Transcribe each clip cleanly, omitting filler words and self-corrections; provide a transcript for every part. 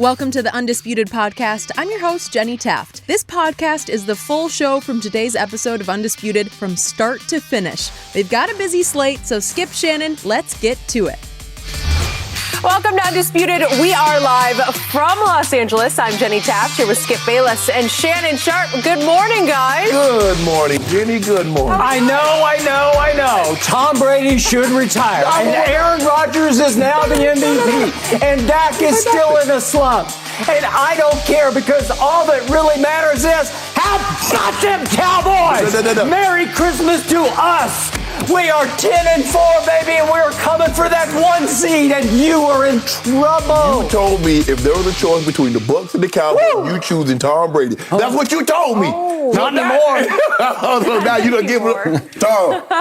Welcome to the Undisputed podcast. I'm your host, Jenny Taft. This podcast is the full show from today's episode of Undisputed from start to finish. They've got a busy slate, so skip Shannon. Let's get to it. Welcome to Undisputed. We are live from Los Angeles. I'm Jenny Taft here with Skip Bayless and Shannon Sharpe. Good morning, guys. Good morning, Jenny. Good morning. I know. Tom Brady should retire. And Aaron Rodgers is now the MVP. And Dak is still in a slump. And I don't care because all that really matters is how about them Cowboys? No. Merry Christmas to us. We are 10-4, baby, and we're coming for that one seed, and you are in trouble. You told me if there was a choice between the Bucs and the Cowboys, you choosing Tom Brady. That's what you told me. Not anymore. So now you don't give it.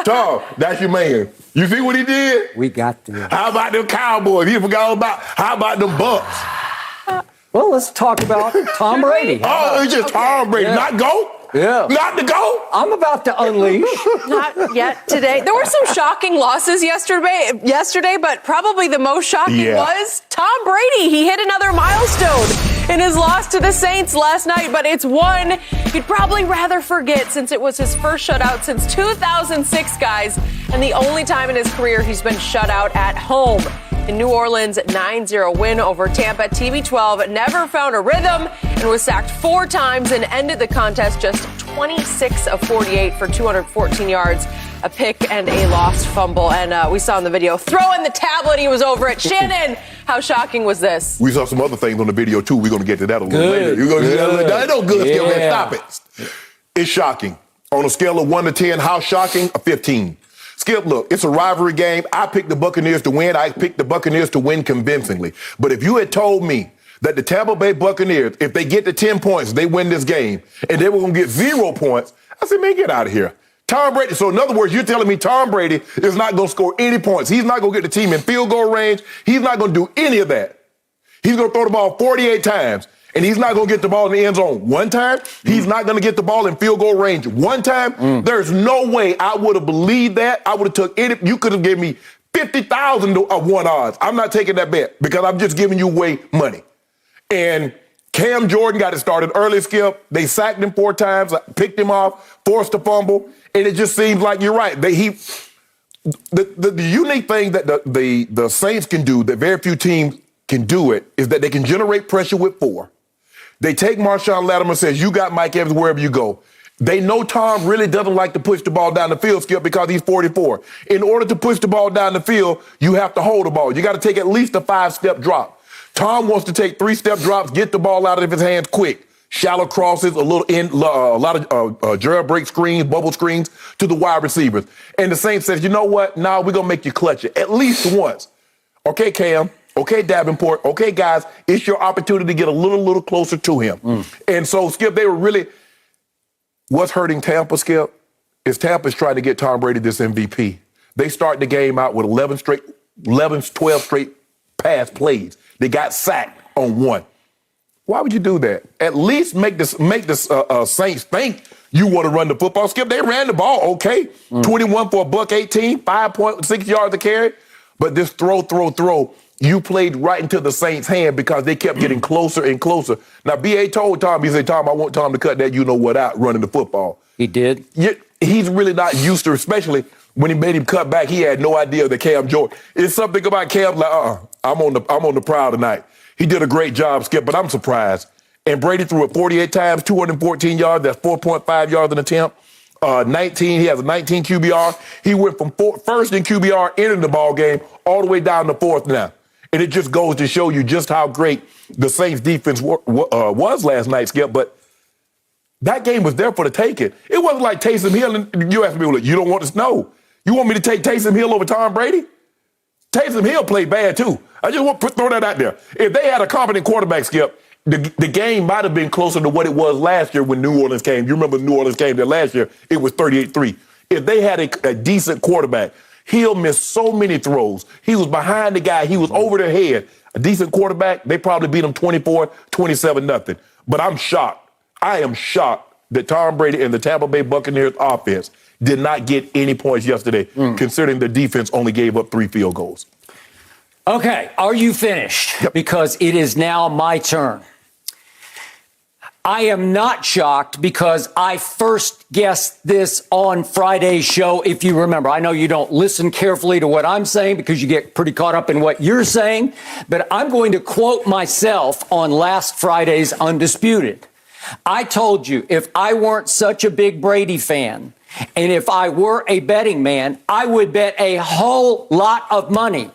Tom, that's your man. You see what he did? We got this. How about them Cowboys? He forgot all about. How about them Bucs? Well, let's talk about Tom Brady. Oh, it's just Tom Brady, not GOAT. Yeah. Not the GOAT. I'm about to unleash. Not yet today. There were some shocking losses yesterday, but probably the most shocking was Tom Brady. He hit another milestone in his loss to the Saints last night, but it's one he'd probably rather forget since it was his first shutout since 2006, guys, and the only time in his career he's been shut out at home. In New Orleans, 9-0 win over Tampa. TB12 never found a rhythm and was sacked 4 times and ended the contest just 26 of 48 for 214 yards, a pick and a lost fumble. And we saw in the video, throwing the tablet, he was over it. Shannon, how shocking was this? We saw some other things on the video, too. We're going to get to that a little later. You're going to that no good. Yeah. Man, stop it. It's shocking. On a scale of 1 to 10, how shocking? A 15. Skip, look, it's a rivalry game. I picked the Buccaneers to win. I picked the Buccaneers to win convincingly. But if you had told me that the Tampa Bay Buccaneers, if they get to 10 points, they win this game, and they were going to get 0 points, I said, man, get out of here. Tom Brady. So in other words, you're telling me Tom Brady is not going to score any points. He's not going to get the team in field goal range. He's not going to do any of that. He's going to throw the ball 48 times. And he's not going to get the ball in the end zone one time. He's not going to get the ball in field goal range one time. There's no way I would have believed that. I would have took any. You could have given me 50,000 of 1 odds. I'm not taking that bet because I'm just giving you away money. And Cam Jordan got it started early, Skip. They sacked him 4 times, picked him off, forced a fumble, and it just seems like you're right. The unique thing that the Saints can do that very few teams can do it is that they can generate pressure with 4. They take Marshawn Lattimore and says, you got Mike Evans wherever you go. They know Tom really doesn't like to push the ball down the field, Skip, because he's 44. In order to push the ball down the field, you have to hold the ball. You got to take at least a 5-step drop. Tom wants to take 3-step drops, get the ball out of his hands quick. Shallow crosses, a lot of jailbreak screens, bubble screens to the wide receivers. And the Saints says, you know what? Now we're going to make you clutch it at least once. Okay, Cam. Okay, Davenport. Okay, guys, it's your opportunity to get a little closer to him. And so, Skip, they were really, what's hurting Tampa, Skip, is Tampa's trying to get Tom Brady this MVP. They start the game out with 12 straight pass plays. They got sacked on 1. Why would you do that? At least make the Saints think you want to run the football. Skip, they ran the ball, okay. 21 for $118, 5.6 yards to carry. But this throw, you played right into the Saints' hand because they kept getting closer and closer. Now, B.A. told Tom, he said, Tom, I want Tom to cut that you-know-what out running the football. He did? He's really not used to, especially when he made him cut back, he had no idea that Cam Jordan. It's something about Cam like, I'm on the prowl tonight. He did a great job, Skip, but I'm surprised. And Brady threw it 48 times, 214 yards. That's 4.5 yards an attempt. He has a 19 QBR. He went from first in QBR entering the ball game all the way down to 4th now. And it just goes to show you just how great the Saints defense was last night, Skip. But that game was there for the taking. It wasn't like Taysom Hill. And you asked me, you don't want to know. You want me to take Taysom Hill over Tom Brady? Taysom Hill played bad, too. I just want to throw that out there. If they had a competent quarterback, Skip, the game might have been closer to what it was last year when New Orleans came. You remember New Orleans came there last year. It was 38-3. If they had a decent quarterback, Hill missed so many throws. He was behind the guy. He was over their head. A decent quarterback, they probably beat him 27-0. But I'm shocked. I am shocked that Tom Brady and the Tampa Bay Buccaneers offense did not get any points yesterday, considering the defense only gave up 3 field goals. Okay, are you finished? Yep. Because it is now my turn. I am not shocked because I first guessed this on Friday's show, if you remember. I know you don't listen carefully to what I'm saying because you get pretty caught up in what you're saying, but I'm going to quote myself on last Friday's Undisputed. I told you if I weren't such a big Brady fan and if I were a betting man, I would bet a whole lot of money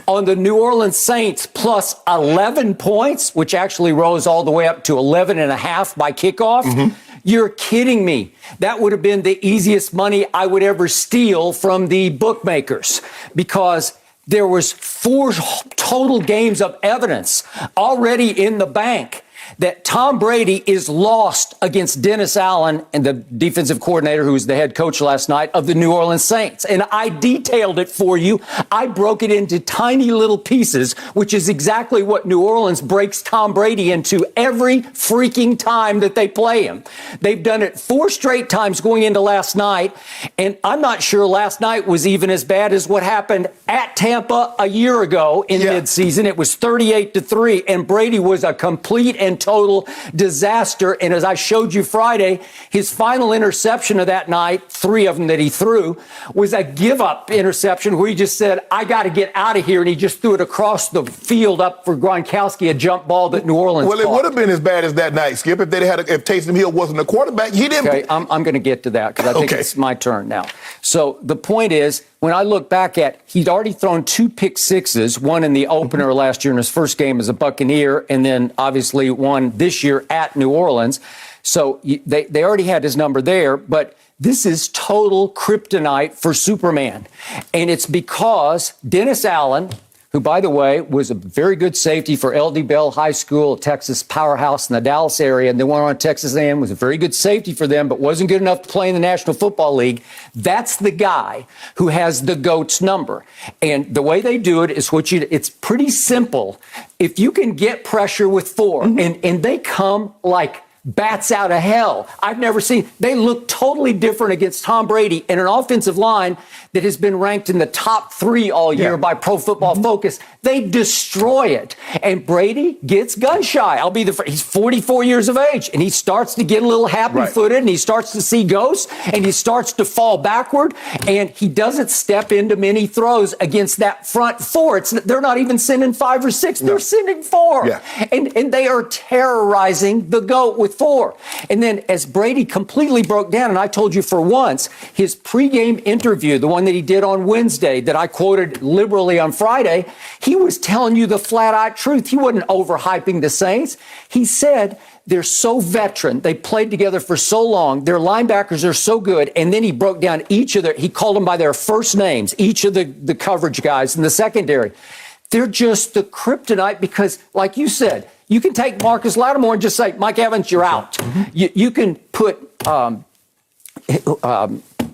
on the New Orleans Saints plus 11 points, which actually rose all the way up to 11.5 by kickoff. You're kidding me. That would have been the easiest money I would ever steal from the bookmakers because there was 4 total games of evidence already in the bank that Tom Brady is lost against Dennis Allen and the defensive coordinator who was the head coach last night of the New Orleans Saints. And I detailed it for you. I broke it into tiny little pieces, which is exactly what New Orleans breaks Tom Brady into every freaking time that they play him. They've done it 4 straight times going into last night. And I'm not sure last night was even as bad as what happened at Tampa a year ago in midseason. It was 38-3, and Brady was a complete and total disaster. And as I showed you Friday, his final interception of that night, 3 of them that he threw, was a give-up interception where he just said, I got to get out of here. And he just threw it across the field up for Gronkowski, a jump ball that New Orleans Well, it caught. would have been as bad as that night, Skip, if if Taysom Hill wasn't a quarterback. He didn't. Okay, I'm going to get to that because I think it's my turn now. So the point is, when I look back at, he'd already thrown 2 pick sixes, one in the opener last year in his first game as a Buccaneer, and then obviously one this year at New Orleans. So they already had his number there, but this is total kryptonite for Superman. And it's because Dennis Allen, who, by the way, was a very good safety for L.D. Bell High School, a Texas powerhouse in the Dallas area, and then went on Texas A&M, was a very good safety for them, but wasn't good enough to play in the National Football League. That's the guy who has the GOAT's number. And the way they do it is it's pretty simple. If you can get pressure with 4, and they come like bats out of hell. I've never seen. They look totally different against Tom Brady and an offensive line that has been ranked in the top 3 all year by Pro Football Focus. They destroy it. And Brady gets gun shy. I'll be the first. He's 44 years of age, and he starts to get a little happy-footed, and he starts to see ghosts, and he starts to fall backward, and he doesn't step into many throws against that front 4. They're not even sending 5 or 6. They're sending 4. Yeah. And they are terrorizing the GOAT with 4. And then as Brady completely broke down, and I told you for once, his pregame interview, the one that he did on Wednesday that I quoted liberally on Friday, he was telling you the flat-out truth. He wasn't overhyping the Saints. He said they're so veteran. They played together for so long. Their linebackers are so good. And then he broke down he called them by their first names, each of the coverage guys in the secondary. They're just the kryptonite because, like you said, you can take Marcus Lattimore and just say, Mike Evans, you're out. You can put,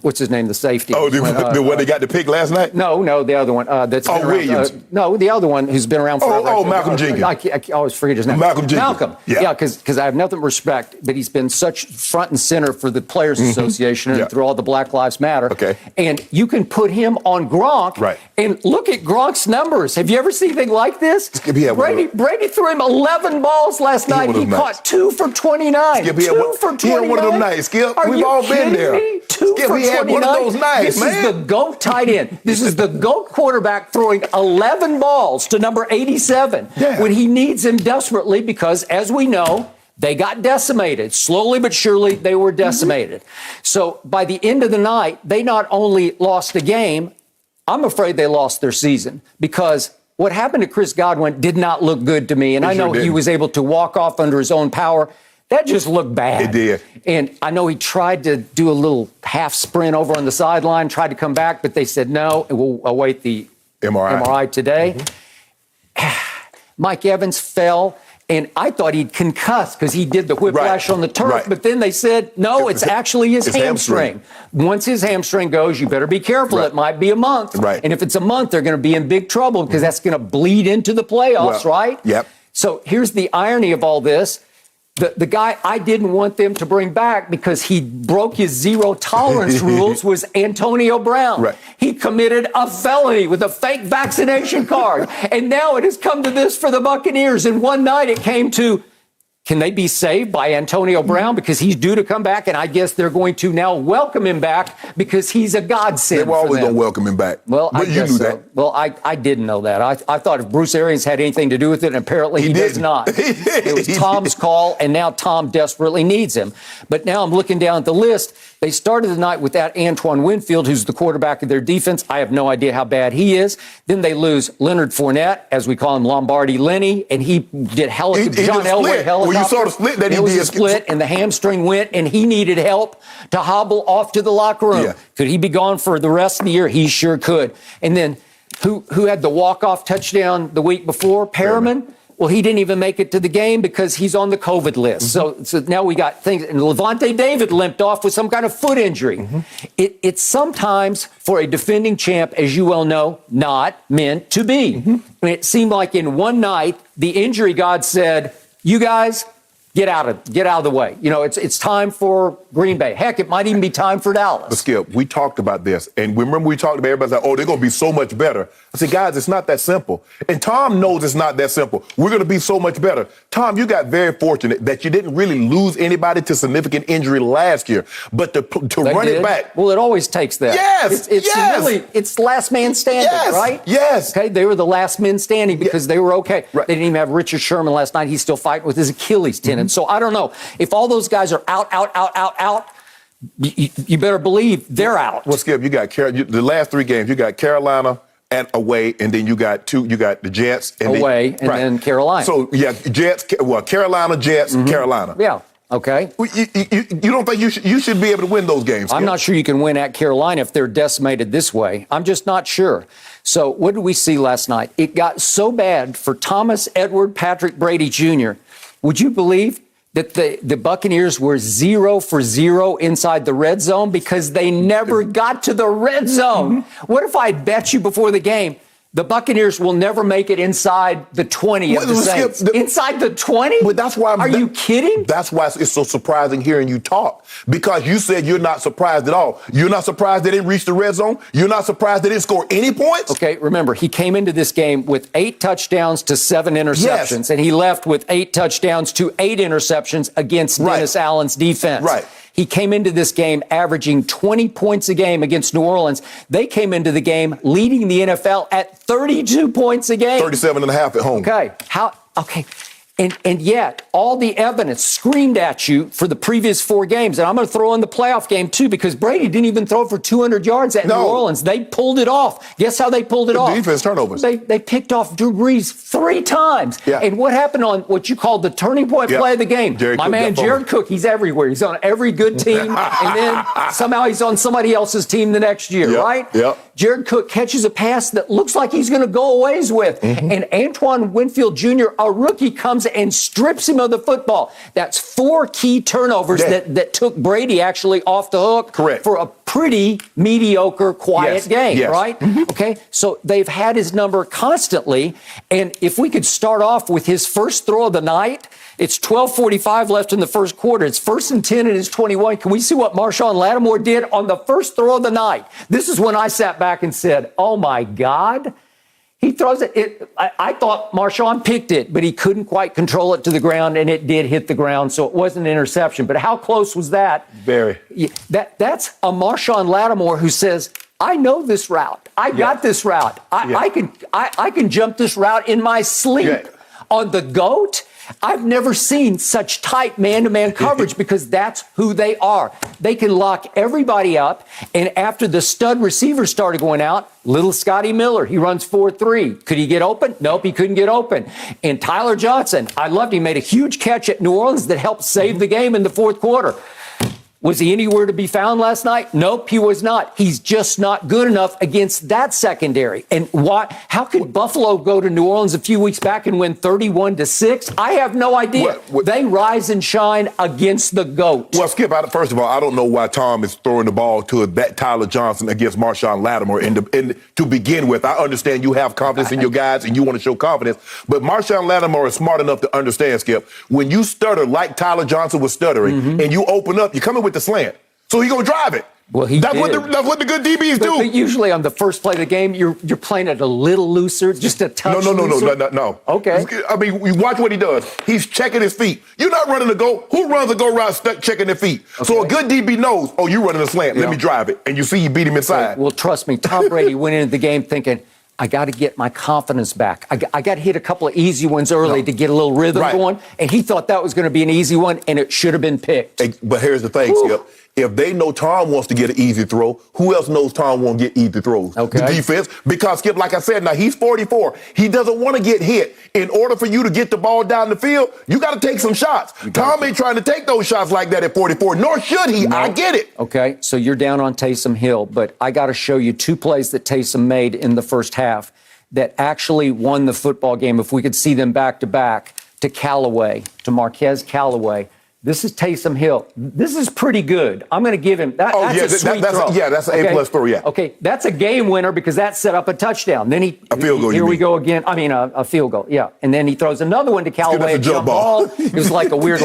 what's his name, the safety? Oh, the one they got to pick last night? No, the other one. That's Williams. No, the other one who's been around forever. Malcolm Jenkins. I always forget his name. Malcolm Jenkins. Malcolm. Yeah, because I have nothing but respect, but he's been such front and center for the Players Association and through all the Black Lives Matter. Okay. And you can put him on Gronk. Right. And look at Gronk's numbers. Have you ever seen anything like this? Brady threw him 11 balls last night. He caught 2 for 29. Skip, 2 for 29. He had one of them nights, Skip. We've all been there. Me? 2 for 29. One of those nights, this is the GOAT tight end. This is the GOAT quarterback throwing 11 balls to number 87 when he needs him desperately because, as we know, they got decimated. Slowly but surely, they were decimated. So by the end of the night, they not only lost the game, I'm afraid they lost their season because what happened to Chris Godwin did not look good to me. And I know he was able to walk off under his own power. That just looked bad. It did. And I know he tried to do a little half sprint over on the sideline, tried to come back, but they said no, and we'll await the MRI today. Mike Evans fell, and I thought he'd concuss because he did the whiplash on the turf, but then they said, no, it's actually his hamstring. Once his hamstring goes, you better be careful. It might be a month. And if it's a month, they're going to be in big trouble because that's going to bleed into the playoffs, right? Yep. So here's the irony of all this. The guy I didn't want them to bring back because he broke his zero tolerance rules was Antonio Brown. Right. He committed a felony with a fake vaccination card. And now it has come to this for the Buccaneers. And one night it came to, can they be saved by Antonio Brown because he's due to come back? And I guess they're going to now welcome him back because he's a godsend. They were always going to welcome him back. Well, but you knew that. Well, I didn't know that. I thought if Bruce Arians had anything to do with it, and apparently he does not. It was Tom's call, and now Tom desperately needs him. But now I'm looking down at the list. They started the night without Antoine Winfield, who's the quarterback of their defense. I have no idea how bad he is. Then they lose Leonard Fournette, as we call him, Lombardi Lenny, and he did John Elway helicopter. Well, you saw the split that he did. It was a split, and the hamstring went, and he needed help to hobble off to the locker room. Yeah. Could he be gone for the rest of the year? He sure could. And then who had the walk-off touchdown the week before? Perriman. Well, he didn't even make it to the game because he's on the COVID list. So now we got things. And Levante David limped off with some kind of foot injury. It's sometimes, for a defending champ, as you well know, not meant to be. I mean, it seemed like in one night, the injury god said, you guys, get out of the way. You know, it's time for Green Bay. Heck, it might even be time for Dallas. But Skip, we talked about this, and remember we talked about everybody's like, oh, they're going to be so much better. I said, guys, it's not that simple. And Tom knows it's not that simple. We're going to be so much better. Tom, you got very fortunate that you didn't really lose anybody to significant injury last year, but to run it back. Well, it always takes that. Yes, it's last man standing, right? Yes. Okay, they were the last men standing because they were okay. Right. They didn't even have Richard Sherman last night. He's still fighting with his Achilles tendon. So I don't know. If all those guys are out, you better believe they're out. Well, Skip, you got the last three games. You got Carolina and away, and then you got the Jets. And away, then Carolina. So, yeah, Carolina, Jets, Carolina. Yeah. Okay. You don't think you should be able to win those games? Skip? I'm not sure you can win at Carolina if they're decimated this way. I'm just not sure. So what did we see last night? It got so bad for Thomas Edward Patrick Brady Jr. Would you believe that the Buccaneers were 0 for 0 inside the red zone because they never got to the red zone? What if I bet you before the game, the Buccaneers will never make it inside the 20 of the Saints? Inside the 20? But that's why Are you kidding? That's why it's so surprising hearing you talk. Because you said you're not surprised at all. You're not surprised they didn't reach the red zone? You're not surprised they didn't score any points? Okay, remember, he came into this game with 8 touchdowns to 7 interceptions, and he left with 8 touchdowns to 8 interceptions against Dennis Allen's defense. Right. He came into this game averaging 20 points a game against New Orleans. They came into the game leading the NFL at 32 points a game. 37 and a half at home. Okay. And yet, all the evidence screamed at you for the previous 4 games. And I'm going to throw in the playoff game, too, because Brady didn't even throw for 200 yards at New Orleans. They pulled it off. Guess how they pulled it off? Defense turnovers. They picked off Drew Brees 3 times. Yeah. And what happened on what you called the turning point play of the game? Jared Cook, he's everywhere. He's on every good team. And then somehow he's on somebody else's team the next year, right? Yep. Jared Cook catches a pass that looks like he's going to go a ways with. And Antoine Winfield Jr., a rookie, comes and strips him of the football. That's 4 key turnovers that took Brady actually off the hook for a pretty mediocre, quiet game, right? Okay, so they've had his number constantly. And if we could start off with his first throw of the night, it's 12:45 left in the first quarter. It's 1st and 10 and it's 21. Can we see what Marshawn Lattimore did on the first throw of the night? This is when I sat back and said, oh, my God. He throws it. I thought Marshawn picked it, but he couldn't quite control it to the ground, and it did hit the ground, so it wasn't an interception. But how close was that? Very. That's a Marshawn Lattimore who says, I know this route. I got this route. I can jump this route in my sleep. On the GOAT, I've never seen such tight man-to-man coverage because that's who they are. They can lock everybody up, and after the stud receivers started going out, little Scotty Miller, he runs 4-3. Could he get open? Nope, he couldn't get open. And Tyler Johnson, I loved him, made a huge catch at New Orleans that helped save the game in the fourth quarter. Was he anywhere to be found last night? Nope, he was not. He's just not good enough against that secondary. And why? How could Buffalo go to New Orleans a few weeks back and win 31-6? I have no idea. They rise and shine against the GOAT. Well, Skip, first of all, I don't know why Tom is throwing the ball to that Tyler Johnson against Marshawn Lattimore. And to begin with, I understand you have confidence in your guys and you want to show confidence. But Marshawn Lattimore is smart enough to understand, Skip, when you stutter like Tyler Johnson was stuttering and you open up, you're coming with the slant. So he's going to drive it. Well, that's what the good DBs do. But usually on the first play of the game, you're playing it a little looser, just a touch looser. No. Okay. I mean, you watch what he does. He's checking his feet. You're not running the go. Who runs a go route stuck checking their feet? Okay. So a good DB knows, oh, you're running a slant. Let me drive it. And you see you beat him inside. Well, trust me, Tom Brady went into the game thinking, I got to get my confidence back. I got to hit a couple of easy ones early to get a little rhythm going. And he thought that was going to be an easy one, and it should have been picked. But here's the thing, Skip. If they know Tom wants to get an easy throw, who else knows Tom won't get easy throws? Okay. The defense. Because, Skip, like I said, now he's 44. He doesn't want to get hit. In order for you to get the ball down the field, you got to take some shots. Tom ain't trying to take those shots like that at 44, nor should he. No. I get it. Okay, so you're down on Taysom Hill, but I got to show you two plays that Taysom made in the first half that actually won the football game. If we could see them back to back, to Marquez Callaway. This is Taysom Hill. This is pretty good. I'm going to give him that. That's a sweet throw. That's an A+ throw. Yeah. Okay, that's a game winner because that set up a touchdown. Then a field goal. Here we go again. I mean, a field goal. Yeah, and then he throws another one to Callaway. That's a jump ball. It was like a weird,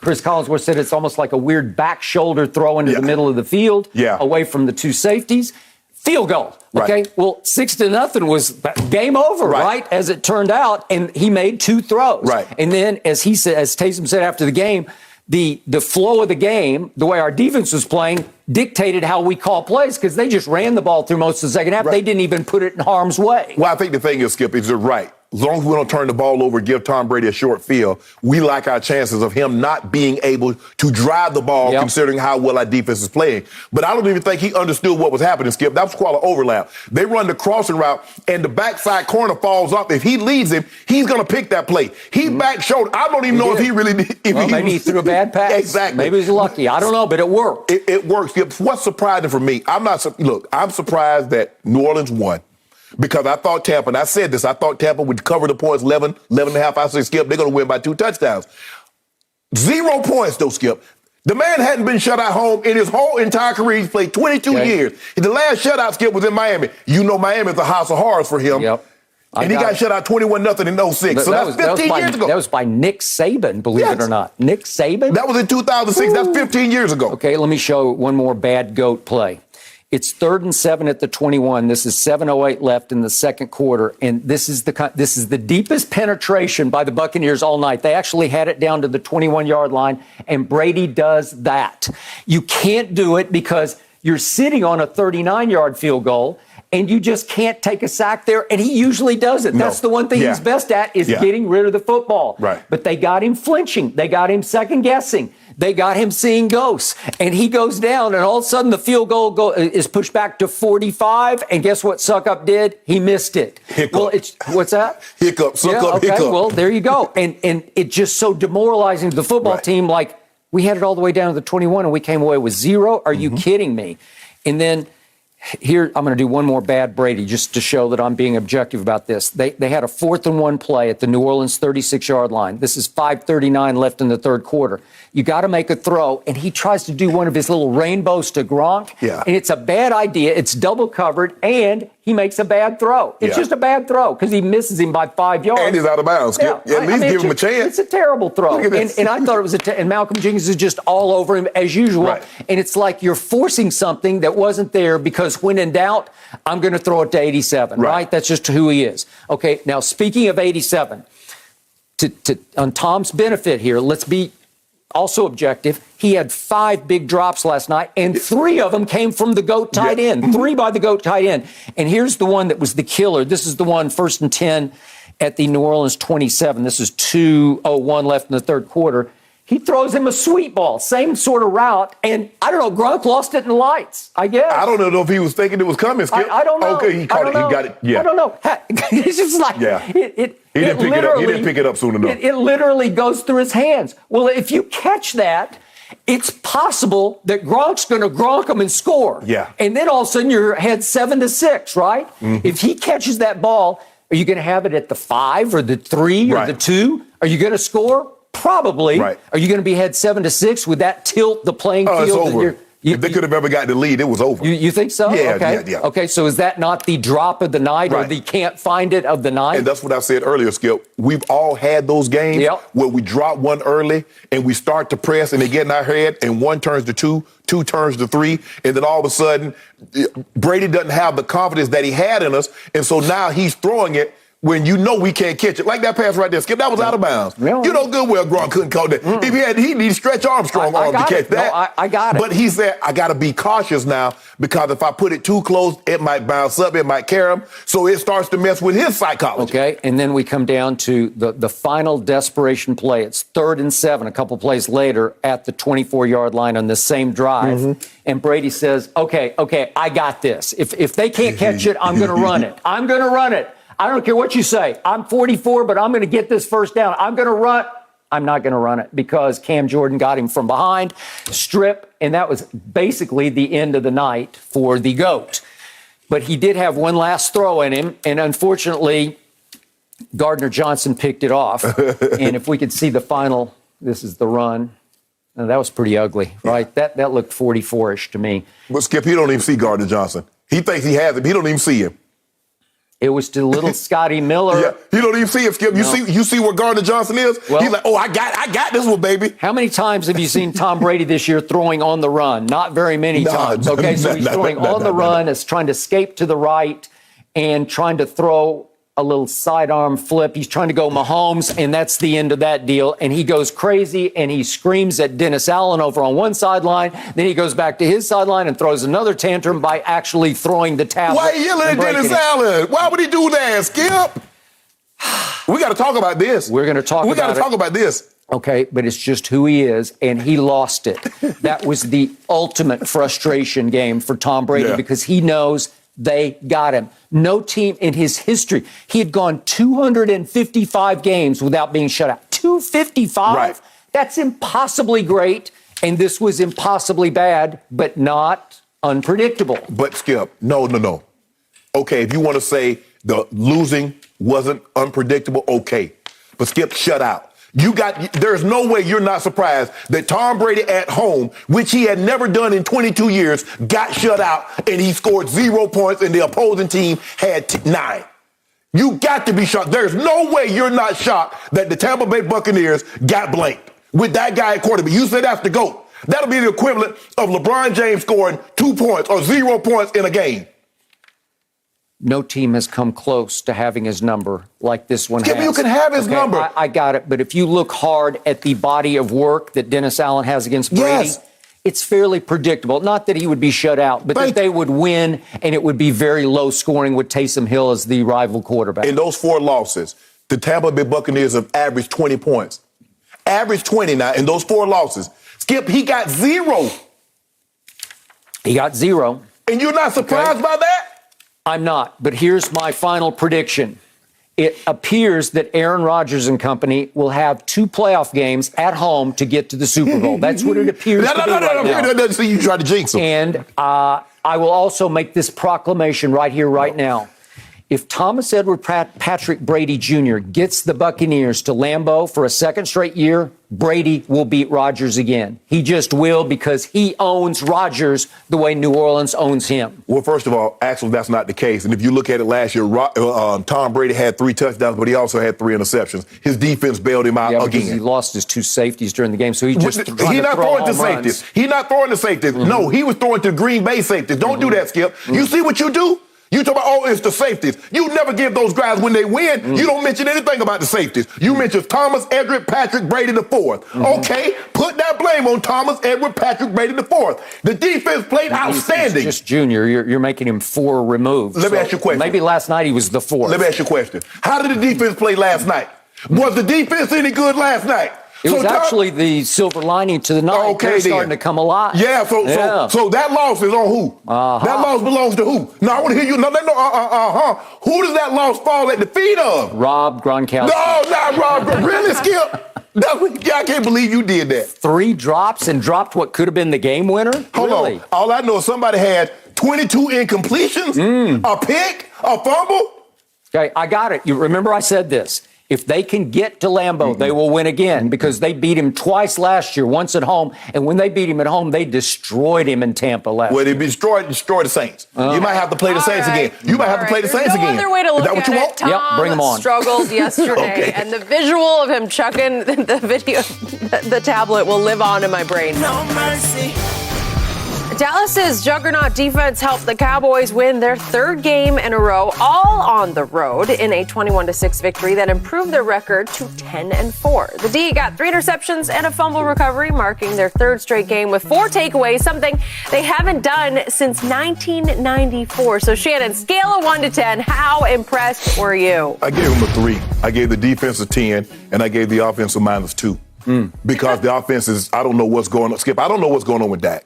Chris Collinsworth said, it's almost like a weird back shoulder throw into the middle of the field, away from the two safeties. Field goal. Okay. Right. Well, 6-0 was game over, right? As it turned out, and he made two throws. Right. And then, as Taysom said after the game, the flow of the game, the way our defense was playing, dictated how we call plays because they just ran the ball through most of the second half. Right. They didn't even put it in harm's way. Well, I think the thing is, Skip, is you're right. As long as we don't turn the ball over, give Tom Brady a short field, we like our chances of him not being able to drive the ball, considering how well our defense is playing. But I don't even think he understood what was happening, Skip. That was called an overlap. They run the crossing route, and the backside corner falls off. If he leads him, he's going to pick that play. He back shoulder. I don't even know if he really did. Maybe he threw a bad pass. Exactly. Maybe he was lucky. I don't know, but it worked. It works. Skip. What's surprising for me, I'm surprised that New Orleans won. Because I thought Tampa, and I said this, I thought Tampa would cover the points 11 and a half. I said, Skip, they're going to win by 2 touchdowns. 0 points, though, Skip. The man hadn't been shut out home in his whole entire career. He's played 22 years. The last shutout, Skip, was in Miami. You know Miami's a house of horrors for him. Yep. And he got shut out 21-0 in 06. So that's 15 years ago. That was by Nick Saban, believe it or not. Nick Saban? That was in 2006. That's 15 years ago. Okay, let me show one more bad GOAT play. It's 3rd and 7 at the 21. This is 7:08 left in the second quarter, and this is the deepest penetration by the Buccaneers all night. They actually had it down to the 21-yard line, and Brady does that. You can't do it because you're sitting on a 39-yard field goal, and you just can't take a sack there, and he usually does it. No. That's the one thing he's best at is getting rid of the football. Right. But they got him flinching. They got him second-guessing. They got him seeing ghosts, and he goes down, and all of a sudden the field goal is pushed back to 45, and guess what Suckup did? He missed it. Hiccup. Well, what's that? Hiccup, Suckup, hiccup. Well, there you go. And it's just so demoralizing to the football team, like, we had it all the way down to the 21, and we came away with 0? Are you kidding me? And then here, I'm going to do one more bad Brady just to show that I'm being objective about this. They had a 4th and 1 play at the New Orleans 36-yard line. This is 5:39 left in the third quarter. You got to make a throw, and he tries to do one of his little rainbows to Gronk, and it's a bad idea. It's double covered, and he makes a bad throw. It's just a bad throw because he misses him by 5 yards. And he's out of bounds. At least give him a chance. It's a terrible throw. And I thought it was and Malcolm Jenkins is just all over him as usual. Right. And it's like you're forcing something that wasn't there because when in doubt, I'm going to throw it to 87, right? That's just who he is. Okay, now speaking of 87, on Tom's benefit here, let's be also objective. He had 5 big drops last night, and 3 of them came from the GOAT tight end. 3 by the GOAT tight end. And here's the one that was the killer. This is the one 1st and 10 at the New Orleans 27. This is 2:01 left in the third quarter. He throws him a sweet ball, same sort of route, and I don't know, Gronk lost it in the lights, I guess. I don't know if he was thinking it was coming, Skip. I don't know. Okay, he caught it. He got it. Yeah. I don't know. It's just like, He didn't pick it up soon enough. It literally goes through his hands. Well, if you catch that it's possible that Gronk's going to Gronk him and score. Yeah. And then all of a sudden you're ahead 7-6, right? Mm-hmm. If he catches that ball, are you going to have it at the 5 or the 3 or the 2? Are you going to score? Probably. Right. Are you going to be ahead 7-6? Would that tilt the playing field? It's over. If they could have ever got the lead, it was over. You think so? Yeah, okay. yeah. Okay, so is that not the drop of the night or the can't find it of the night? And that's what I said earlier, Skip. We've all had those games where we drop one early and we start to press and they get in our head and 1 turns to 2, 2 turns to 3, and then all of a sudden Brady doesn't have the confidence that he had in us, and so now he's throwing it when you know we can't catch it. Like that pass right there, Skip, that was out of bounds. Really? You know good well Gronk couldn't call that. If he needed Stretch Armstrong arms to catch that. No, I got it. But he said, I got to be cautious now because if I put it too close, it might bounce up, it might carry him. So it starts to mess with his psychology. Okay, and then we come down to the final desperation play. It's 3rd and 7, a couple plays later at the 24-yard line on the same drive. Mm-hmm. And Brady says, okay, I got this. If they can't catch it, I'm going to run it. I'm going to run it. I don't care what you say. I'm 44, but I'm going to get this first down. I'm going to run. I'm not going to run it because Cam Jordan got him from behind, strip, and that was basically the end of the night for the GOAT. But he did have one last throw in him, and unfortunately, Gardner Johnson picked it off. And if we could see the final, this is the run. Now, that was pretty ugly, right? That looked 44-ish to me. But, Skip, he don't even see Gardner Johnson. He thinks he has him. He don't even see him. It was to little Scotty Miller. Yeah, you don't even see him, Skip. You see where Gardner Johnson is? Well, he's like, I got this one, baby. How many times have you seen Tom Brady this year throwing on the run? Not very many times. Okay, so he's throwing on the run, is trying to escape to the right and trying to throw a little sidearm flip. He's trying to go Mahomes, and that's the end of that deal. And he goes crazy, and he screams at Dennis Allen over on one sideline. Then he goes back to his sideline and throws another tantrum by actually throwing the tablet. Why are you yelling at Dennis Allen? Why would he do that, Skip? We got to talk about this. We're going to talk about it. We got to talk about this. Okay, but it's just who he is, and he lost it. That was the ultimate frustration game for Tom Brady because he knows they got him. No team in his history. He had gone 255 games without being shut out. 255? Right. That's impossibly great, and this was impossibly bad, but not unpredictable. But, Skip, no. Okay, if you want to say the losing wasn't unpredictable, okay. But, Skip, shut out. There's no way you're not surprised that Tom Brady at home, which he had never done in 22 years, got shut out and he scored 0 points and the opposing team had 9. You got to be shocked. There's no way you're not shocked that the Tampa Bay Buccaneers got blanked with that guy at quarterback. You said that's the GOAT. That'll be the equivalent of LeBron James scoring 2 points or 0 points in a game. No team has come close to having his number like this one has. You can have his number. I got it. But if you look hard at the body of work that Dennis Allen has against Brady, it's fairly predictable. Not that he would be shut out, but that they would win, and it would be very low scoring with Taysom Hill as the rival quarterback. In those 4 losses, the Tampa Bay Buccaneers have averaged 20 points. Average 20 now in those 4 losses. Skip, he got 0. He got 0. And you're not surprised by that? I'm not, but here's my final prediction. It appears that Aaron Rodgers and company will have 2 playoff games at home to get to the Super Bowl. That's what it appears to be right now. No. See, you try to jinx him. And I will also make this proclamation right here, right now. If Thomas Edward Patrick Brady Jr. gets the Buccaneers to Lambeau for a second straight year, Brady will beat Rodgers again. He just will because he owns Rodgers the way New Orleans owns him. Well, first of all, actually, that's not the case. And if you look at it last year, Tom Brady had 3 touchdowns, but he also had 3 interceptions. His defense bailed him out again. He lost his 2 safeties during the game, so he's not throwing to safeties. He's not throwing to safeties. Mm-hmm. No, he was throwing to Green Bay safeties. Don't do that, Skip. Mm-hmm. You see what you do? You talk about, it's the safeties. You never give those guys when they win. Mm. You don't mention anything about the safeties. You mention Thomas Edward Patrick Brady IV. Mm-hmm. Okay, put that blame on Thomas Edward Patrick Brady IV. The defense played outstanding. Just junior. You're making him 4 removed. Let me ask you a question. Maybe last night he was the 4th. Let me ask you a question. How did the defense play last night? Was the defense any good last night? It was actually the silver lining to the night. Okay, they're starting to come alive. Yeah, so that loss is on who? Uh-huh. That loss belongs to who? No, I want to hear you. No, Who does that loss fall at the feet of? Rob Gronkowski. No, not Rob. Really, Skip? I can't believe you did that. 3 drops and dropped what could have been the game winner? Hold on. All I know is somebody had 22 incompletions, a pick, a fumble. Okay, I got it. You remember I said this. If they can get to Lambeau, they will win again because they beat him twice last year, once at home. And when they beat him at home, they destroyed him in Tampa last year. Well, they destroyed the Saints. You might have to play the Saints again. You might have to play the Saints again. No other way to look Is that what you want? Tom Yep, bring 'em on. struggled yesterday, Okay. and the visual of him chucking the video, the tablet will live on in my brain. No mercy. Dallas's juggernaut defense helped the Cowboys win their 3rd game in a row, all on the road, in a 21-6 victory that improved their record to 10-4. The D got 3 interceptions and a fumble recovery, marking their 3rd straight game with 4 takeaways, something they haven't done since 1994. So, Shannon, scale of 1 to 10, how impressed were you? I gave them a 3. I gave the defense a 10, and I gave the offense a -2. Because the offense is, I don't know what's going on. Skip, I don't know what's going on with Dak.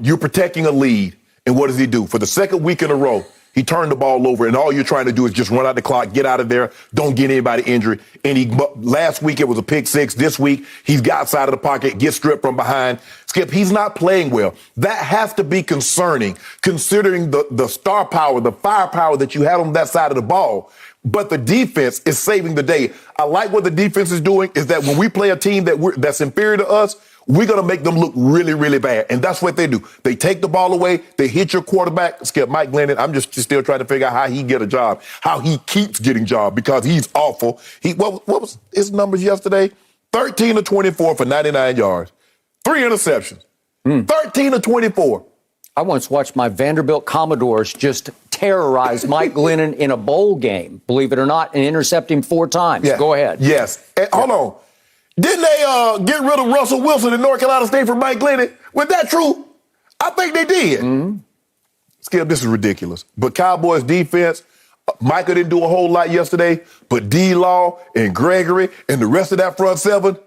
You're protecting a lead, and what does he do? For the 2nd week in a row, he turned the ball over, and all you're trying to do is just run out the clock, get out of there, don't get anybody injured. And last week it was a pick 6. This week he's got outside of the pocket, gets stripped from behind. Skip, he's not playing well. That has to be concerning, considering the star power, the firepower that you had on that side of the ball. But the defense is saving the day. I like what the defense is doing is that when we play a team that's inferior to us, we're going to make them look really, really bad. And that's what they do. They take the ball away. They hit your quarterback. Skip, Mike Glennon, I'm just still trying to figure out how he get a job, how he keeps getting job because he's awful. What was his numbers yesterday? 13 of 24 for 99 yards. 3 interceptions. 13 of 24. I once watched my Vanderbilt Commodores just terrorize Mike Glennon in a bowl game, believe it or not, and intercept him 4 times. Yeah. Go ahead. Yes. And hold on. Didn't they get rid of Russell Wilson in North Carolina State for Mike Glennon? Was that true? I think they did. Skip, this is ridiculous. But Cowboys defense, Micah didn't do a whole lot yesterday, but D-Law and Gregory and the rest of that front 7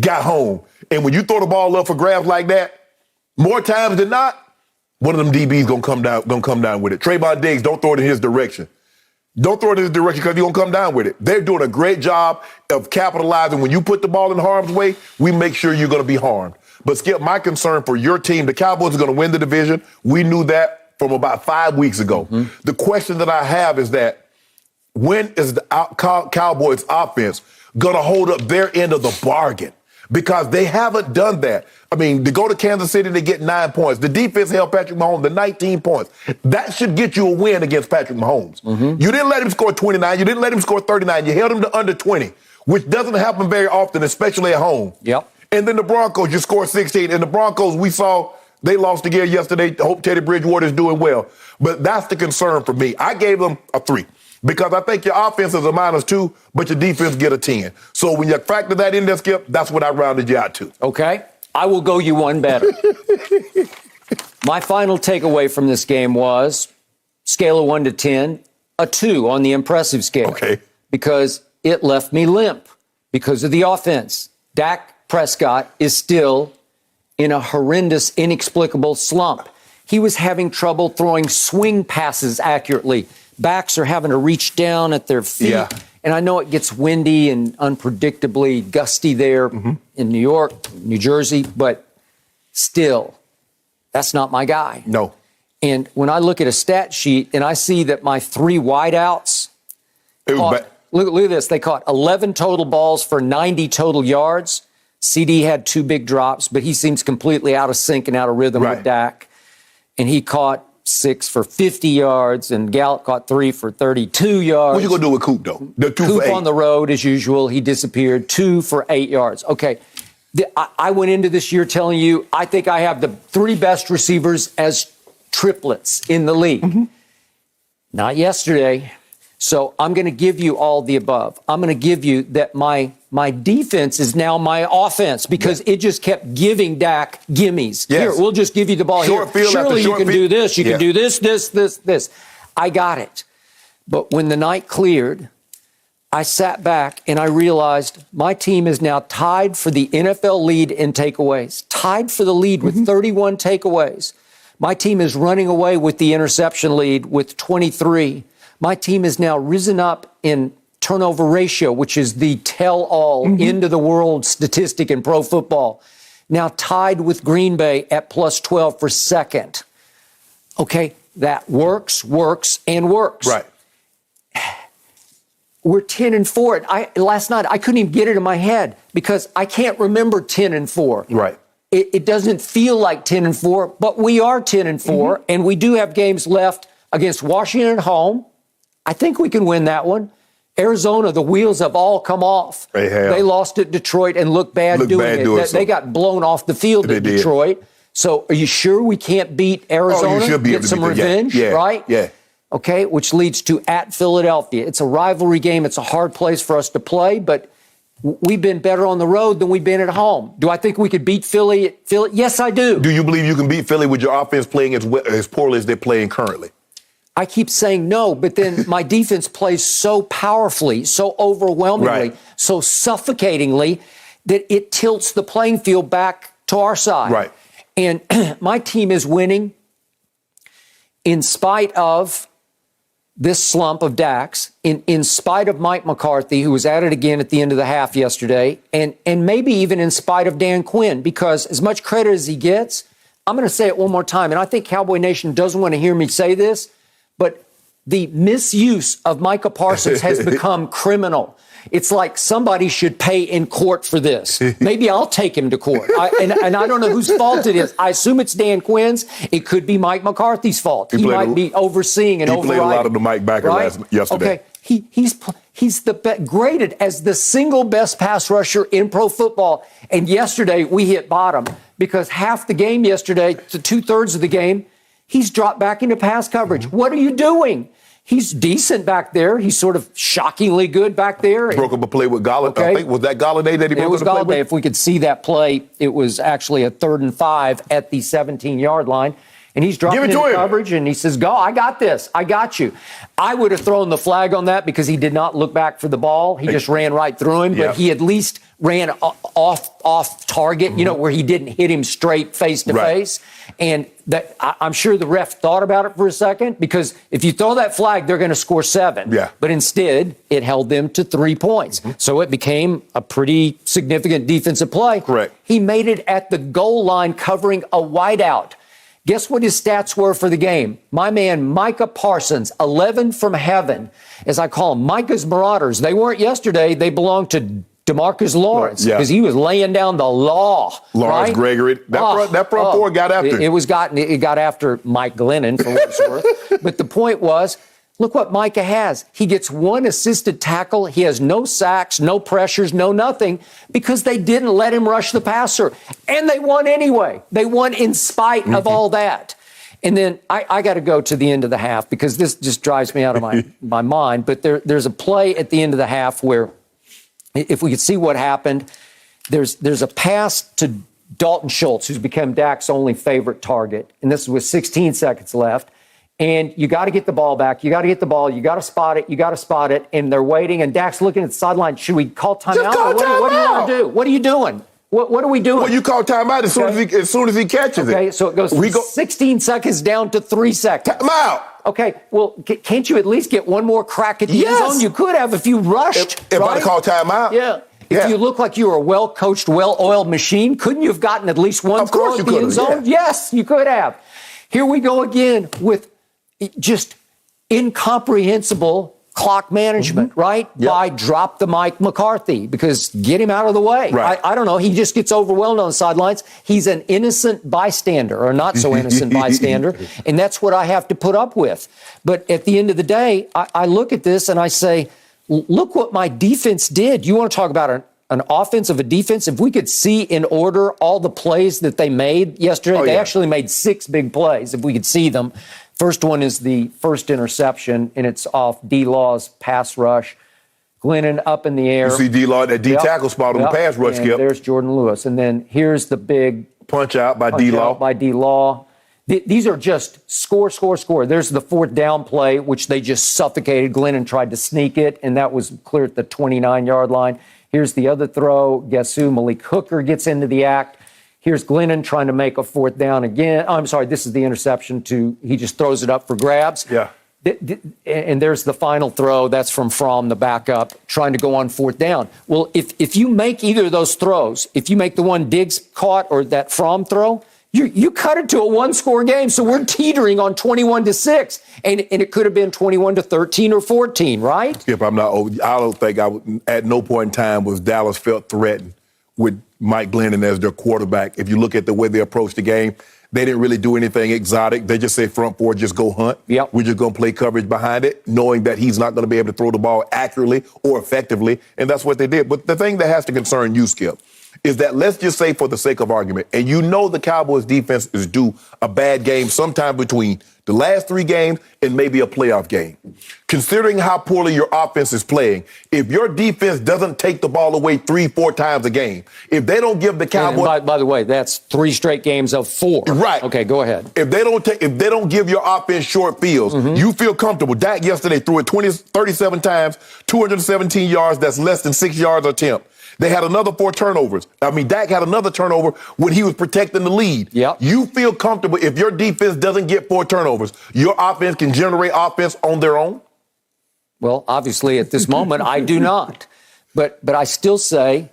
got home. And when you throw the ball up for grabs like that, more times than not, one of them DBs gonna come down with it. Trayvon Diggs, don't throw it in his direction. Don't throw it in his direction because he's going to come down with it. They're doing a great job of capitalizing. When you put the ball in harm's way, we make sure you're going to be harmed. But, Skip, my concern for your team, the Cowboys are going to win the division. We knew that from about 5 weeks ago. The question that I have is that when is the Cowboys offense going to hold up their end of the bargain? Because they haven't done that. I mean, to go to Kansas City, they get 9 points. The defense held Patrick Mahomes to 19 points. That should get you a win against Patrick Mahomes. You didn't let him score 29. You didn't let him score 39. You held him to under 20, which doesn't happen very often, especially at home. Yep. And then the Broncos, you scored 16. And the Broncos, we saw they lost again yesterday. I hope Teddy Bridgewater is doing well. But that's the concern for me. I gave them a 3. Because I think your offense is a -2, but your defense get a 10. So when you factor that in there, Skip, that's what I rounded you out to. Okay. I will go you one better. My final takeaway from this game was, scale of 1 to 10, a 2 on the impressive scale. Okay. Because it left me limp because of the offense. Dak Prescott is still in a horrendous, inexplicable slump. He was having trouble throwing swing passes accurately. Backs are having to reach down at their feet. Yeah. And I know it gets windy and unpredictably gusty there in New York, New Jersey, but still, that's not my guy. No. And when I look at a stat sheet and I see that my 3 wideouts, look at this, they caught 11 total balls for 90 total yards. CD had 2 big drops, but he seems completely out of sync and out of rhythm with Dak. And he caught 6 for 50 yards, and Gallup caught 3 for 32 yards. What you going to do with Coop, though? The 2 Coop for 8. on the road, as usual. He disappeared. 2 for 8 yards. Okay. I went into this year telling you I think I have the 3 best receivers as triplets in the league. Not yesterday. So I'm going to give you all the above. I'm going to give you that my defense is now my offense because it just kept giving Dak gimmies. Yes. Here, we'll just give you the ball here. Surely you can do this. You can do this. I got it. But when the night cleared, I sat back and I realized my team is now tied for the NFL lead in takeaways. Tied for the lead with 31 takeaways. My team is running away with the interception lead with 23. My team is now risen up in turnover ratio, which is the tell-all end of the world statistic in pro football, now tied with Green Bay at plus 12 for second. Okay, that works. Right. We're 10-4. Last night, I couldn't even get it in my head because I can't remember 10-4. Right. It doesn't feel like 10-4, but we are 10-4, and we do have games left against Washington at home. I think we can win that one. Arizona, the wheels have all come off. They have. They lost at Detroit and looked bad doing it. They got blown off the field at Detroit. So are you sure we can't beat Arizona? You should be able to get some revenge, right? Yeah. Okay, which leads to at Philadelphia. It's a rivalry game. It's a hard place for us to play, but we've been better on the road than we've been at home. Do I think we could beat Philly? Yes, I do. Do you believe you can beat Philly with your offense playing as poorly as they're playing currently? I keep saying no, but then my defense plays so powerfully, so overwhelmingly, so suffocatingly that it tilts the playing field back to our side. Right. And my team is winning in spite of this slump of Dax, in spite of Mike McCarthy, who was at it again at the end of the half yesterday, and maybe even in spite of Dan Quinn, because as much credit as he gets, I'm going to say it one more time, and I think Cowboy Nation doesn't want to hear me say this, but the misuse of Micah Parsons has become criminal. It's like somebody should pay in court for this. Maybe I'll take him to court. And I don't know whose fault it is. I assume it's Dan Quinn's. It could be Mike McCarthy's fault. He might be overseeing and overriding. He played a lot of the Mike Backer yesterday. Okay, he's graded as the single best pass rusher in pro football. And yesterday we hit bottom because half the game yesterday, to 2/3 of the game, he's dropped back into pass coverage. What are you doing? He's decent back there. He's sort of shockingly good back there. Broke up a play with Galladay. Okay. I think, was that Galladay that he broke up the play with? It was Galladay. If we could see that play, it was actually a 3rd and 5 at the 17-yard line. And he's dropping into coverage, and he says, go, I got this. I got you. I would have thrown the flag on that because he did not look back for the ball. He just ran right through him, but he at least ran off target, where he didn't hit him straight face to face. And that I'm sure the ref thought about it for a second, because if you throw that flag, they're going to score 7. Yeah. But instead, it held them to 3 points. So it became a pretty significant defensive play. Correct. He made it at the goal line covering a wideout. Guess what his stats were for the game? My man, Micah Parsons, 11 from heaven, as I call him. Micah's Marauders. They weren't yesterday. They belonged to DeMarcus Lawrence because he was laying down the law. Lawrence Gregory. That front four got after him. It got after Mike Glennon, for what it's worth. But the point was, look what Micah has. He gets 1 assisted tackle. He has no sacks, no pressures, no nothing, because they didn't let him rush the passer. And they won anyway. They won in spite of all that. And then I got to go to the end of the half because this just drives me out of my mind. But there's a play at the end of the half where, if we could see what happened, there's a pass to Dalton Schultz, who's become Dak's only favorite target. And this is with 16 seconds left. And you got to get the ball back. You got to get the ball. You got to spot it. You got to spot it. And they're waiting. And Dak's looking at the sideline. Should we call timeout? Just call timeout. What do you want to do? What are you doing? What are we doing? Well, you call timeout as soon as he catches it. Okay, so it goes 16 seconds down to 3 seconds. Timeout. Okay, well, can't you at least get one more crack at the end zone? You could have if you rushed. If I'd call timeout. Yeah. If you look like you were a well-coached, well-oiled machine, couldn't you have gotten at least one throw at the end zone? Yeah. Yes, you could have. Here we go again with just incomprehensible clock management, right? Yep. By drop the Mike McCarthy, because get him out of the way. Right. I don't know. He just gets overwhelmed on the sidelines. He's an innocent bystander, or not so innocent bystander, and that's what I have to put up with. But at the end of the day, I look at this and I say, look what my defense did. You want to talk about an offense of a defense? If we could see in order all the plays that they made yesterday, they actually made 6 big plays, if we could see them. First one is the first interception, and it's off D-Law's pass rush. Glennon up in the air. You see D-Law at that D-tackle spot on the pass rush, Skip. There's Jordan Lewis. And then here's the big punch out by D-Law. These are just score. There's the 4th down play, which they just suffocated. Glennon tried to sneak it, and that was clear at the 29-yard line. Here's the other throw. Guess who? Malik Hooker gets into the act. Here's Glennon trying to make a 4th down again. Oh, I'm sorry, this is the interception he just throws it up for grabs. Yeah. And there's the final throw. That's from Fromm, the backup, trying to go on fourth down. Well, if you make either of those throws, if you make the one Diggs caught or that Fromm throw, you cut it to a one-score game. So we're teetering on 21-6, and it could have been 21-13 or 14, right? Skip, I don't think at no point in time was Dallas felt threatened with Mike Glennon as their quarterback. If you look at the way they approached the game, they didn't really do anything exotic. They just say front four, just go hunt. Yep. We're just going to play coverage behind it, knowing that he's not going to be able to throw the ball accurately or effectively, and that's what they did. But the thing that has to concern you, Skip, is that let's just say for the sake of argument, and you know the Cowboys defense is due a bad game sometime between the last 3 games and maybe a playoff game. Considering how poorly your offense is playing, if your defense doesn't take the ball away 3-4 times a game, if they don't give the Cowboys... And by the way, that's 3 straight games of 4. Right. Okay, go ahead. If they don't give your offense short fields, you feel comfortable. Dak yesterday threw it 37 times, 217 yards. That's less than 6 yards a attempt. They had another 4 turnovers. Dak had another turnover when he was protecting the lead. Yep. You feel comfortable if your defense doesn't get 4 turnovers, your offense can generate offense on their own? Well, obviously at this moment, I do not. But I still say,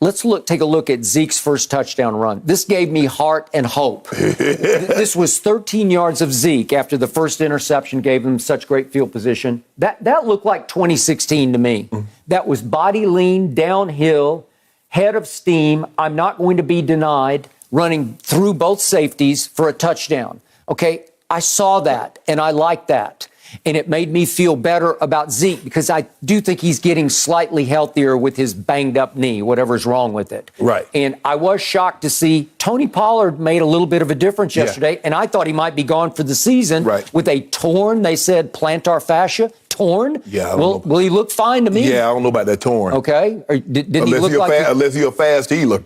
let's take a look at Zeke's first touchdown run. This gave me heart and hope. This was 13 yards of Zeke after the first interception gave him such great field position. That looked like 2016 to me. That was body lean, downhill, head of steam. I'm not going to be denied, running through both safeties for a touchdown. Okay, I saw that, and I like that. And it made me feel better about Zeke because I do think he's getting slightly healthier with his banged up knee, whatever's wrong with it. Right. And I was shocked to see Tony Pollard made a little bit of a difference yesterday, and I thought he might be gone for the season with a torn, they said, plantar fascia. Torn? Yeah. Well, he looked fine to me. Yeah, I don't know about that torn. Okay. Or didn't he look like... Unless you're a fast healer.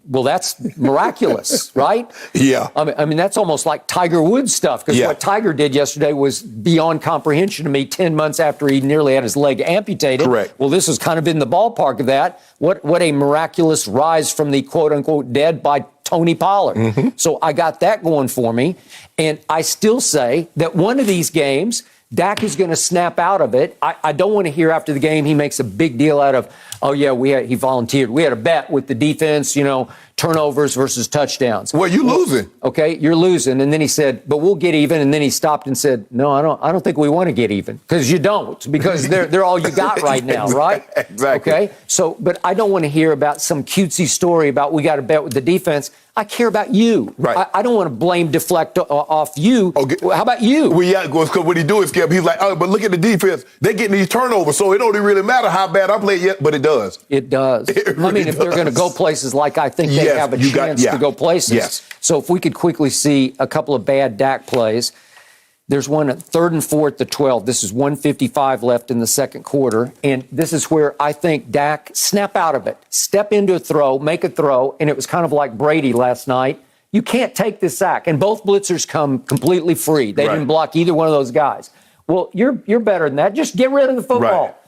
Well, that's miraculous, right? Yeah. I mean, that's almost like Tiger Woods stuff, because what Tiger did yesterday was beyond comprehension to me 10 months after he nearly had his leg amputated. Correct. Well, this was kind of in the ballpark of that. What a miraculous rise from the quote-unquote dead by Tony Pollard. So I got that going for me. And I still say that one of these games, Dak is going to snap out of it. I don't want to hear after the game he makes a big deal out of, oh, yeah, he volunteered. We had a bet with the defense, turnovers versus touchdowns. Well, you losing. Okay, you're losing. And then he said, but we'll get even. And then he stopped and said, no, I don't think we want to get even. Because you don't. Because they're all you got right now, right? Exactly. Okay, so, but I don't want to hear about some cutesy story about we got to bet with the defense. I care about you. Right. I don't want to deflect off you. Okay. How about you? Well, yeah, because what he do is, Skip, he's like, oh, but look at the defense. They're getting these turnovers, so it don't even really matter how bad I play yet, but it does. It does. It really if they're going to go places like I think they have a chance to go places. Yes. So if we could quickly see a couple of bad Dak plays. There's one at 3rd and 4th to 12. This is 1:55 left in the second quarter. And this is where I think Dak, snap out of it, step into a throw, make a throw. And it was kind of like Brady last night. You can't take this sack. And both blitzers come completely free. They didn't block either one of those guys. Well, you're better than that. Just get rid of the football.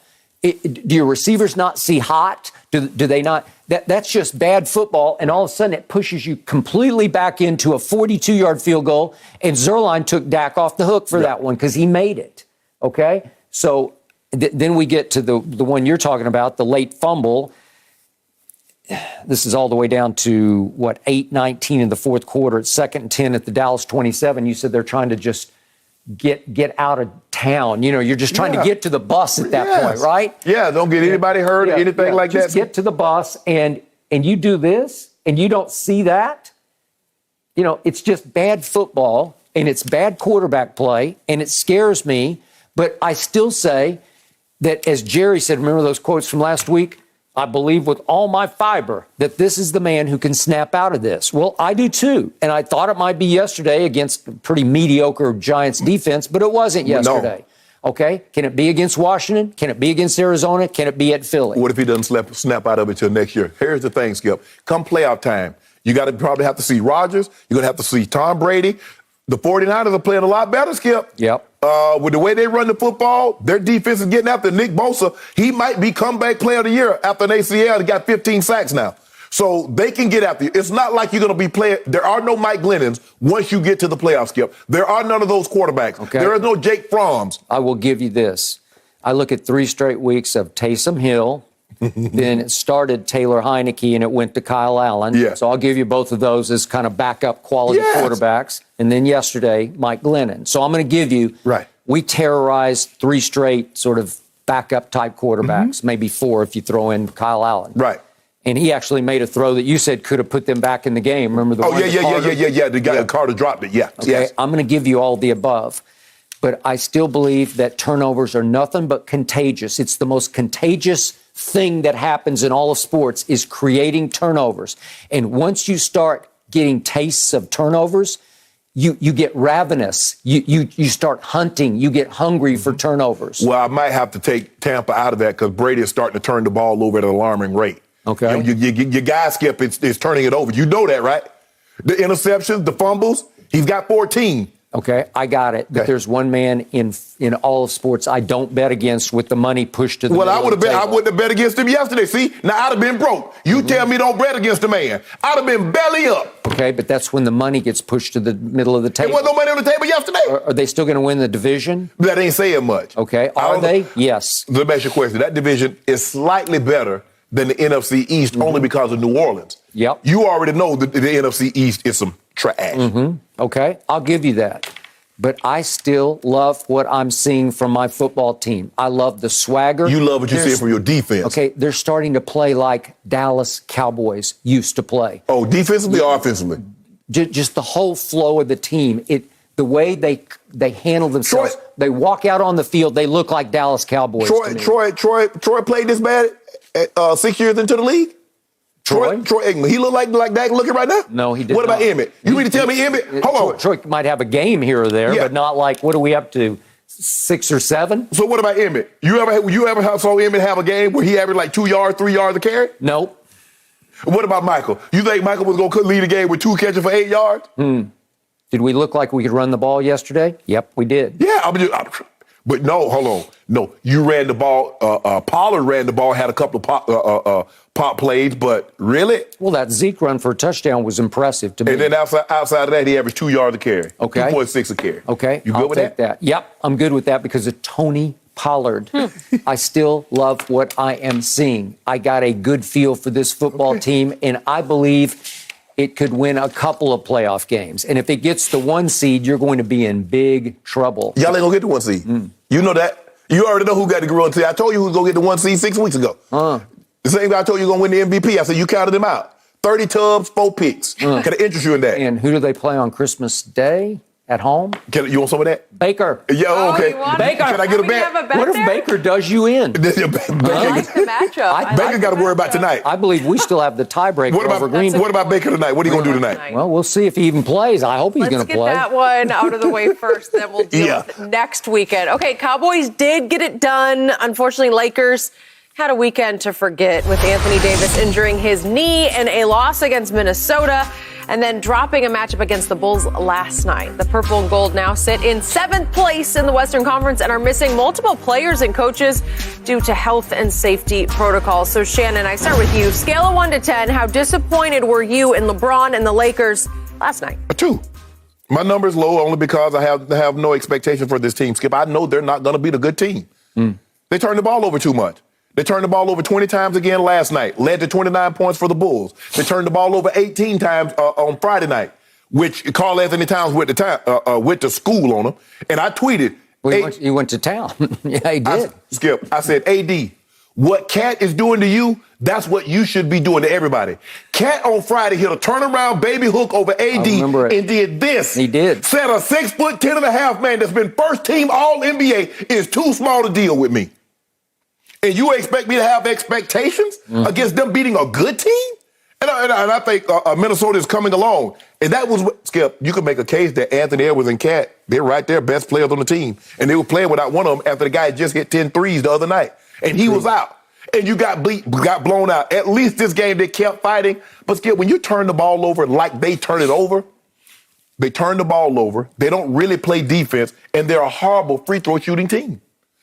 Do your receivers not see hot? Do they not? That's just bad football, and all of a sudden it pushes you completely back into a 42-yard field goal, and Zerline took Dak off the hook for that one because he made it, okay? So then we get to the one you're talking about, the late fumble. This is all the way down to, 8:19 in the fourth quarter. It's 2nd and 10 at the Dallas 27. You said they're trying to just get out of town. You're just trying to get to the bus at that point, right? Yeah, don't get anybody hurt or anything like that. Just get to the bus, and you do this, and you don't see that. It's just bad football, and it's bad quarterback play, and it scares me. But I still say that, as Jerry said, remember those quotes from last week? I believe with all my fiber that this is the man who can snap out of this. Well, I do too. And I thought it might be yesterday against a pretty mediocre Giants defense, but it wasn't yesterday. No. Okay? Can it be against Washington? Can it be against Arizona? Can it be at Philly? What if he doesn't snap out of it till next year? Here's the thing, Skip. Come playoff time, you got to probably have to see Rodgers. You're going to have to see Tom Brady. The 49ers are playing a lot better, Skip. Yep. With the way they run the football, their defense is getting after Nick Bosa. He might be comeback player of the year after an ACL. He got 15 sacks now. So they can get after you. It's not like you're going to be playing. There are no Mike Glennons once you get to the playoffs, Skip. There are none of those quarterbacks. Okay. There is no Jake Fromm's. I will give you this. I look at 3 straight weeks of Taysom Hill. Then it started Taylor Heineke, and it went to Kyle Allen. Yeah. So I'll give you both of those as kind of backup quality quarterbacks. And then yesterday, Mike Glennon. So I'm going to give you, we terrorized 3 straight sort of backup type quarterbacks, maybe 4 if you throw in Kyle Allen. Right. And he actually made a throw that you said could have put them back in the game. Remember the one? Yeah. The guy Carter dropped it. Yeah. Okay. Yes. I'm going to give you all the above. But I still believe that turnovers are nothing but contagious. It's the most contagious thing that happens in all of sports is creating turnovers. And once you start getting tastes of turnovers, you get ravenous. You start hunting. You get hungry for turnovers. Well, I might have to take Tampa out of that because Brady is starting to turn the ball over at an alarming rate. Okay. Your guy, Skip, is turning it over. You know that, right? The interceptions, the fumbles, he's got 14. Okay, I got it. But there's one man in all of sports I don't bet against with the money pushed to the middle I wouldn't have bet against him yesterday. See, now I'd have been broke. You tell me don't bet against the man. I'd have been belly up. Okay, but that's when the money gets pushed to the middle of the table. There wasn't no money on the table yesterday. Are they still going to win the division? That ain't saying much. Okay, are they? Yes. Let me ask you a question. That division is slightly better than the NFC East only because of New Orleans. Yep. You already know that the NFC East is some trash. Okay, I'll give you that. But I still love what I'm seeing from my football team. I love the swagger. You love what you see from your defense. Okay, they're starting to play like Dallas Cowboys used to play. Oh, defensively or offensively? Just the whole flow of the team. The way they handle themselves. They walk out on the field, they look like Dallas Cowboys. Troy played this bad at 6 years into the league? Troy Aikman. He look like Dak looking right now? No, he did What not. about Emmett? You mean to tell me Emmett? Hold on. Troy might have a game here or there, but not like, what are we up to, 6 or 7? So what about Emmett? You ever saw Emmett have a game where he averaged like 2 yards, 3 yards a carry? Nope. What about Michael? You think Michael was going to lead the game with 2 catches for 8 yards? Did we look like we could run the ball yesterday? Yep, we did. Yeah, but no, hold on. No, you ran the ball. Pollard ran the ball, had a couple of pop plays, but really? Well, that Zeke run for a touchdown was impressive to me. And then outside of that, he averaged 2 yards a carry. Okay. 2.6 a carry. Okay. You good with take that? Yep, I'm good with that because of Tony Pollard. I still love what I am seeing. I got a good feel for this football team, and I believe it could win a couple of playoff games. And if it gets the 1 seed, you're going to be in big trouble. Y'all ain't going to get the 1 seed. You know that. You already know who got the gorilla seed. I told you who's going to get the 1 seed 6 weeks ago. The same guy I told you going to win the MVP. I said you counted him out. 30 tubs, 4 picks. Can I interest you in that? And who do they play on Christmas Day? At home? You want some of that? Baker. Yeah, okay. Baker. Can I get a bet? What if Baker does you in? I like the matchup. Baker got to worry about tonight. I believe we still have the tiebreaker over Green Bay. What about Baker tonight? What are you going to do tonight? Well, we'll see if he even plays. I hope he's going to play. Let's get that one out of the way first, then we'll deal with it next weekend. Okay, Cowboys did get it done. Unfortunately, Lakers had a weekend to forget with Anthony Davis injuring his knee in a loss against Minnesota and then dropping a matchup against the Bulls last night. The purple and gold now sit in 7th place in the Western Conference and are missing multiple players and coaches due to health and safety protocols. So, Shannon, I start with you. Scale of 1 to 10, how disappointed were you in LeBron and the Lakers last night? A 2. My number is low only because I have no expectation for this team, Skip. I know they're not going to be the good team. They turned the ball over too much. They turned the ball over 20 times again last night, led to 29 points for the Bulls. They turned the ball over 18 times on Friday night, which Karl Anthony Towns went to school on him. And I tweeted. Well, he went to town. Yeah, he did. Skip, I said, AD, what Cat is doing to you, that's what you should be doing to everybody. Cat on Friday hit a turnaround baby hook over AD and did this. He did. Said a 6'10.5" man that's been first team All NBA is too small to deal with me. And you expect me to have expectations against them beating a good team? And I think Minnesota is coming along. And that was what, Skip, you could make a case that Anthony Edwards and Cat, they're right there, best players on the team. And they were playing without one of them after the guy just hit 10 threes the other night. And he was out. And you got blown out. At least this game, they kept fighting. But Skip, when you turn the ball over like they turn it over, they turn the ball over. They don't really play defense. And they're a horrible free throw shooting team.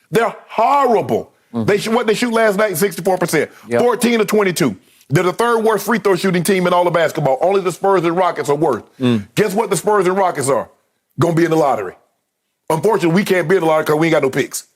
They're horrible. What they shoot last night, 64%. 14 to 22. They're the third worst free throw shooting team in all of basketball. Only the Spurs and Rockets are worse. Guess what the Spurs and Rockets are? Going to be in the lottery. Unfortunately, we can't be in the lottery because we ain't got no picks.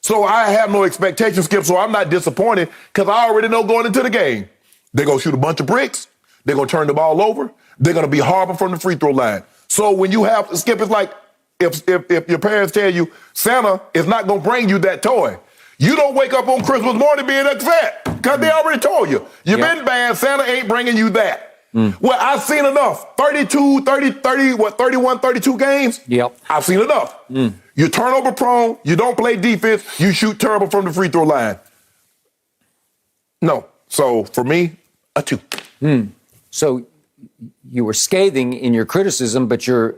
So I have no expectations, Skip, so I'm not disappointed because I already know going into the game, they're going to shoot a bunch of bricks. They're going to turn the ball over. They're going to be horrible from the free throw line. So when you have, Skip, it's like if your parents tell you Santa is not going to bring you that toy, you don't wake up on Christmas morning being upset because they already told you. You've been bad. Santa ain't bringing you that. Well, I've seen enough. 31, 32 games? Yep. I've seen enough. You're turnover prone. You don't play defense. You shoot terrible from the free throw line. No. So, for me, a 2. So, you were scathing in your criticism, but you're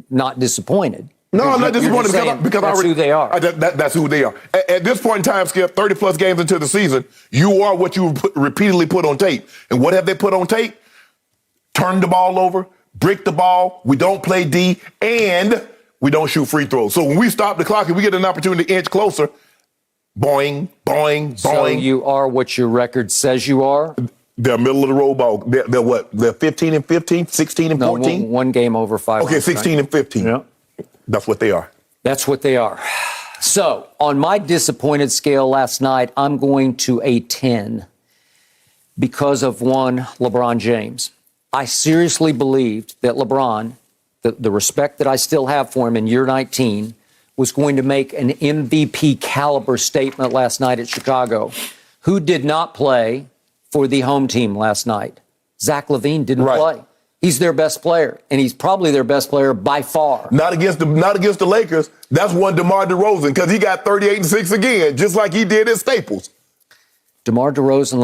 not disappointed. No, I'm not disappointed because that's who they are. That's who they are. At this point in time, Skip, 30-plus games into the season, you are what you repeatedly put on tape. And what have they put on tape? Turn the ball over, brick the ball, we don't play D, and we don't shoot free throws. So when we stop the clock and we get an opportunity to inch closer, boing, boing, boing. So you are what your record says you are? They're middle of the road ball. They're what? They're 15 and 15, 16 and 14? No, one game over 5. Okay, 16 and 15. Yeah. That's what they are. That's what they are. So on my disappointed scale last night, I'm going to a 10 because of one, LeBron James. I seriously believed that LeBron, the respect that I still have for him in year 19, was going to make an MVP caliber statement last night at Chicago. Who did not play for the home team last night? Zach LaVine didn't play. He's their best player, and he's probably their best player by far. Not against the Lakers. That's one DeMar DeRozan because he got 38 and 6 again, just like he did at Staples. DeMar DeRozan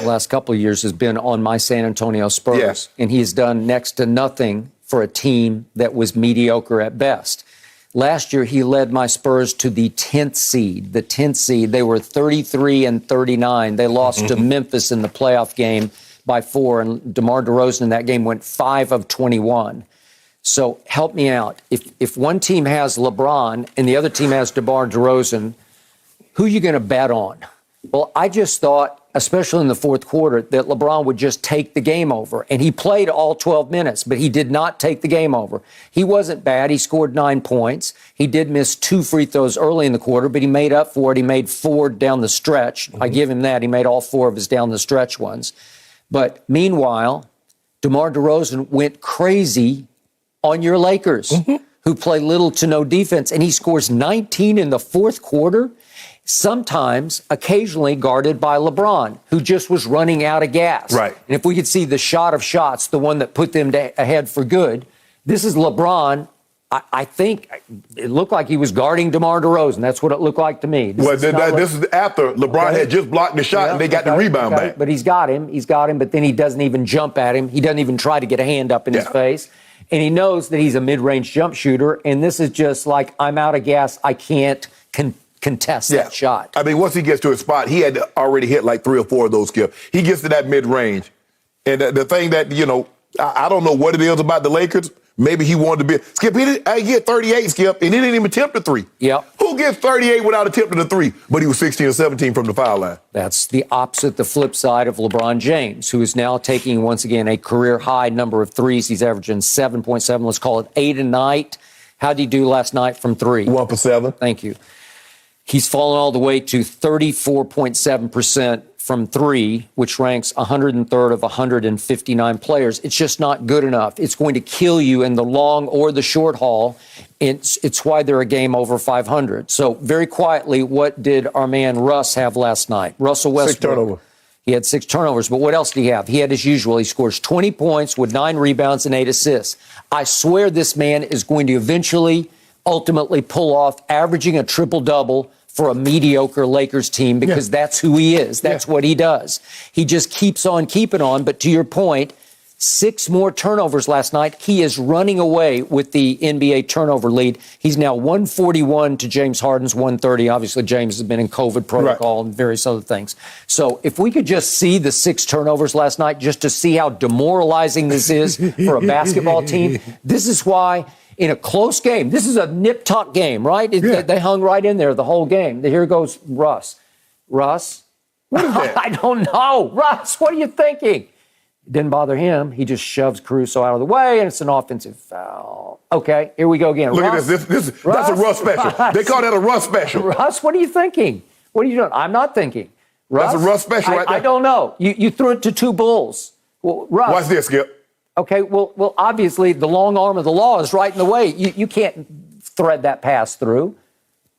last couple of years, has been on my San Antonio Spurs, and he has done next to nothing for a team that was mediocre at best. Last year, he led my Spurs to the 10th seed. The 10th seed, they were 33 and 39. They lost to Memphis in the playoff game by 4, and DeMar DeRozan in that game went 5 of 21. So help me out. If one team has LeBron and the other team has DeMar DeRozan, who are you going to bet on? Well, I just thought, especially in the fourth quarter, that LeBron would just take the game over. And he played all 12 minutes, but he did not take the game over. He wasn't bad. He scored 9 points. He did miss 2 free throws early in the quarter, but he made up for it. He made 4 down the stretch. I give him that. He made all 4 of his down the stretch ones. But meanwhile, DeMar DeRozan went crazy on your Lakers, who play little to no defense, and he scores 19 in the fourth quarter. Sometimes, occasionally guarded by LeBron, who just was running out of gas. Right. And if we could see the shot of shots, the one that put them ahead for good, this is LeBron. I think it looked like he was guarding DeMar DeRozan. That's what it looked like to me. This is after LeBron had just blocked the shot and they got the rebound back. But he's got him, but then he doesn't even jump at him. He doesn't even try to get a hand up in his face. And he knows that he's a mid-range jump shooter. And this is just like, I'm out of gas. I can't contest that shot. I mean, once he gets to his spot, he had to already hit like 3 or 4 of those, Skip. He gets to that mid-range. And the thing that, I don't know what it is about the Lakers. Maybe he wanted to be. Skip, he get 38, Skip, and he didn't even attempt a 3. Yep. Who gets 38 without attempting a 3? But he was 16 or 17 from the foul line. That's the opposite, the flip side of LeBron James, who is now taking, once again, a career-high number of threes. He's averaging 7.7. Let's call it 8 a night. How did he do last night from 3? 1 for 7. Thank you. He's fallen all the way to 34.7% from 3, which ranks 103rd of 159 players. It's just not good enough. It's going to kill you in the long or the short haul. It's why they're a game over 500. So very quietly, what did our man Russ have last night? Russell Westbrook. 6 turnovers. He had 6 turnovers, but what else did he have? He had his usual. He scores 20 points with 9 rebounds and 8 assists. I swear this man is going to ultimately pull off averaging a triple-double for a mediocre Lakers team because that's who he is. That's what he does. He just keeps on keeping on. But to your point, 6 more turnovers last night. He is running away with the NBA turnover lead. He's now 141 to James Harden's 130. Obviously, James has been in COVID protocol and various other things. So if we could just see the 6 turnovers last night just to see how demoralizing this is for a basketball team, this is why in a close game, this is a nip-tuck game, right? They hung right in there the whole game. Here goes Russ. Russ, What is that? I don't know. Russ, what are you thinking? It didn't bother him. He just shoves Caruso out of the way, and it's an offensive foul. Okay, here we go again. Look Russ, at this. That's a Russ special. Russ. They call that a Russ special. Russ, what are you thinking? What are you doing? I'm not thinking. Russ, That's a Russ special right there. I don't know. You threw it to two bulls. Well, Russ. Watch this, Skip. Okay, well, obviously, the long arm of the law is right in the way. You can't thread that pass through.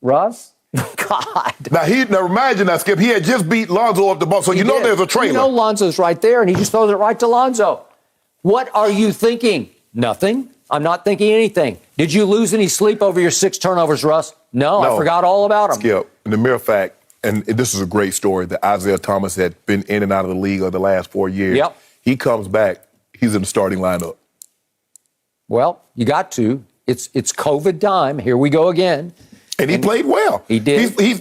Russ? God. Now remind you now, Skip, he had just beat Lonzo off the ball, so you know there's a trailer. You know Lonzo's right there, and he just throws it right to Lonzo. What are you thinking? Nothing. I'm not thinking anything. Did you lose any sleep over your 6 turnovers, Russ? No, I forgot all about them. Skip, and the mere fact, and this is a great story, that Isaiah Thomas had been in and out of the league over the last 4 years. Yep. He comes back, he's in the starting lineup. Well, you got to. It's COVID time. Here we go again. And he played well. He did. Ed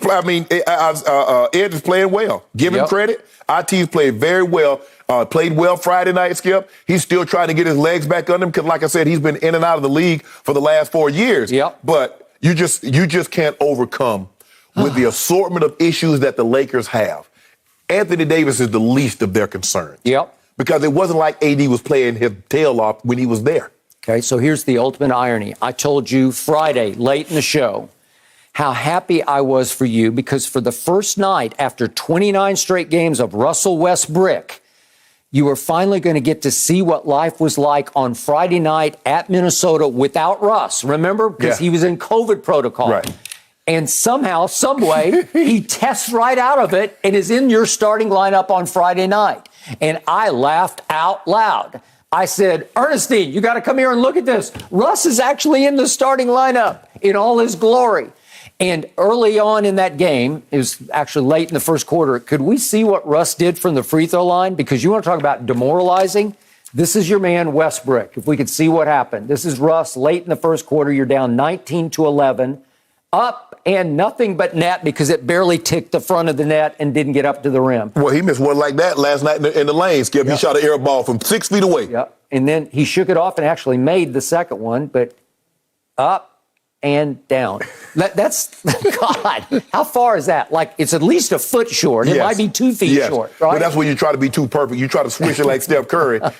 is playing well. Give him credit. IT's played very well. Played well Friday night, Skip. He's still trying to get his legs back under him because, like I said, he's been in and out of the league for the last 4 years. Yep. But you just can't overcome with the assortment of issues that the Lakers have. Anthony Davis is the least of their concerns. Yep. Because it wasn't like AD was playing his tail off when he was there. Okay, so here's the ultimate irony. I told you Friday, late in the show, how happy I was for you because for the first night after 29 straight games of Russell Westbrook, you were finally going to get to see what life was like on Friday night at Minnesota without Russ. Remember? Because he was in COVID protocol. Right. And somehow, some way, he tests right out of it and is in your starting lineup on Friday night. And I laughed out loud. I said, Ernestine, you got to come here and look at this. Russ is actually in the starting lineup in all his glory. And early on in that game, it was actually late in the first quarter, could we see what Russ did from the free throw line? Because you want to talk about demoralizing? This is your man, Westbrook. If we could see what happened. This is Russ late in the first quarter. You're down 19-11, up and nothing but net because it barely ticked the front of the net and didn't get up to the rim. Well, he missed one like that last night in the lane, Skip. He shot an air ball from 6 feet away. Yep. And then he shook it off and actually made the second one, but up and down. That's, God, how far is that? Like, it's at least a foot short. It might be 2 feet short, right? But that's when you try to be too perfect. You try to swish it like Steph Curry. Okay.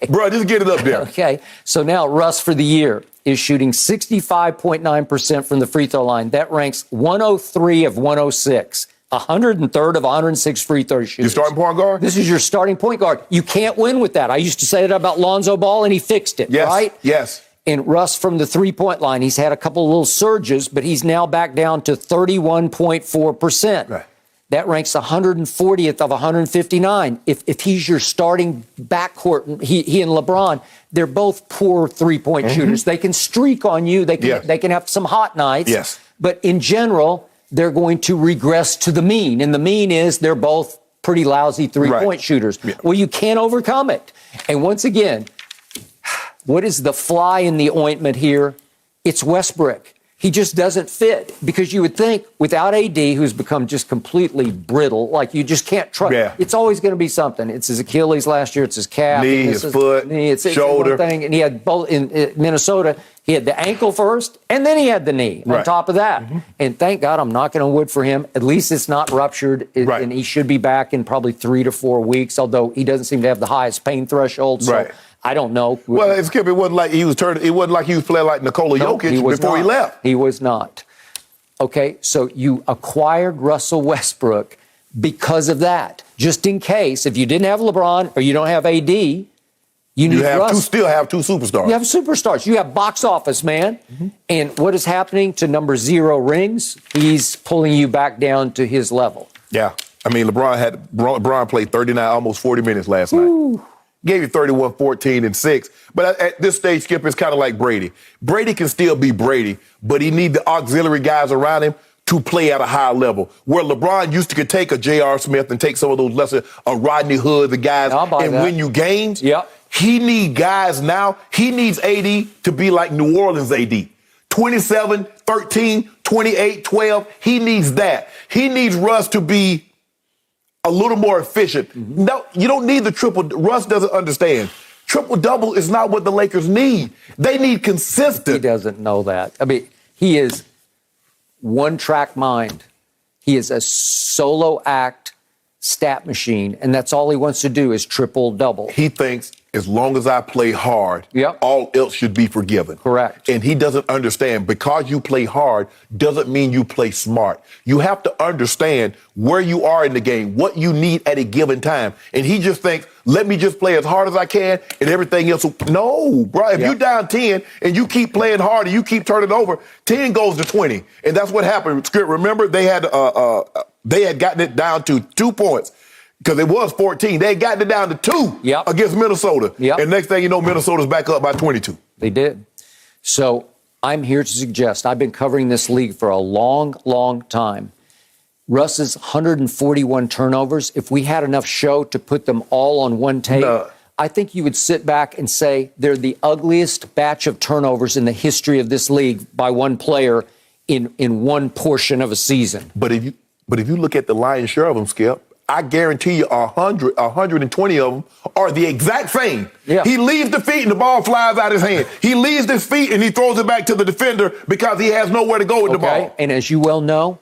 Bro, just get it up there. Okay. So now Russ for the year is shooting 65.9% from the free throw line. That ranks 103 of 106. 103rd of 106 free throw shooters. Your starting point guard? This is your starting point guard. You can't win with that. I used to say that about Lonzo Ball, and he fixed it, right? Yes. And Russ from the three-point line, he's had a couple of little surges, but he's now back down to 31.4%. Right. That ranks 140th of 159. If he's your starting backcourt, he and LeBron, they're both poor three-point shooters. They can streak on you. They can have some hot nights. Yes. But in general, they're going to regress to the mean. And the mean is they're both pretty lousy three-point shooters. Yeah. Well, you can't overcome it. And once again, what is the fly in the ointment here? It's Westbrook. He just doesn't fit because you would think without AD, who's become just completely brittle, like you just can't trust. Yeah. It's always going to be something. It's his Achilles last year. It's his calf. Knee, his foot, shoulder. It's one thing. And he had both in Minnesota. He had the ankle first, and then he had the knee on top of that. Mm-hmm. And thank God, I'm knocking on wood for him. At least it's not ruptured, and he should be back in probably 3 to 4 weeks, although he doesn't seem to have the highest pain threshold. So I don't know. Well, it wasn't like he was turning. It wasn't like he was playing like Nikola Jokic before he left. He was not. Okay, so you acquired Russell Westbrook because of that. Just in case, if you didn't have LeBron or you don't have AD, you need Russ. Still have 2 superstars. You have superstars. You have box office, man. Mm-hmm. And what is happening to number 0 rings? He's pulling you back down to his level. Yeah. I mean, LeBron played 39, almost 40 minutes last night. Gave you 31, 14, and 6. But at this stage, Skip, it's kind of like Brady. Brady can still be Brady, but he needs the auxiliary guys around him to play at a high level. Where LeBron used to take a J.R. Smith and take some of those lesser Rodney Hood, the guys, and win you games. Yep. He needs guys now. He needs AD to be like New Orleans AD. 27, 13, 28, 12. He needs that. He needs Russ to be a little more efficient. Mm-hmm. No, you don't need the triple. Russ doesn't understand. Triple-double is not what the Lakers need. They need consistent. He doesn't know that. I mean, he is one-track mind. He is a solo act. stat machine, and that's all he wants to do is triple-double. He thinks as long as I play hard, Yep. all else should be forgiven. Correct. And he doesn't understand because you play hard doesn't mean you play smart. You have to understand where you are in the game, what you need at a given time. And he just thinks, let me just play as hard as I can and everything else. No, bro. If Yep. you're down 10 and you keep playing hard and you keep turning over, 10 goes to 20. And that's what happened. Remember, they had gotten it down to 2 points. Because it was 14. They had gotten it down to 2 Yep. against Minnesota. Yep. And next thing you know, Minnesota's back up by 22. They did. So I'm here to suggest, I've been covering this league for a long, long time. Russ's 141 turnovers, if we had enough show to put them all on one tape, I think you would sit back and say they're the ugliest batch of turnovers in the history of this league by one player in one portion of a season. But if you look at the lion's share of them, Skip, I guarantee you 120 of them are the exact same. Yeah. He leaves the feet and the ball flies out his hand. He leaves his feet and he throws it back to the defender because he has nowhere to go with the ball. And as you well know,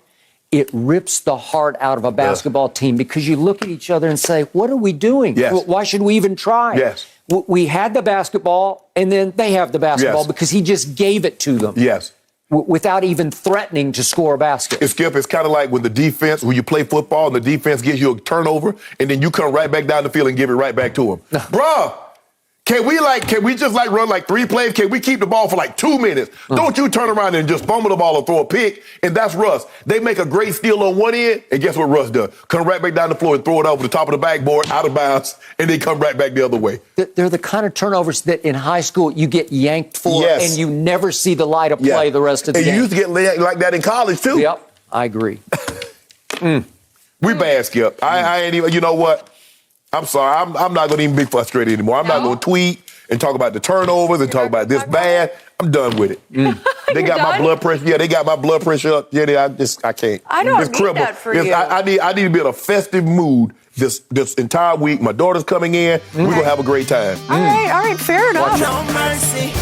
it rips the heart out of a basketball team because you look at each other and say, what are we doing? Yes. Why should we even try? Yes. We had the basketball and then they have the basketball Yes. because he just gave it to them. Yes. Without even threatening to score a basket. Skip, it's kind of like when you play football and the defense gives you a turnover and then you come right back down the field and give it right back to them. Bruh, can we just run 3 plays? Can we keep the ball for 2 minutes? Don't you turn around and just fumble the ball or throw a pick, and that's Russ. They make a great steal on one end, and guess what Russ does? Come right back down the floor and throw it over the top of the backboard, out of bounds, and then come right back the other way. They're the kind of turnovers that in high school you get yanked for, Yes. and you never see the light of play the rest of the and game. you used to get like that in college, too. Yep, I agree. We bad, Skip. I ain't even, you know what? I'm sorry. I'm not going to even be frustrated anymore. I'm not going to tweet and talk about the turnovers and talk about this bad. I'm done with it. They got my blood pressure. Yeah, they got my blood pressure up. Yeah, I can't. I don't It's need crippled. that for you. I need to be in a festive mood this entire week. My daughter's coming in. We're going to have a great time. All right, fair enough. No mercy.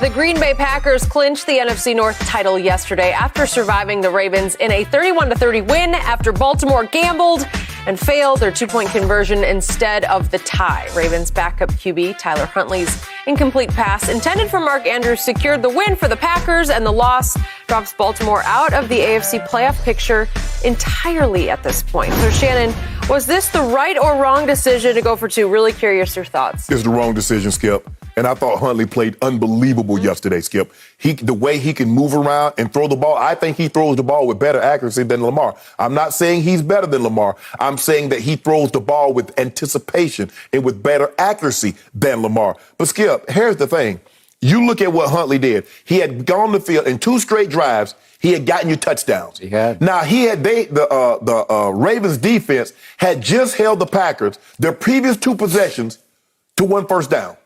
The Green Bay Packers clinched the NFC North title yesterday after surviving the Ravens in a 31-30 win after Baltimore gambled and failed their 2-point conversion instead of the tie. Ravens backup QB Tyler Huntley's incomplete pass intended for Mark Andrews secured the win for the Packers, and the loss drops Baltimore out of the AFC playoff picture entirely at this point. So, Shannon, was this the right or wrong decision to go for 2? Really curious your thoughts. It's the wrong decision, Skip. And I thought Huntley played unbelievable yesterday, Skip. The way he can move around and throw the ball, I think he throws the ball with better accuracy than Lamar. I'm not saying he's better than Lamar. I'm saying that he throws the ball with anticipation and with better accuracy than Lamar. But, Skip, here's the thing. You look at what Huntley did. He had gone the field in 2 straight drives. He had gotten you touchdowns. He had. Now, the Ravens defense had just held the Packers, their previous 2 possessions, to 1 first down.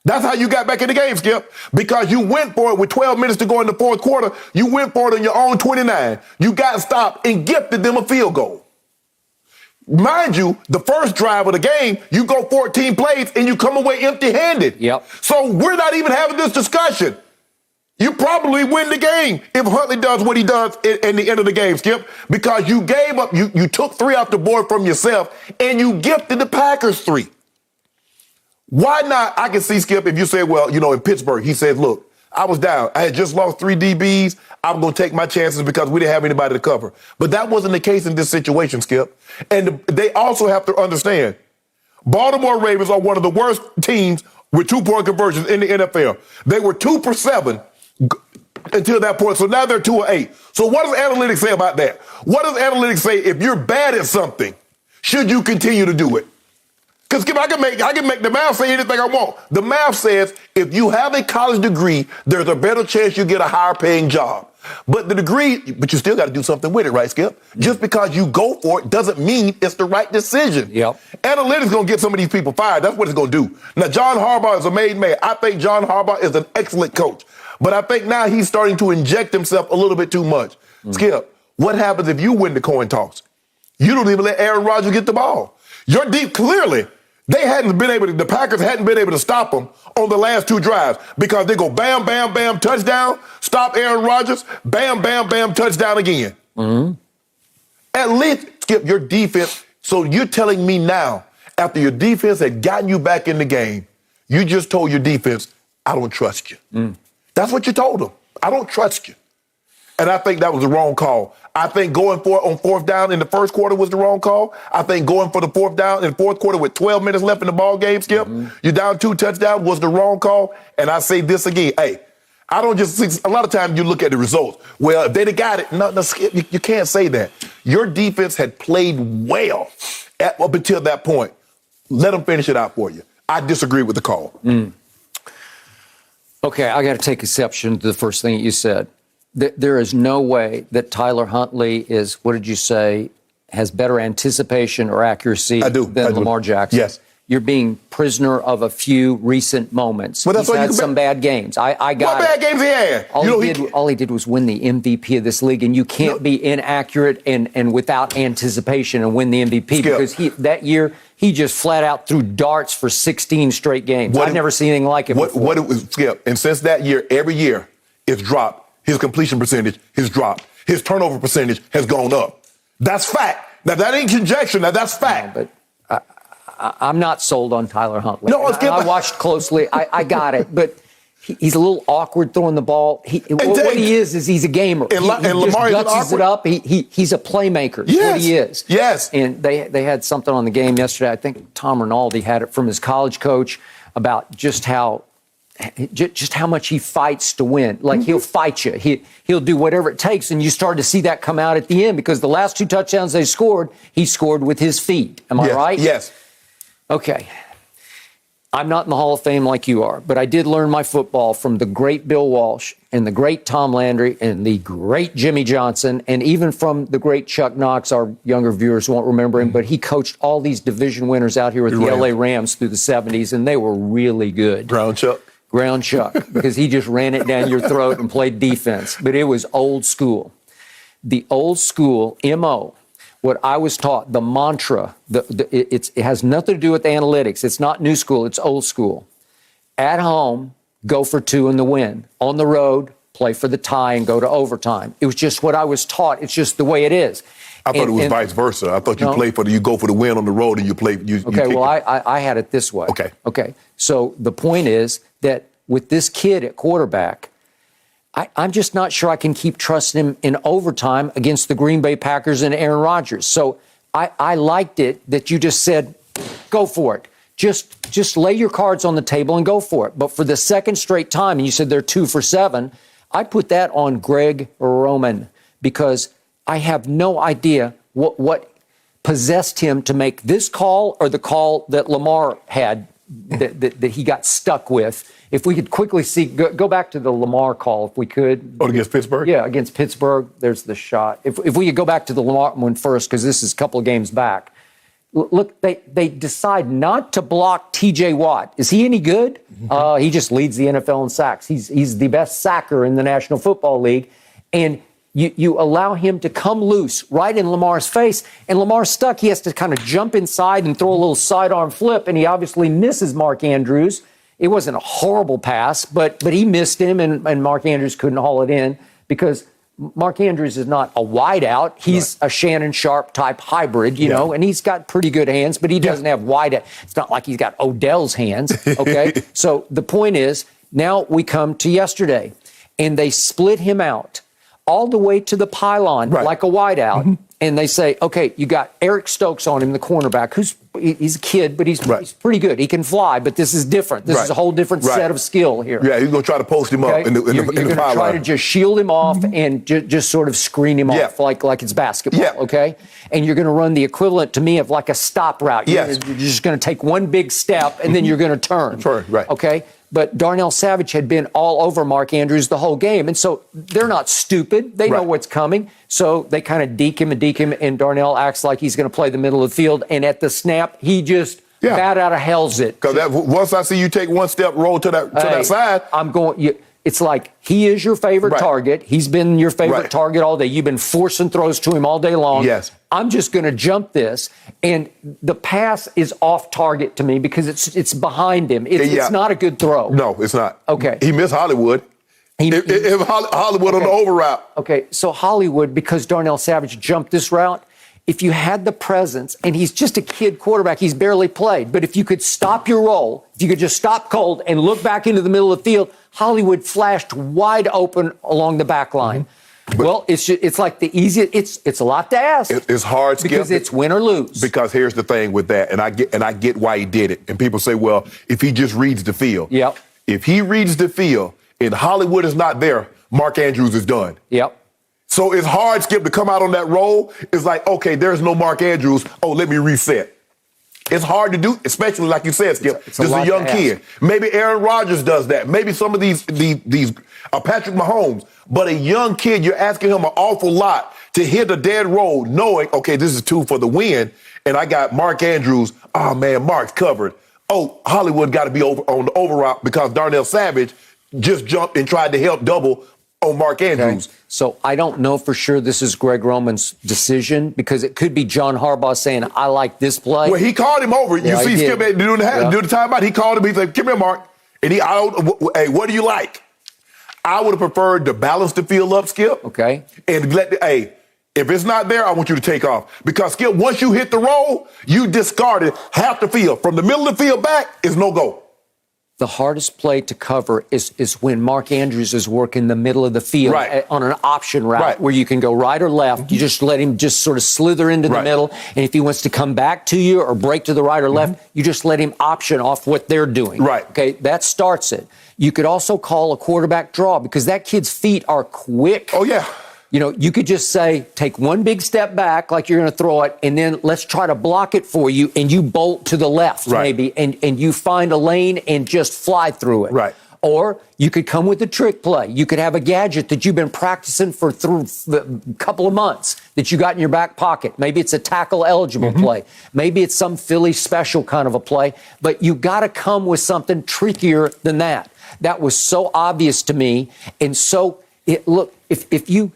That's how you got back in the game, Skip, because you went for it with 12 minutes to go in the fourth quarter. You went for it on your own 29. You got stopped and gifted them a field goal. Mind you, the first drive of the game, you go 14 plays and you come away empty-handed. Yep. So we're not even having this discussion. You probably win the game if Huntley does what he does in the end of the game, Skip, because you gave up, you took 3 off the board from yourself and you gifted the Packers 3. Why not? I can see, Skip, if you say, well, in Pittsburgh, he said, look, I was down. I had just lost 3 DBs. I'm going to take my chances because we didn't have anybody to cover. But that wasn't the case in this situation, Skip. And they also have to understand, Baltimore Ravens are one of the worst teams with 2-point conversions in the NFL. They were 2 for 7 until that point. So now they're 2 or 8. So what does analytics say about that? What does analytics say if you're bad at something, should you continue to do it? Because I can make the math say anything I want. The math says if you have a college degree, there's a better chance you get a higher paying job. But you still got to do something with it, right, Skip? Just because you go for it doesn't mean it's the right decision. Yep. Analytics going to get some of these people fired. That's what it's going to do. Now, John Harbaugh is a made man. I think John Harbaugh is an excellent coach. But I think now he's starting to inject himself a little bit too much. Skip, what happens if you win the coin toss? You don't even let Aaron Rodgers get the ball. You're deep, clearly. The Packers hadn't been able to stop them on the last 2 drives because they go bam, bam, bam, touchdown, stop Aaron Rodgers, bam, bam, bam, touchdown again. Mm-hmm. At least, Skip, your defense. So you're telling me now, after your defense had gotten you back in the game, you just told your defense, I don't trust you. That's what you told them. I don't trust you. And I think that was the wrong call. I think going for it on fourth down in the first quarter was the wrong call. I think going for the fourth down in the fourth quarter with 12 minutes left in the ball game, Skip, you're down 2 touchdowns, was the wrong call. And I say this again, hey, I don't just see, a lot of times you look at the results. Well, if they'd have got it, no, Skip, you can't say that. Your defense had played well up until that point. Let them finish it out for you. I disagree with the call. Okay, I got to take exception to the first thing that you said. There is no way that Tyler Huntley is, what did you say, has better anticipation or accuracy than Lamar Jackson. Yes. You're being prisoner of a few recent moments. Well, He's had some bad games. I got what bad games he had? All he did was win the MVP of this league, and you can't be inaccurate and without anticipation and win the MVP because that year he just flat out threw darts for 16 straight games. I've never seen anything like it before. What it was, Skip, and since that year, every year it's dropped. His completion percentage has dropped. His turnover percentage has gone up. That's fact. Now, that ain't conjecture. Now, that's fact. No, but I'm not sold on Tyler Huntley. No, I watched closely. I got it. But he's a little awkward throwing the ball. What he is he's a gamer. And he Lamar just guts it up. He's a playmaker. That's what he is. Yes. And they had something on the game yesterday. I think Tom Rinaldi had it from his college coach about just how much he fights to win. Like, he'll fight you. He'll do whatever it takes. And you start to see that come out at the end because the last 2 touchdowns they scored, he scored with his feet. Am I right? Yes. Okay. I'm not in the Hall of Fame like you are, but I did learn my football from the great Bill Walsh and the great Tom Landry and the great Jimmy Johnson, and even from the great Chuck Knox. Our younger viewers won't remember him, but he coached all these division winners out here with the LA Rams through the 70s, and they were really good. Ground Chuck, because he just ran it down your throat and played defense. But it was old school. The old school MO, what I was taught, the mantra, it has nothing to do with analytics. It's not new school, it's old school. At home, go for 2 and the win. On the road, play for the tie and go to overtime. It was just what I was taught. It's just the way it is. I thought it was vice versa. I thought you go for the win on the road and you play. I had it this way. Okay. So the point is that with this kid at quarterback, I'm just not sure I can keep trusting him in overtime against the Green Bay Packers and Aaron Rodgers. So I liked it that you just said, go for it. Just lay your cards on the table and go for it. But for the second straight time, and you said they're 2 for 7, I put that on Greg Roman because I have no idea what possessed him to make this call or the call that Lamar had that he got stuck with. If we could quickly go back to the Lamar call, if we could. Oh, against Pittsburgh? Yeah, against Pittsburgh. There's the shot. If we could go back to the Lamar one first, because this is a couple of games back. Look, they decide not to block T.J. Watt. Is he any good? He just leads the NFL in sacks. He's the best sacker in the National Football League. And you allow him to come loose right in Lamar's face, and Lamar's stuck. He has to kind of jump inside and throw a little sidearm flip, and he obviously misses Mark Andrews. It wasn't a horrible pass, but he missed him, and Mark Andrews couldn't haul it in because Mark Andrews is not a wideout. He's a Shannon Sharpe type hybrid, you know, and he's got pretty good hands, but he doesn't have wideout. It's not like he's got Odell's hands, okay? So the point is, now we come to yesterday, and they split him out all the way to the pylon like a wideout. And they say, okay, you got Eric Stokes on him, the cornerback, he's a kid, but he's pretty good. He can fly, but this is different. This is a whole different set of skill here. Yeah, he's going to try to post him up in the You're going to try to just shield him off and just sort of screen him off like it's basketball, okay? And you're going to run the equivalent to me of like a stop route. You're just going to take one big step, and then you're going to turn. Okay? But Darnell Savage had been all over Mark Andrews the whole game. And so they're not stupid. They know what's coming. So they kind of deke him, and Darnell acts like he's going to play the middle of the field. And at the snap, he just bat out of hell's it. Because once I see you take one step, roll to that side. I'm going... It's like he is your favorite target. He's been your favorite target all day. You've been forcing throws to him all day long. Yes. I'm just going to jump this. And the pass is off target to me because it's behind him. It's not a good throw. No, it's not. Okay. He missed Hollywood. Hollywood on the over route. Okay, so Hollywood, because Darnell Savage jumped this route, if you had the presence, and he's just a kid quarterback, he's barely played, but if you could stop your roll, if you could just stop cold and look back into the middle of the field, Hollywood flashed wide open along the back line. Well, it's like the easiest. It's a lot to ask. It's hard, Skip, because it's win or lose. Because here's the thing with that, and I get why he did it. And people say, well, if he just reads the field. Yep. If he reads the field and Hollywood is not there, Mark Andrews is done. Yep. So it's hard, Skip, to come out on that roll. It's like, okay, there's no Mark Andrews. Oh, let me reset. It's hard to do, especially like you said, Skip. This is a young kid. Maybe Aaron Rodgers does that. Maybe some of these Patrick Mahomes. But a young kid, you're asking him an awful lot to hit a dead roll, knowing, okay, this is 2 for the win, and I got Mark Andrews. Oh man, Mark's covered. Oh, Hollywood got to be over on the over route because Darnell Savage just jumped and tried to help double on Mark Andrews. Okay. So I don't know for sure this is Greg Roman's decision because it could be John Harbaugh saying, I like this play. Well, he called him over. Yeah, you see Skip doing the timeout. He called him. He's like, come here, Mark. And hey, what do you like? I would have preferred to balance the field up, Skip. Okay. And if it's not there, I want you to take off. Because, Skip, once you hit the roll, you discarded half the field. From the middle of the field back is no go. The hardest play to cover is when Mark Andrews is working the middle of the field on an option route where you can go right or left. You just let him just sort of slither into the middle. And if he wants to come back to you or break to the right or left, you just let him option off what they're doing. Right. Okay, that starts it. You could also call a quarterback draw because that kid's feet are quick. Oh, yeah. You know, you could just say, take one big step back like you're going to throw it, and then let's try to block it for you, and you bolt to the left maybe, and you find a lane and just fly through it. Right. Or you could come with a trick play. You could have a gadget that you've been practicing for a couple of months that you got in your back pocket. Maybe it's a tackle-eligible play. Maybe it's some Philly special kind of a play. But you got to come with something trickier than that. That was so obvious to me. And so, look, if you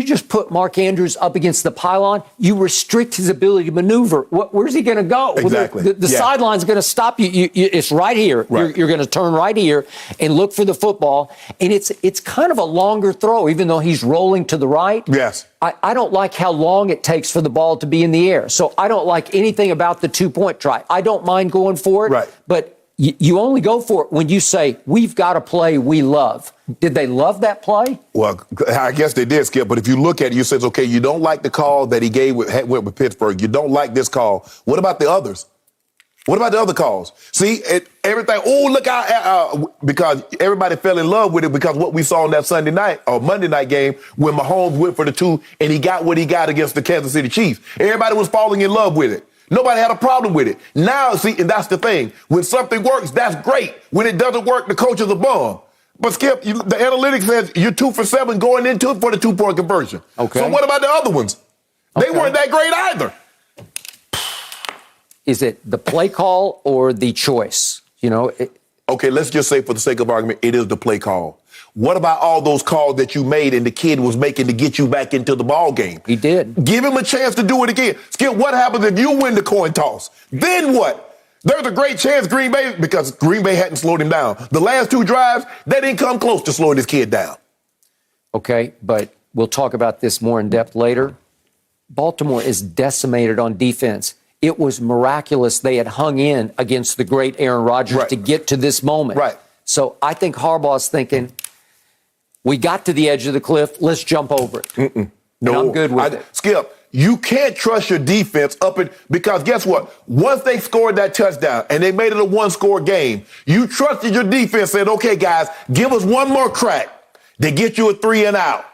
just put Mark Andrews up against the pylon, you restrict his ability to maneuver. Where's he going to go? Exactly. The sideline's going to stop you. It's right here. Right. You're going to turn right here and look for the football. And it's kind of a longer throw, even though he's rolling to the right. Yes. I don't like how long it takes for the ball to be in the air. So I don't like anything about the 2-point try. I don't mind going for it. Right. But you only go for it when you say, we've got a play we love. Did they love that play? Well, I guess they did, Skip. But if you look at it, you says, okay, you don't like the call that he went with Pittsburgh. You don't like this call. What about the others? What about the other calls? See, everything. Oh, look out! Because everybody fell in love with it because what we saw on that Sunday night or Monday night game when Mahomes went for the 2 and he got what he got against the Kansas City Chiefs. Everybody was falling in love with it. Nobody had a problem with it. Now, see, and that's the thing. When something works, that's great. When it doesn't work, the coach is a bum. But, Skip, the analytics says you're 2 for 7 going into it for the 2-point conversion. Okay. So what about the other ones? They weren't that great either. Is it the play call or the choice? Okay, let's just say for the sake of argument, it is the play call. What about all those calls that you made and the kid was making to get you back into the ball game? He did. Give him a chance to do it again. Skip, what happens if you win the coin toss? Then what? There's a great chance Green Bay, because Green Bay hadn't slowed him down. The last 2 drives, they didn't come close to slowing this kid down. Okay, but we'll talk about this more in depth later. Baltimore is decimated on defense. It was miraculous they had hung in against the great Aaron Rodgers to get to this moment. Right. So I think Harbaugh's thinking, we got to the edge of the cliff, let's jump over it. No, and I'm good with it. Skip, you can't trust your defense because guess what? Once they scored that touchdown and they made it a 1-score game, you trusted your defense, said, okay, guys, give us one more crack to get you a 3 and out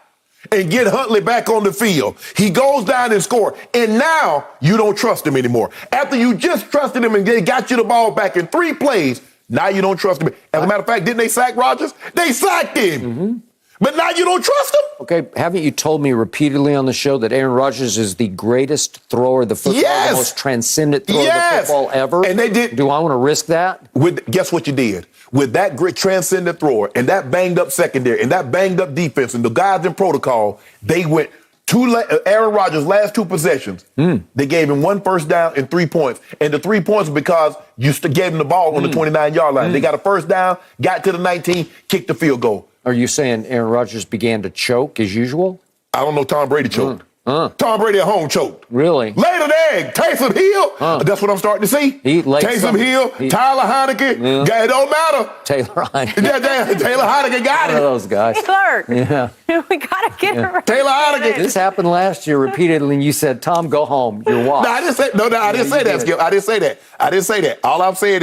and get Huntley back on the field. He goes down and scores. And now you don't trust him anymore. After you just trusted him and they got you the ball back in 3 plays, now you don't trust him. As a matter of fact, didn't they sack Rodgers? They sacked him. But now you don't trust him? Okay, haven't you told me repeatedly on the show that Aaron Rodgers is the greatest thrower of the football, the most transcendent thrower of the football ever? And they did. Do I want to risk that? Guess what you did? With that great transcendent thrower and that banged up secondary and that banged up defense and the guys in protocol, they went Aaron Rodgers' last 2 possessions. They gave him 1 first down and 3 points. And the 3 points because you gave him the ball on the 29-yard line. They got a first down, got to the 19, kicked the field goal. Are you saying Aaron Rodgers began to choke as usual? I don't know. Tom Brady choked. Tom Brady at home choked. Really? Laid an egg. Taysom Hill. That's what I'm starting to see. Taysom Hill, Tyler Heineke. It don't matter. Taylor Heineke. Taylor Heineke got it. One of those guys. Taylor. Yeah. We got to get it right. Taylor Heineke. This happened last year repeatedly, and you said, Tom, go home. You're washed. No, I didn't say that, Skip. I didn't say that. All I'm saying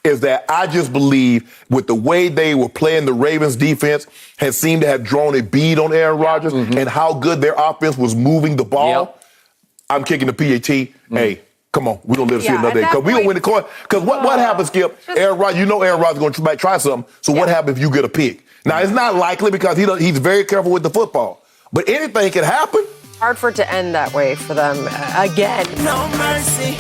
is that I just believe with the way they were playing, the Ravens defense has seemed to have drawn a bead on Aaron Rodgers and how good their offense was moving the ball. Yep. I'm kicking the PAT. Hey, come on. We don't live to see another day. Because we don't win the coin. Because what happens, Skip? Aaron Rodgers, Aaron Rodgers is going to try something. So what happens if you get a pick? Now, it's not likely because he's very careful with the football. But anything can happen. Hard for it to end that way for them again. No mercy.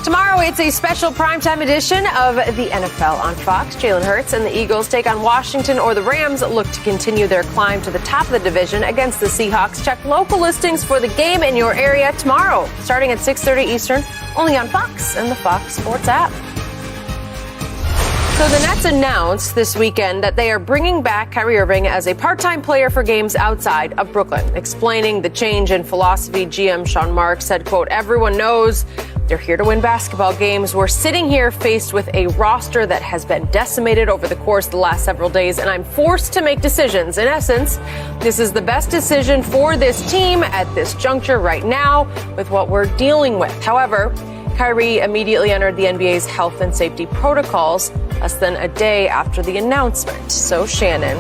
Tomorrow, it's a special primetime edition of the NFL on Fox. Jalen Hurts and the Eagles take on Washington, or the Rams look to continue their climb to the top of the division against the Seahawks. Check local listings for the game in your area tomorrow, starting at 6:30 Eastern, only on Fox and the Fox Sports app. So the Nets announced this weekend that they are bringing back Kyrie Irving as a part-time player for games outside of Brooklyn. Explaining the change in philosophy, GM Sean Marks said, quote, everyone knows they're here to win basketball games. We're sitting here faced with a roster that has been decimated over the course of the last several days, and I'm forced to make decisions. In essence, this is the best decision for this team at this juncture right now with what we're dealing with. However, Kyrie immediately entered the NBA's health and safety protocols less than a day after the announcement. So, Shannon,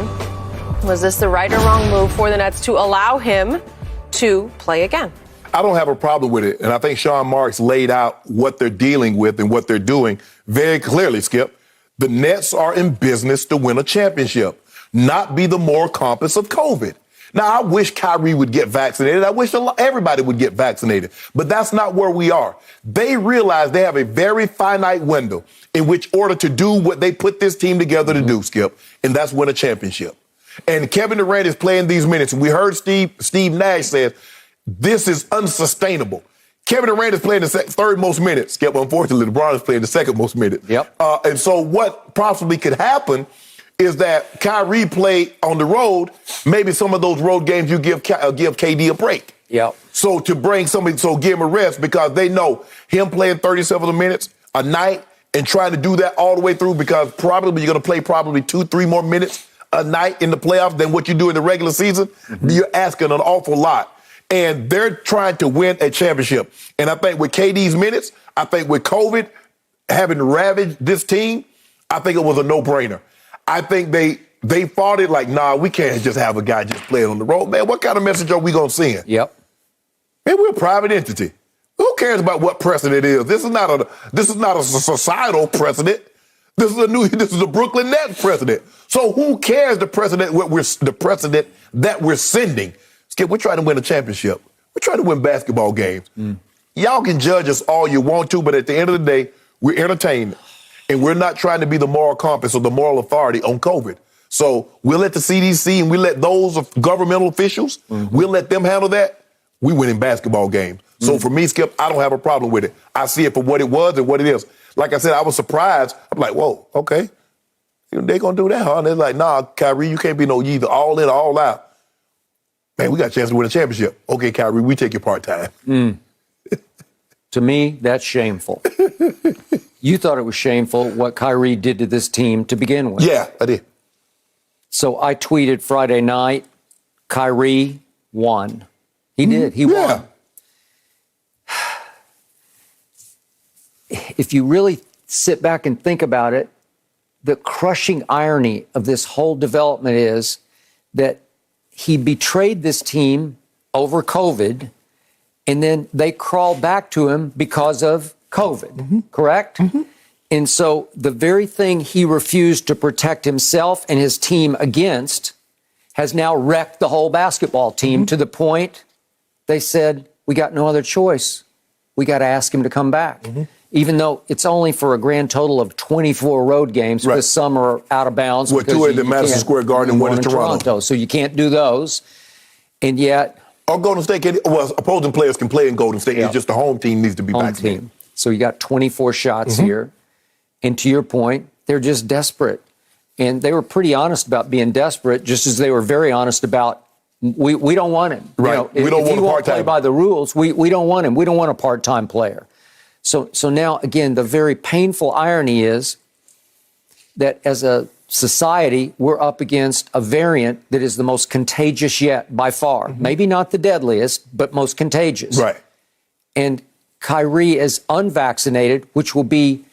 was this the right or wrong move for the Nets to allow him to play again? I don't have a problem with it. And I think Sean Marks laid out what they're dealing with and what they're doing very clearly, Skip. The Nets are in business to win a championship, not be the moral compass of COVID. Now, I wish Kyrie would get vaccinated. I wish everybody would get vaccinated. But that's not where we are. They realize they have a very finite window in which order to do what they put this team together to do, Skip, and that's win a championship. And Kevin Durant is playing these minutes. And we heard Steve Nash say, this is unsustainable. Kevin Durant is playing the third most minutes. Skip, unfortunately, LeBron is playing the second most minutes. Yep. And so what possibly could happen is that Kyrie play on the road, maybe some of those road games you give KD a break. Yep. So to bring somebody, so give him a rest because they know him playing 37 minutes a night and trying to do that all the way through because probably you're going to play probably 2-3 more minutes a night in the playoffs than what you do in the regular season. You're asking an awful lot. And they're trying to win a championship. And I think with KD's minutes, I think with COVID having ravaged this team, I think it was a no-brainer. I think they fought it like, nah, we can't just have a guy just playing on the road. Man, what kind of message are we going to send? Yep. Man, we're a private entity. Who cares about what precedent is? This is not a societal precedent. This is a Brooklyn Nets precedent. So who cares the precedent that we're sending? Skip, we're trying to win a championship. We're trying to win basketball games. Y'all can judge us all you want to, but at the end of the day, we're entertainment. And we're not trying to be the moral compass or the moral authority on COVID. So we'll let the CDC and we let those governmental officials, we'll let them handle that. We win in basketball games. So for me, Skip, I don't have a problem with it. I see it for what it was and what it is. Like I said, I was surprised. I'm like, whoa, okay. They're going to do that, huh? And they're like, nah, Kyrie, you can't be no either all in or all out. Man, we got a chance to win a championship. Okay, Kyrie, we take your part-time. To me, that's shameful. You thought it was shameful what Kyrie did to this team to begin with. Yeah, I did. So I tweeted Friday night, Kyrie won. He did. He won. If you really sit back and think about it, the crushing irony of this whole development is that he betrayed this team over COVID, and then they crawled back to him because of COVID, correct? And so the very thing he refused to protect himself and his team against has now wrecked the whole basketball team to the point they said, we got no other choice. We got to ask him to come back. Even though it's only for a grand total of 24 road games, because some are out of bounds. Well, two at the Madison Square Garden and one in Toronto. So you can't do those. And yet... Or Golden State, opposing players can play in Golden State. It's just the home team needs to be vaccinated. So you got 24 shots here. And to your point, they're just desperate. And they were pretty honest about being desperate, just as they were very honest about We don't want him. Right. We don't want a part-time. Play by the rules. We don't want him. We don't want a part-time player. So now, again, the very painful irony is that as a society, we're up against a variant that is the most contagious yet by far. Mm-hmm. Maybe not the deadliest, but most contagious. Right. And Kyrie is unvaccinated, which will be,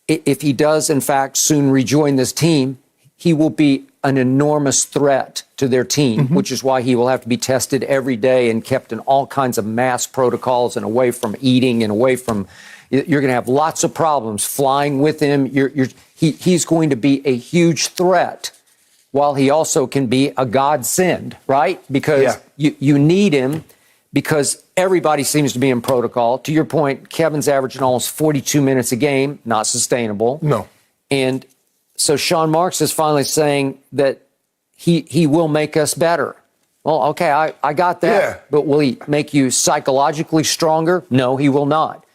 if he does, in fact, soon rejoin this team, he will be an enormous threat to their team, which is why he will have to be tested every day and kept in all kinds of mass protocols and away from eating and away from, you're going to have lots of problems flying with him. He's going to be a huge threat while he also can be a godsend, right? Because you need him because everybody seems to be in protocol. To your point, Kevin's averaging almost 42 minutes a game, not sustainable. No. And so Sean Marks is finally saying that he will make us better. Well, okay, I got that. Yeah. But will he make you psychologically stronger? No, he will not.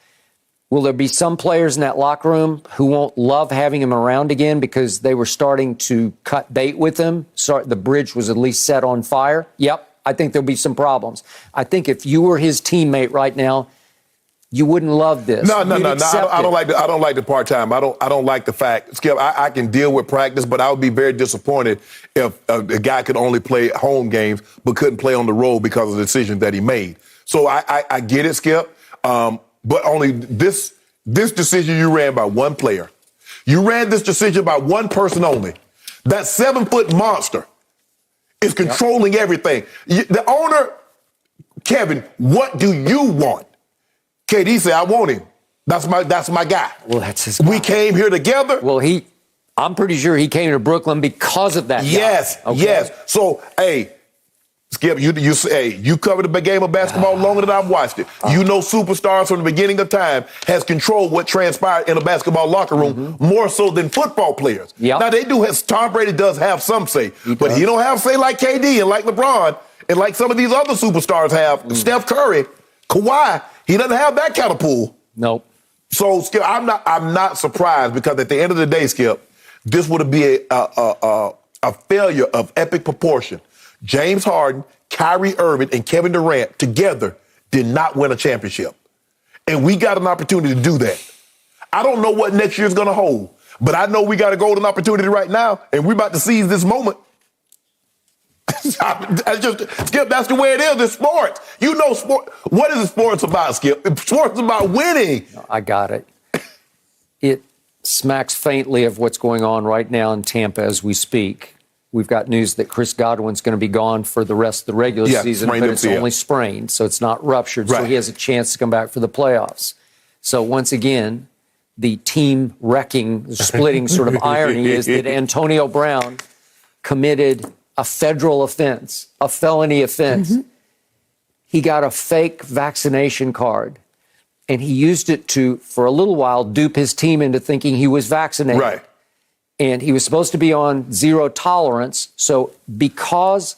Will there be some players in that locker room who won't love having him around again because they were starting to cut bait with him? So the bridge was at least set on fire? Yep, I think there'll be some problems. I think if you were his teammate right now, you wouldn't love this. No. I don't like the part-time. I don't like the fact, Skip, I can deal with practice, but I would be very disappointed if a guy could only play home games but couldn't play on the road because of the decision that he made. So I get it, Skip, but only this decision you ran by one player. You ran this decision by one person only. That 7-foot monster is controlling everything. The owner, Kevin, what do you want? KD said, I want him. That's my guy. Well, that's his guy. We came here together. Well, I'm pretty sure he came to Brooklyn because of that. Yes, guy. Okay. yes. So, hey, Skip, you covered the game of basketball longer than I've watched it. You know superstars from the beginning of time has controlled what transpired in a basketball locker room more so than football players. Yep. Now, Tom Brady does have some say, but he don't have say like KD and like LeBron and like some of these other superstars have, Steph Curry, Kawhi. He doesn't have that kind of pull. Nope. So, Skip, I'm not surprised because at the end of the day, Skip, this would be a failure of epic proportion. James Harden, Kyrie Irving, and Kevin Durant together did not win a championship. And we got an opportunity to do that. I don't know what next year's going to hold, but I know we got a golden opportunity right now, and we're about to seize this moment. Skip, that's the way it is in sports. You know sport. What is sports about, Skip? Sports about winning. I got it. It smacks faintly of what's going on right now in Tampa as we speak. We've got news that Chris Godwin's going to be gone for the rest of the regular season, but it's only sprained, so it's not ruptured, so he has a chance to come back for the playoffs. So once again, the team wrecking, splitting sort of irony is that Antonio Brown committed a federal offense, a felony offense. He got a fake vaccination card, and he used it to, for a little while, dupe his team into thinking he was vaccinated. Right. And he was supposed to be on zero tolerance. So because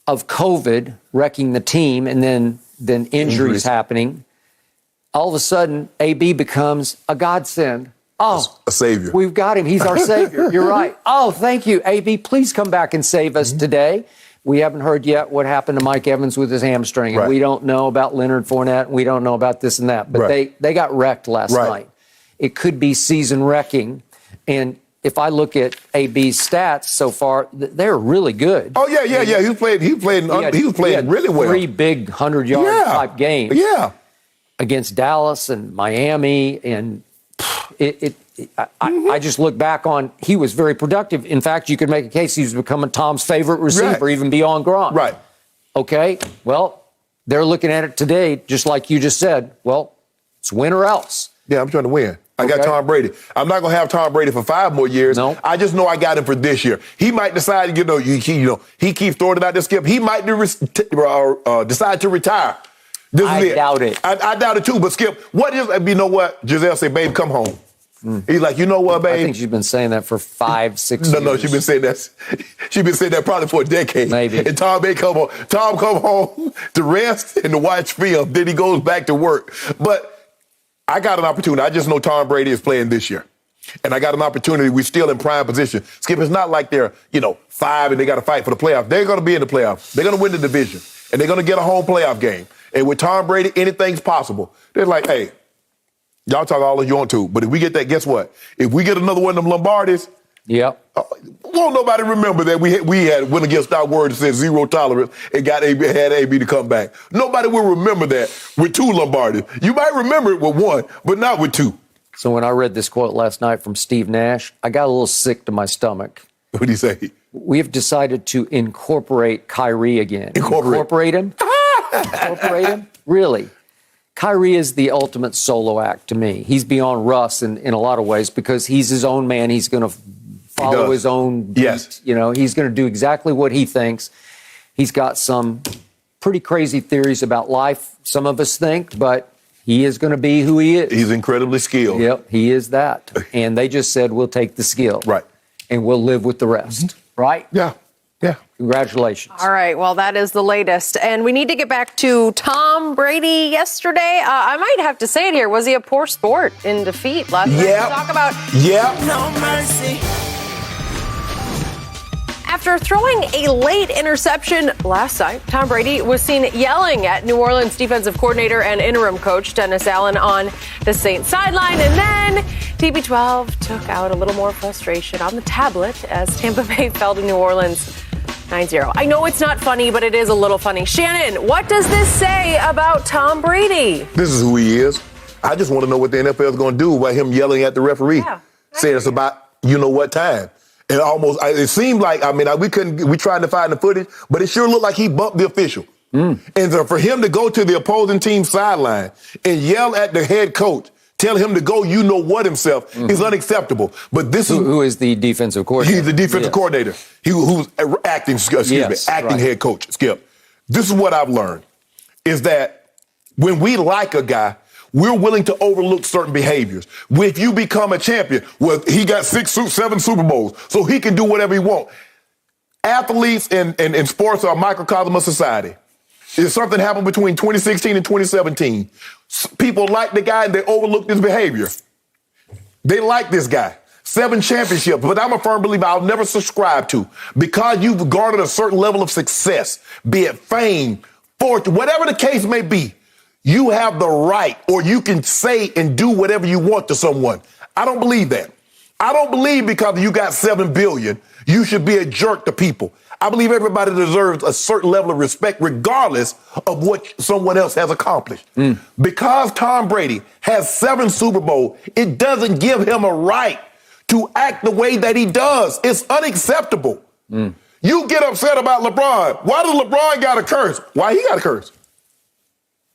of COVID wrecking the team and then injuries happening, all of a sudden, AB becomes a godsend. Oh, a savior. We've got him. He's our savior. You're right. Oh, thank you, AB. Please come back and save us today. We haven't heard yet what happened to Mike Evans with his hamstring. And we don't know about Leonard Fournette. We don't know about this and that. But they got wrecked last night. It could be season wrecking. And if I look at AB's stats so far, they're really good. Oh, yeah. He was playing really well. 3 big 100-yard type games. Yeah. Against Dallas and Miami. And I just look back on, he was very productive. In fact, you could make a case he was becoming Tom's favorite receiver, even beyond Gronk. Right. Okay, well, they're looking at it today, just like you just said. Well, it's win or else. Yeah, I'm trying to win. I got Tom Brady. I'm not going to have Tom Brady for 5 more years. No. I just know I got him for this year. He might decide, he keeps throwing it out there, Skip. He might decide to retire. I doubt it. I doubt it too. But Skip, you know what? Giselle said, babe, come home. He's like, you know what, babe? I think she's been saying that for 5, 6 years. No, she's been saying that. She's been saying that probably for a decade. Maybe. And Tom come home to rest and to watch film. Then he goes back to work. But I got an opportunity. I just know Tom Brady is playing this year. and I got an opportunity, we're still in prime position. Skip, it's not like they're, 5 and they got to fight for the playoffs. They're going to be in the playoffs. They're going to win the division, and they're going to get a home playoff game. And with Tom Brady, anything's possible. They're like, hey, y'all talk all as you want to, but if we get that, guess what? If we get another one of them Lombardis, won't nobody remember that we went against our word and said zero tolerance and had AB to come back. Nobody will remember that with 2 Lombardis. You might remember it with 1, but not with 2. So when I read this quote last night from Steve Nash, I got a little sick to my stomach. What did he say? We have decided to incorporate Kyrie again. Incorporate him? Incorporate him? Really? Kyrie is the ultimate solo act to me. He's beyond Russ in a lot of ways because he's his own man. He's going to follow his own beat. Yes. He's going to do exactly what he thinks. He's got some pretty crazy theories about life, some of us think, but he is going to be who he is. He's incredibly skilled. Yep, he is that. And they just said, we'll take the skill. Right. And we'll live with the rest. Mm-hmm. Right? Yeah. Yeah. Congratulations. All right. Well, that is the latest. And we need to get back to Tom Brady yesterday. I might have to say it here. Was he a poor sport in defeat last night? Yeah. Talk about No mercy. After throwing a late interception last night, Tom Brady was seen yelling at New Orleans defensive coordinator and interim coach Dennis Allen on the Saints sideline. And then TB12 took out a little more frustration on the tablet as Tampa Bay fell to New Orleans 9-0. I know it's not funny, but it is a little funny. Shannon, what does this say about Tom Brady? This is who he is. I just want to know what the NFL is going to do by him yelling at the referee. Yeah, saying it's about what time. And it seemed like, we tried to find the footage, but it sure looked like he bumped the official. And so for him to go to the opposing team's sideline and yell at the head coach, tell him to go himself is unacceptable. But this is... Who is the defensive coordinator? He's the defensive coordinator. Who's acting head coach, Skip. This is what I've learned, is that when we like a guy, we're willing to overlook certain behaviors. If you become a champion, he got 7 Super Bowls, so he can do whatever he wants. Athletes and sports are a microcosm of society. If something happened between 2016 and 2017, people like the guy and they overlooked his behavior. They like this guy. 7 championships, but I'm a firm believer I'll never subscribe to. Because you've garnered a certain level of success, be it fame, fortune, whatever the case may be, you have the right, or you can say and do whatever you want to someone. I don't believe that. I don't believe because you got $7 billion, you should be a jerk to people. I believe everybody deserves a certain level of respect regardless of what someone else has accomplished. Because Tom Brady has 7 Super Bowls, it doesn't give him a right to act the way that he does. It's unacceptable. You get upset about LeBron. Why does LeBron got a curse? Why he got a curse?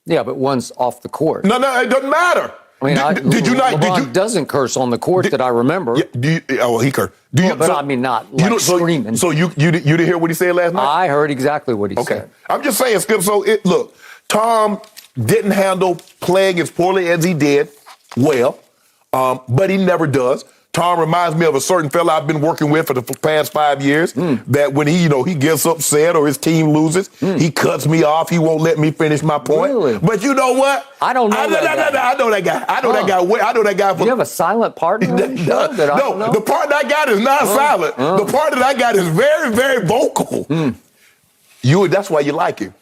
Yeah, but one's off the court. No, it doesn't matter. LeBron doesn't curse on the court that I remember. Yeah, he cursed. Not like screaming. So you didn't hear what he said last night? I heard exactly what he said. I'm just saying, Skip. So look, Tom didn't handle playing as poorly as he did. But he never does. Tom reminds me of a certain fella I've been working with for the past 5 years that when he gets upset or his team loses, he cuts me off. He won't let me finish my point. Really? But you know what? I don't know that guy. I know that guy. I know that guy. Do you have a silent partner? No, the part that I got is not silent. The part that I got is very, very vocal. That's why you like him.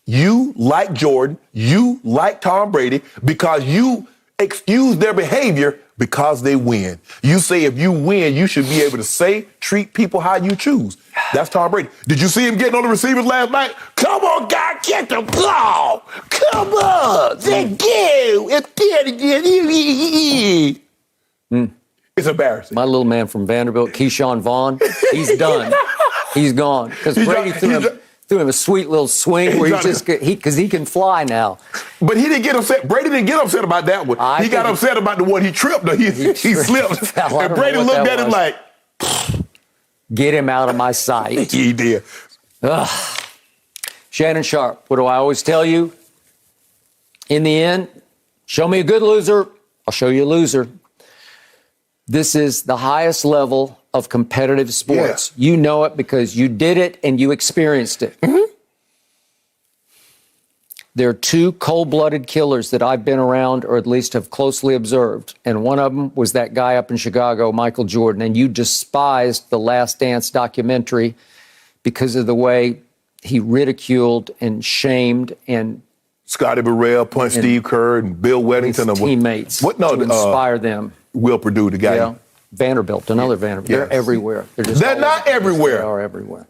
You like Jordan. You like Tom Brady because you excuse their behavior because they win. You say if you win, you should be able to treat people how you choose. That's Tom Brady. Did you see him getting on the receivers last night? Come on, guy, get the ball. Come on. Thank you. It's embarrassing. My little man from Vanderbilt, Keyshawn Vaughn, he's done. He's gone. Because Brady threw him a sweet little swing where because he can fly now. But he didn't get upset. Brady didn't get upset about that one. He got upset about the one he tripped. He slipped. And Brady looked at him like, get him out of my sight. He did. Shannon Sharpe, what do I always tell you? In the end, show me a good loser, I'll show you a loser. This is the highest level of competitive sports. Yeah. You know it because you did it and you experienced it. There are two cold-blooded killers that I've been around or at least have closely observed. And one of them was that guy up in Chicago, Michael Jordan. And you despised the Last Dance documentary because of the way he ridiculed and shamed and Scotty Burrell punched Steve Kerr and Bill Weddington. his teammates to inspire them. Will Perdue, the guy. Yeah. Vanderbilt, another Vanderbilt. Yes. They're everywhere. They're not everywhere. They are everywhere.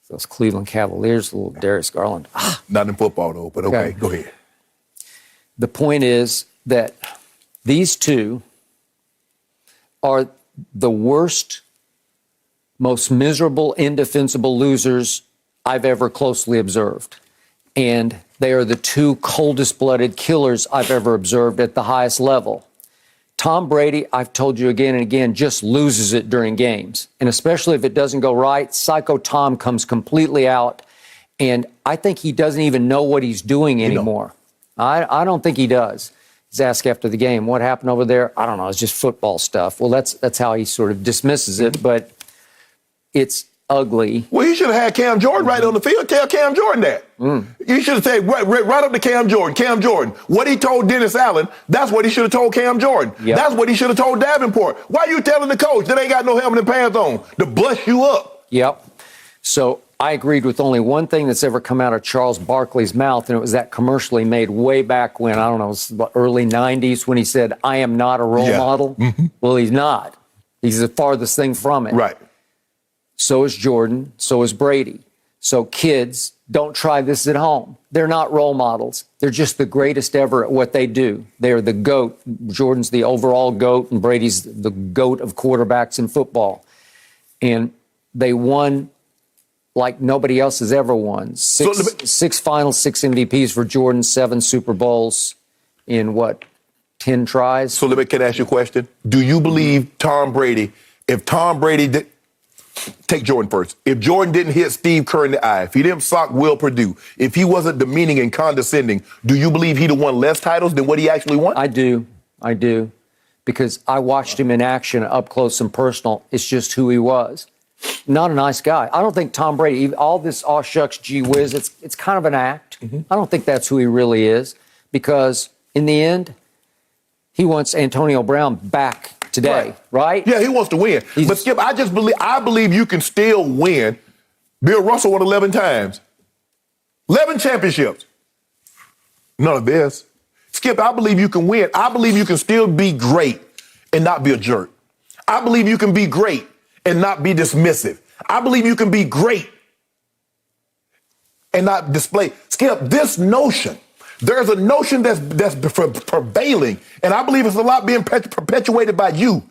Those Cleveland Cavaliers, little Darius Garland. Not in football, though, but okay, go ahead. The point is that these two are the worst, most miserable, indefensible losers I've ever closely observed. And they are the two coldest-blooded killers I've ever observed at the highest level. Tom Brady, I've told you again and again, just loses it during games. And especially if it doesn't go right, Psycho Tom comes completely out. And I think he doesn't even know what he's doing anymore. I don't think he does. He's asked after the game, what happened over there? I don't know. It's just football stuff. Well, that's how he sort of dismisses it. But it's ugly. Well, he should have had Cam Jordan right on the field. Tell Cam Jordan that. You should have said right up to Cam Jordan. Cam Jordan. What he told Dennis Allen, that's what he should have told Cam Jordan. Yep. That's what he should have told Davenport. Why you telling the coach that ain't got no helmet and pants on to bust you up? Yep. So I agreed with only one thing that's ever come out of Charles Barkley's mouth, and it was that commercial he made way back when, I don't know, it was the early 90s when he said, I am not a role model. Well, he's not. He's the farthest thing from it. Right. So is Jordan. So is Brady. So kids, don't try this at home. They're not role models. They're just the greatest ever at what they do. They're the GOAT. Jordan's the overall GOAT, and Brady's the GOAT of quarterbacks in football. And they won like nobody else has ever won. Six finals, 6 MVPs for Jordan, 7 Super Bowls in 10 tries? So can I ask you a question? Do you believe Tom Brady, if Tom Brady did, take Jordan first. If Jordan didn't hit Steve Kerr in the eye, if he didn't sock Will Perdue, if he wasn't demeaning and condescending, do you believe he'd have won less titles than what he actually won? I do. Because I watched him in action up close and personal. It's just who he was. Not a nice guy. I don't think Tom Brady, all this aw shucks, gee whiz, it's kind of an act. I don't think that's who he really is, because in the end, he wants Antonio Brown back today, right? Yeah, he wants to win. But Skip, I believe you can still win. Bill Russell won 11 times. 11 championships. None of this. Skip, I believe you can win. I believe you can still be great and not be a jerk. I believe you can be great and not be dismissive. I believe you can be great and not display. Skip, this notion, there's a notion that's prevailing, and I believe it's a lot being perpetuated by you,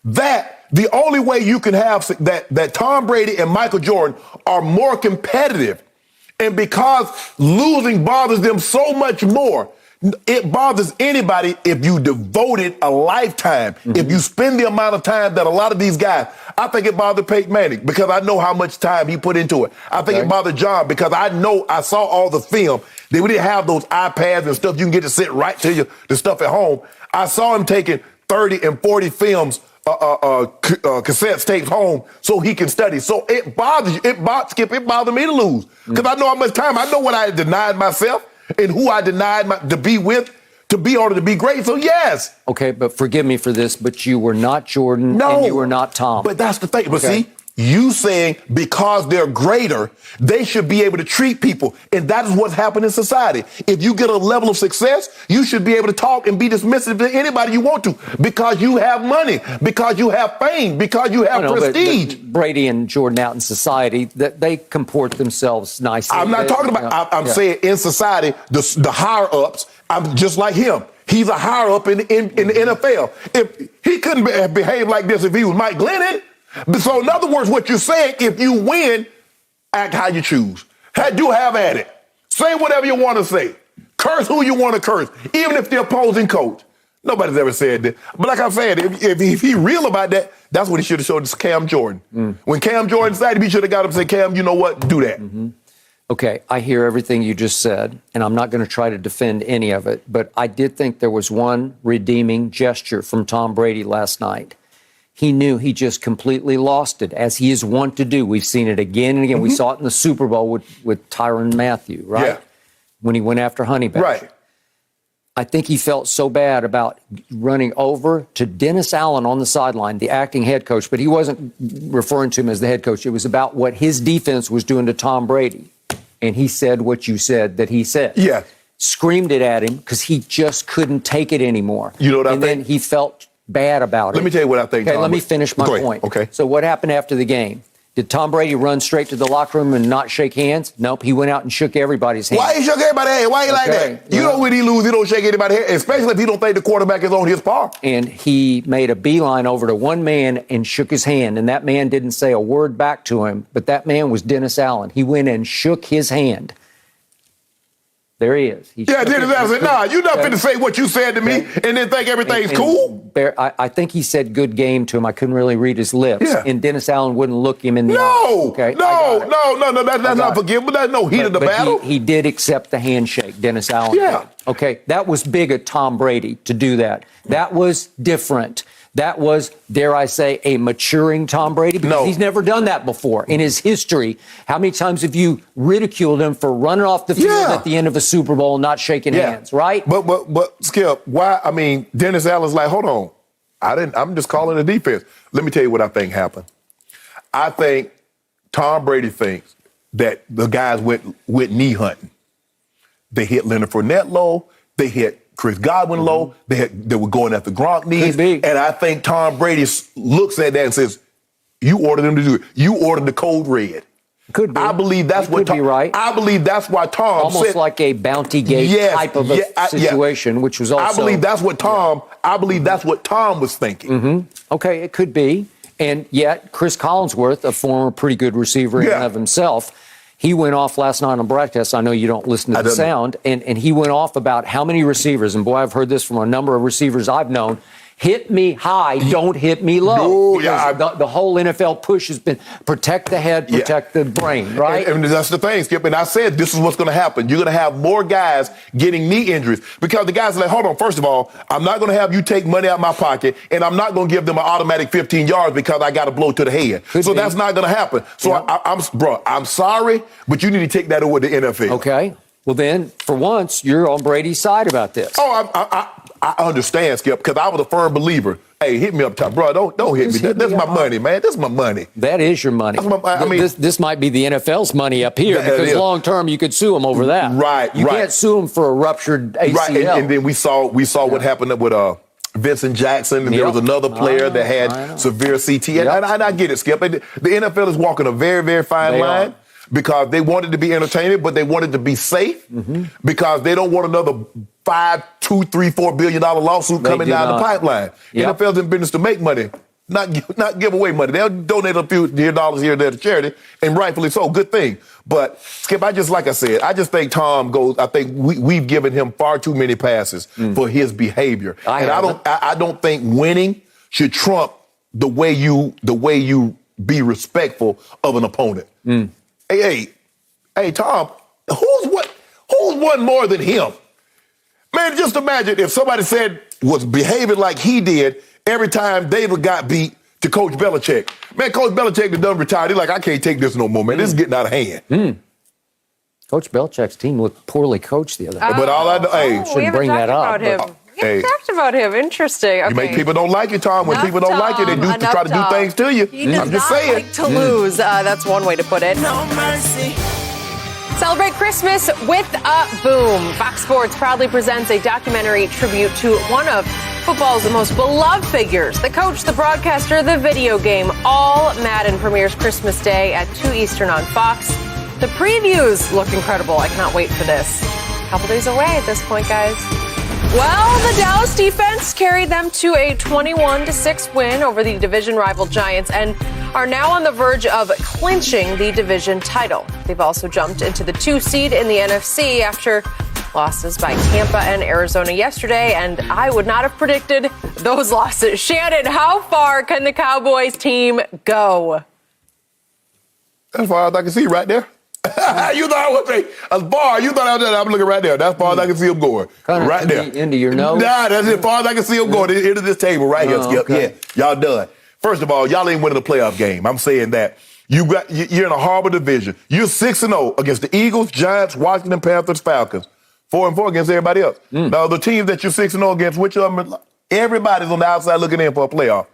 that the only way you can have that Tom Brady and Michael Jordan are more competitive, and because losing bothers them so much more, it bothers anybody if you devoted a lifetime, if you spend the amount of time that a lot of these guys. I think it bothered Peyton Manning because I know how much time he put into it. I think it bothered John because I know I saw all the film. They didn't have those iPads and stuff you can get to sit right to you, the stuff at home. I saw him taking 30 and 40 films, cassette tapes home so he can study. So it bothers you. Skip, it bothered me to lose because I know how much time. I know what I denied myself and who I denied to be with, to be ordered to be great. So yes. Okay, but forgive me for this, but you were not Jordan and you were not Tom. But that's the thing. But see, you saying because they're greater, they should be able to treat people. And that is what's happened in society. If you get a level of success, you should be able to talk and be dismissive to anybody you want to because you have money, because you have fame, because you have prestige. But Brady and Jordan out in society, they comport themselves nicely. I'm not talking about, I'm saying in society, the higher-ups, I'm just like him. He's a higher-up in the NFL. If he couldn't behave like this if he was Mike Glennon. So in other words, what you're saying, if you win, act how you choose. Do have at it. Say whatever you want to say. Curse who you want to curse, even if the opposing coach. Nobody's ever said that. But like I said, if he real about that, that's what he should have showed us Cam Jordan. When Cam Jordan decided, he should have got him and said, Cam, you know what? Do that. Okay, I hear everything you just said, and I'm not going to try to defend any of it, but I did think there was one redeeming gesture from Tom Brady last night. He knew he just completely lost it, as he is wont to do. We've seen it again and again. We saw it in the Super Bowl with Tyron Matthew, right? when he went after Honey Badger. Right. I think he felt so bad about running over to Dennis Allen on the sideline, the acting head coach, but he wasn't referring to him as the head coach. It was about what his defense was doing to Tom Brady. And he said what you said that he said. Yeah. Screamed it at him because he just couldn't take it anymore. You know what I think? And then he felt bad about it. Let me tell you what I think, Okay, Tom. let me finish my point. Okay. So what happened after the game? Did Tom Brady run straight to the locker room and not shake hands? Nope. He went out and shook everybody's hand. Why he shook everybody's hand? Why he like that? You know when he lose, he don't shake anybody's hand, especially if he don't think the quarterback is on his par. And he made a beeline over to one man and shook his hand. And that man didn't say a word back to him. But that man was Dennis Allen. He went and shook his hand. There he is. Dennis Allen said, nah, you're not finna say what you said to me and then think everything's cool. I think he said good game to him. I couldn't really read his lips. Yeah. And Dennis Allen wouldn't look him in the eye. Okay? No, that's not forgivable. That's no heat of the battle. He did accept the handshake, Dennis Allen. Yeah. Did. Okay, that was big of Tom Brady to do that. That was different. That was, dare I say, a maturing Tom Brady because he's never done that before in his history. How many times have you ridiculed him for running off the field at the end of a Super Bowl and not shaking hands, right? But Skip, why? I mean, Dennis Allen's like, hold on, I'm just calling the defense. Let me tell you what I think happened. I think Tom Brady thinks that the guys went knee hunting. They hit Leonard Fournette low. They hit Chris Godwin low. They were going after Gronk knees. And I think Tom Brady looks at that and says, you ordered them to do it. You ordered the code red. Could be. I believe that's what Tom, right. I believe that's why Tom almost said, like a bounty gate type of a situation, which was also. I believe that's what Tom. I believe that's what Tom was thinking. Okay, it could be. And yet, Chris Collinsworth, a former pretty good receiver in and of himself, he went off last night on broadcast. I know you don't listen to the sound. And he went off about how many receivers, and boy, I've heard this from a number of receivers I've known, hit me high, don't hit me low. The whole NFL push has been protect the head, protect the brain, right? And that's the thing, Skip. And I said this is what's going to happen. You're going to have more guys getting knee injuries because the guys are like, hold on, first of all, I'm not going to have you take money out of my pocket, and I'm not going to give them an automatic 15 yards because I got a blow to the head. That's not going to happen. So, I'm sorry, but you need to take that over to the NFL. Okay. Well, then, for once, you're on Brady's side about this. I understand, Skip, because I was a firm believer. Hey, hit me up top, bro. Don't hit me. That's my money, man. That's my money. That is your money. This might be the NFL's money up here because long term you could sue them over that. Right. You can't sue them for a ruptured ACL. Right. And then we saw what happened with Vincent Jackson, and there was another player that had severe CT. And I get it, Skip. The NFL is walking a very, very fine line. Because they wanted to be entertaining, but they wanted to be safe because they don't want another $5, $2, $3, $4 billion lawsuit coming down the pipeline. NFL's in business to make money, not give away money. They'll donate a few dollars here and there to charity, and rightfully so, good thing. But Skip, like I said, I just think Tom goes. I think we've given him far too many passes for his behavior, I don't think winning should trump the way you be respectful of an opponent. Hey, Tom, who's won more than him? Man, just imagine if somebody was behaving like he did every time David got beat to Coach Belichick. Man, Coach Belichick done retired. He's like, I can't take this no more, man. This is getting out of hand. Coach Belichick's team looked poorly coached the other day. But all I know, shouldn't bring that up. We haven't talked about him. Interesting. Okay. You make people don't like you, Tom. When people don't like you, they do try to do things to you. He does not like to lose. That's one way to put it. No mercy. Celebrate Christmas with a boom. Fox Sports proudly presents a documentary tribute to one of football's most beloved figures, the coach, the broadcaster, the video game. All Madden premieres Christmas Day at 2 Eastern on Fox. The previews look incredible. I cannot wait for this. A couple days away at this point, guys. Well, the Dallas defense carried them to a 21-6 win over the division rival Giants and are now on the verge of clinching the division title. They've also jumped into the 2 seed in the NFC after losses by Tampa and Arizona yesterday, and I would not have predicted those losses. Shannon, how far can the Cowboys team go? As far as I can see right there. You thought I would say as far. You thought I was there. I'm looking right there. That's as far as I can see him going. Right there. Into your nose? Nah, that's as far as I can see him going. Into this table right here, Skip. Okay. Yeah, y'all done. First of all, y'all ain't winning a playoff game. I'm saying that. You're in a horrible division. You're 6-0 against the Eagles, Giants, Washington, Panthers, Falcons. 4-4 against everybody else. Now, the teams that you're 6-0 against, which of them? Everybody's on the outside looking in for a playoff.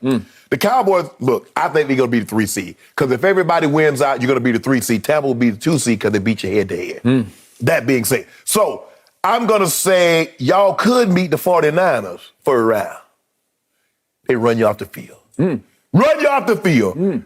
The Cowboys, look, I think they're going to be the 3 seed. Because if everybody wins out, you're going to be the 3 seed. Tampa will be the 2 seed because they beat you head-to-head. That being said. So, I'm going to say y'all could meet the 49ers for a round. They run you off the field. Run you off the field.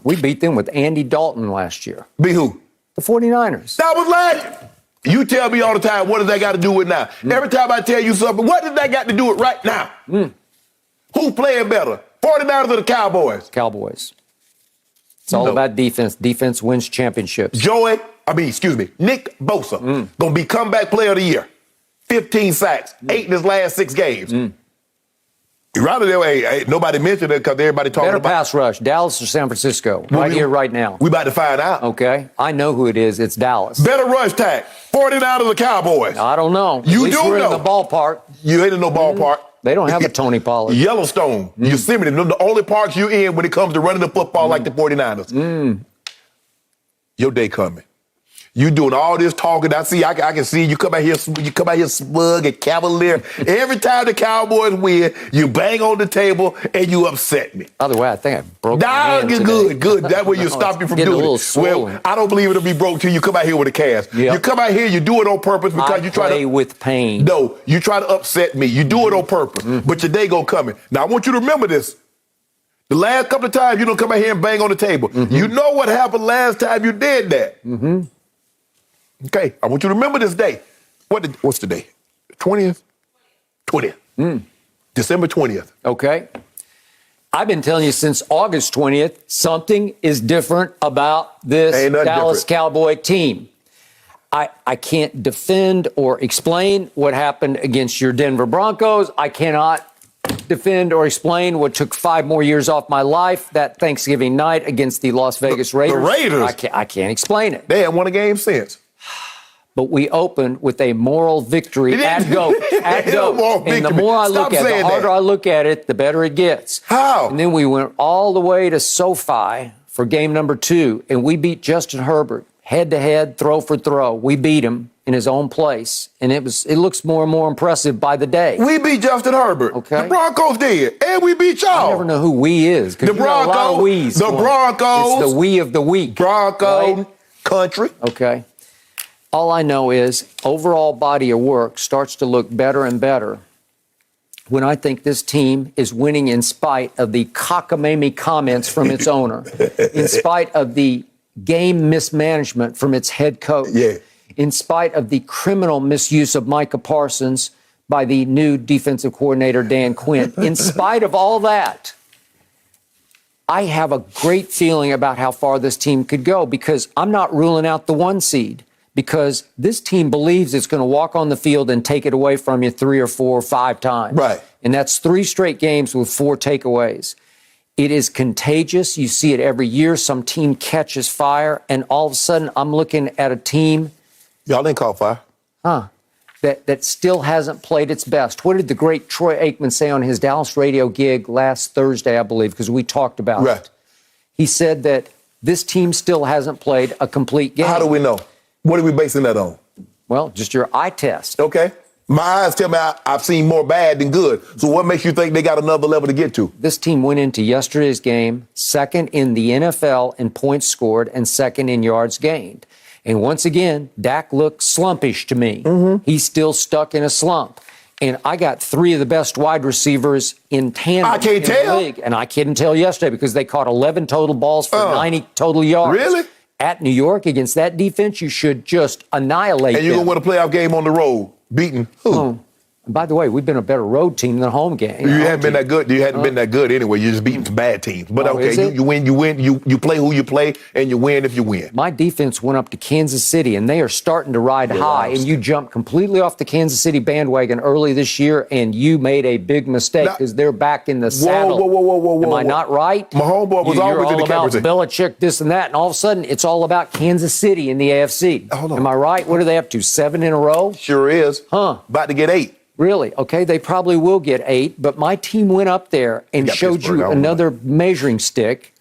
We beat them with Andy Dalton last year. Be who? The 49ers. That was last year. You tell me all the time, what does that got to do with now? Every time I tell you something, what does that got to do with right now? Who playing better? 49ers or the Cowboys? Cowboys. It's all about defense. Defense wins championships. Nick Bosa, going to be comeback player of the year. 15 sacks, 8 in his last 6 games. Rather than nobody mentioned it because everybody talking Better about pass rush, Dallas or San Francisco, here, right now. We about to find out. Okay, I know who it is. It's Dallas. Better rush tag, 49ers the Cowboys. I don't know. You At least do we're know. in the ballpark. You ain't in no ballpark. They don't have a Tony Pollard. Yellowstone, Yosemite, them the only parks you in when it comes to running the football like the 49ers. Your day coming. You doing all this talking. I can see you come out here smug and cavalier. Every time the Cowboys win, you bang on the table and you upset me. By the way, I think I broke my hand today. Good. That way you stop you from doing it. Well, I don't believe it'll be broke till you come out here with a cast. Yep. You come out here, you do it on purpose because you try to play with pain. No, you try to upset me. You do it on purpose. But your day gonna come in. Now I want you to remember this. The last couple of times you don't come out here and bang on the table. You know what happened last time you did that. Okay, I want you to remember this day. What's the day? 20th? 20th. December 20th. Okay. I've been telling you since August 20th, something is different about this Dallas Cowboy team. I can't defend or explain what happened against your Denver Broncos. I cannot defend or explain what took 5 more years off my life that Thanksgiving night against the Las Vegas Raiders. The Raiders? I can't explain it. They haven't won a game since. But we opened with a moral victory at GOAT. At GOAT. And the more I look at it, the harder I look at it, the better it gets. How? And then we went all the way to SoFi for game number 2, and we beat Justin Herbert head-to-head, throw for throw. We beat him in his own place, and it looks more and more impressive by the day. We beat Justin Herbert. Okay. The Broncos did, and we beat y'all. I never know who we is. The Broncos. A lot of we's. The Broncos. It's the we of the week. Bronco right? country. Okay. All I know is overall body of work starts to look better and better when I think this team is winning in spite of the cockamamie comments from its owner, in spite of the game mismanagement from its head coach, in spite of the criminal misuse of Micah Parsons by the new defensive coordinator, Dan Quinn. In spite of all that, I have a great feeling about how far this team could go because I'm not ruling out the 1 seed. Because this team believes it's going to walk on the field and take it away from you 3 or 4 or 5 times. Right. And that's 3 straight games with 4 takeaways. It is contagious. You see it every year. Some team catches fire, and all of a sudden I'm looking at a team. Y'all didn't call fire. That still hasn't played its best. What did the great Troy Aikman say on his Dallas radio gig last Thursday, I believe, because we talked about it? He said that this team still hasn't played a complete game. How do we know? What are we basing that on? Well, just your eye test. Okay. My eyes tell me I've seen more bad than good. So what makes you think they got another level to get to? This team went into yesterday's game second in the NFL in points scored and second in yards gained. And once again, Dak looked slumpish to me. He's still stuck in a slump. And I got 3 of the best wide receivers in tandem in the league. And I couldn't tell yesterday because they caught 11 total balls for 90 total yards. Really? At New York against that defense, you should just annihilate them. And you're going to win a playoff game on the road, beating who? By the way, we've been a better road team than a home game. You haven't been that good. You hadn't been that good anyway. You're just beating some bad teams. But okay, you win. You play who you play, and you win if you win. My defense went up to Kansas City, and they are starting to ride high. And you jumped completely off the Kansas City bandwagon early this year, and you made a big mistake because they're back in the saddle. Whoa. Am I not right? My homeboy was always in the conversation. Belichick, this and that, and all of a sudden, it's all about Kansas City in the AFC. Am I right? What are they up to? 7 in a row? Sure is. About to get 8. Really? Okay, they probably will get 8, but my team went up there and showed you another measuring stick,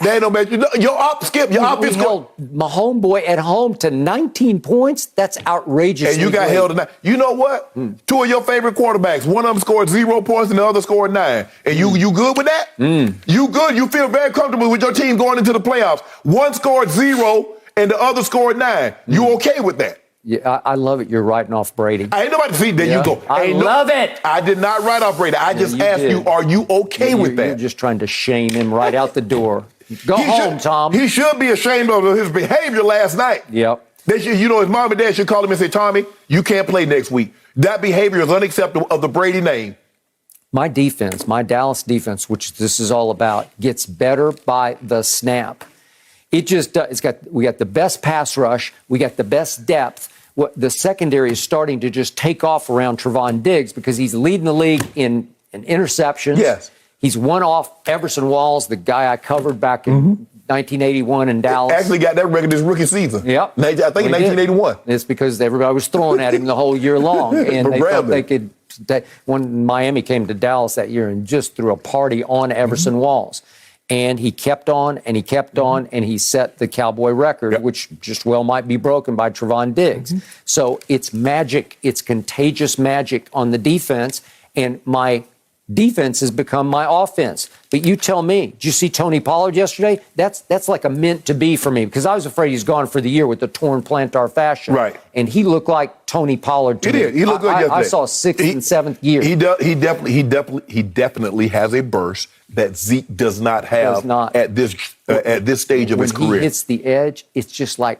They ain't no match. Your offense We held my homeboy at home to 19 points. That's outrageous. And you got held tonight. You know what? Two of your favorite quarterbacks. One of them scored 0 points and the other scored 9. And you good with that? You good? You feel very comfortable with your team going into the playoffs. One scored 0 and the other scored 9. You okay with that? Yeah, I love it. You're writing off Brady. I ain't nobody see there you go. I love it. I did not write off Brady. I just asked you, are you okay with that? You're just trying to shame him right out the door. Go home, Tom. He should be ashamed of his behavior last night. Yep. They should, his mom and dad should call him and say, Tommy, you can't play next week. That behavior is unacceptable of the Brady name. My defense, my Dallas defense, which this is all about, gets better by the snap. It just we got the best pass rush. We got the best depth. The secondary is starting to just take off around Trevon Diggs because he's leading the league in interceptions. Yes. He's one off Everson Walls, the guy I covered back in 1981 in Dallas. Actually got that record this rookie season. Yep. I think in 1981. It's because everybody was throwing at him the whole year long. And they thought they could. When Miami came to Dallas that year and just threw a party on Everson Walls. And he kept on and he kept on and he set the Cowboy record, which just well might be broken by Trevon Diggs. So it's magic. It's contagious magic on the defense. And my defense has become my offense. But you tell me, did you see Tony Pollard yesterday? That's like a meant to be for me because I was afraid he's gone for the year with the torn plantar fascia. Right. And he looked like Tony Pollard to me. He did. He looked good yesterday. I saw 6th and 7th year. He definitely has a burst that Zeke does not have at this stage of his career. When he hits the edge, it's just like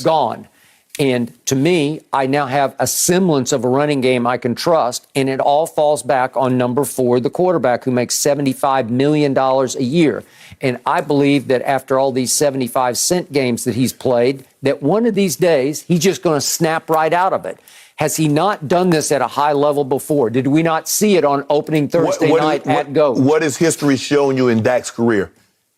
gone. And to me, I now have a semblance of a running game I can trust, and it all falls back on number 4, the quarterback, who makes $75 million a year. And I believe that after all these 75-cent games that he's played, that one of these days, he's just going to snap right out of it. Has he not done this at a high level before? Did we not see it on opening Thursday night at Go? What has history shown you in Dak's career?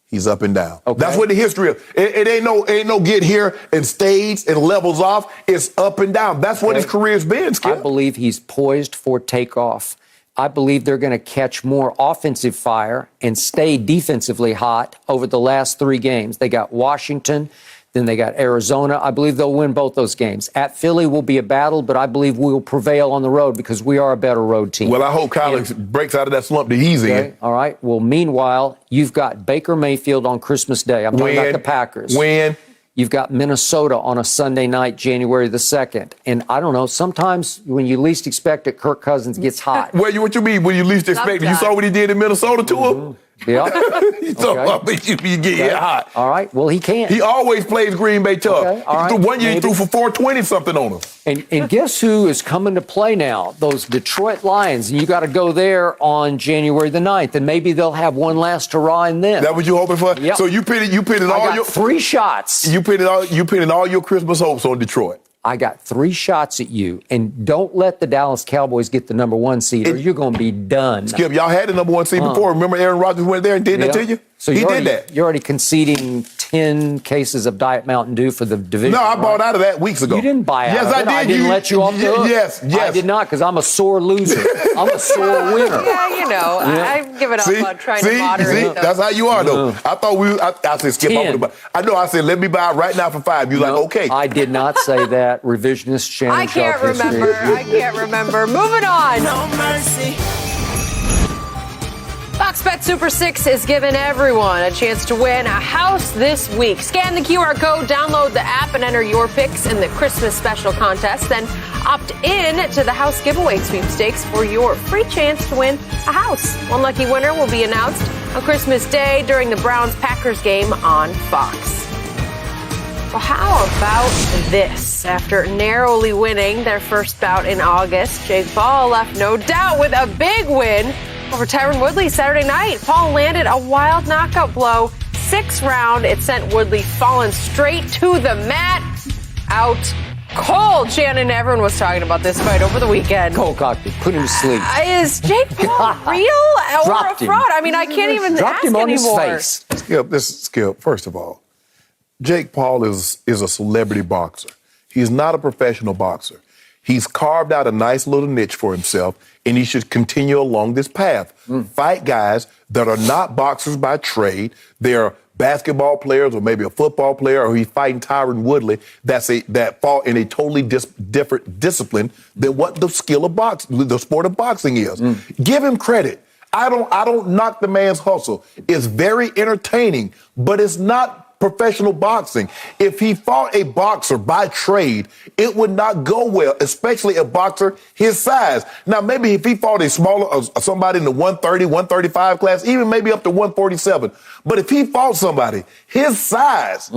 He's up and down. Okay. That's what the history is. It ain't no get here and stays and levels off. It's up and down. That's what his career's been, Skip. I believe he's poised for takeoff. I believe they're going to catch more offensive fire and stay defensively hot over the last 3 games. They got Washington, then they got Arizona. I believe they'll win both those games. At Philly will be a battle, but I believe we will prevail on the road because we are a better road team. Well, I hope Kyler breaks out of that slump that he's in. All right. Well, meanwhile, you've got Baker Mayfield on Christmas Day. I'm talking about the Packers. You've got Minnesota on a Sunday night, January the 2nd. And I don't know, sometimes when you least expect it, Kirk Cousins gets hot. What you mean when you least expect it? You saw what he did in Minnesota to him? Yeah. You get hot. All right. Well, he can't. He always plays Green Bay tough. Okay. All right. One year he threw for 420-something on him. And guess who is coming to play now? Those Detroit Lions. And you got to go there on January the 9th. And maybe they'll have one last hurrah in them. That what you hoping for? Yep. So you pitted all your 3 shots. You pitted all your Christmas hopes on Detroit. I got 3 shots at you, and don't let the Dallas Cowboys get the number 1 seed, or you're going to be done. Skip, y'all had the number 1 seed before. Remember Aaron Rodgers went there and did that to you? So he did that. You're already conceding 10 cases of Diet Mountain Dew for the division. No, I bought out of that weeks ago. You didn't buy out yes, of it. I did. I didn't let you off the hook. Yes. I did not, because I'm a sore loser. I'm a sore winner. Yeah, I've given up on trying to moderate. That's how you are, though. I thought I said, Skip, I said, let me buy it right now for 5. You like, okay. I did not say that. Revisionist Shannon. I can't remember. Moving on. No mercy. Fox Bet Super 6 is giving everyone a chance to win a house this week. Scan the QR code, download the app, and enter your picks in the Christmas special contest. Then opt in to the house giveaway sweepstakes for your free chance to win a house. One lucky winner will be announced on Christmas Day during the Browns-Packers game on Fox. Well, how about this? After narrowly winning their first bout in August, Jake Paul left no doubt with a big win over Tyron Woodley Saturday night. Paul landed a wild knockout blow. 6th round, it sent Woodley falling straight to the mat. Out cold. Shannon, everyone was talking about this fight over the weekend. Cold cockpit. Put him to sleep. Is Jake Paul real or a fraud? I mean, I can't even Dropped ask him on anymore. his face. Skip, first of all, Jake Paul is a celebrity boxer. He's not a professional boxer. He's carved out a nice little niche for himself, and he should continue along this path. Fight guys that are not boxers by trade. They're basketball players or maybe a football player, or he's fighting Tyron Woodley that fall in a totally different discipline than what the skill of the sport of boxing is. Give him credit. I don't knock the man's hustle. It's very entertaining, but it's not professional boxing. If he fought a boxer by trade, it would not go well, especially a boxer his size. Now, maybe if he fought a smaller, somebody in the 130, 135 class, even maybe up to 147. But if he fought somebody his size,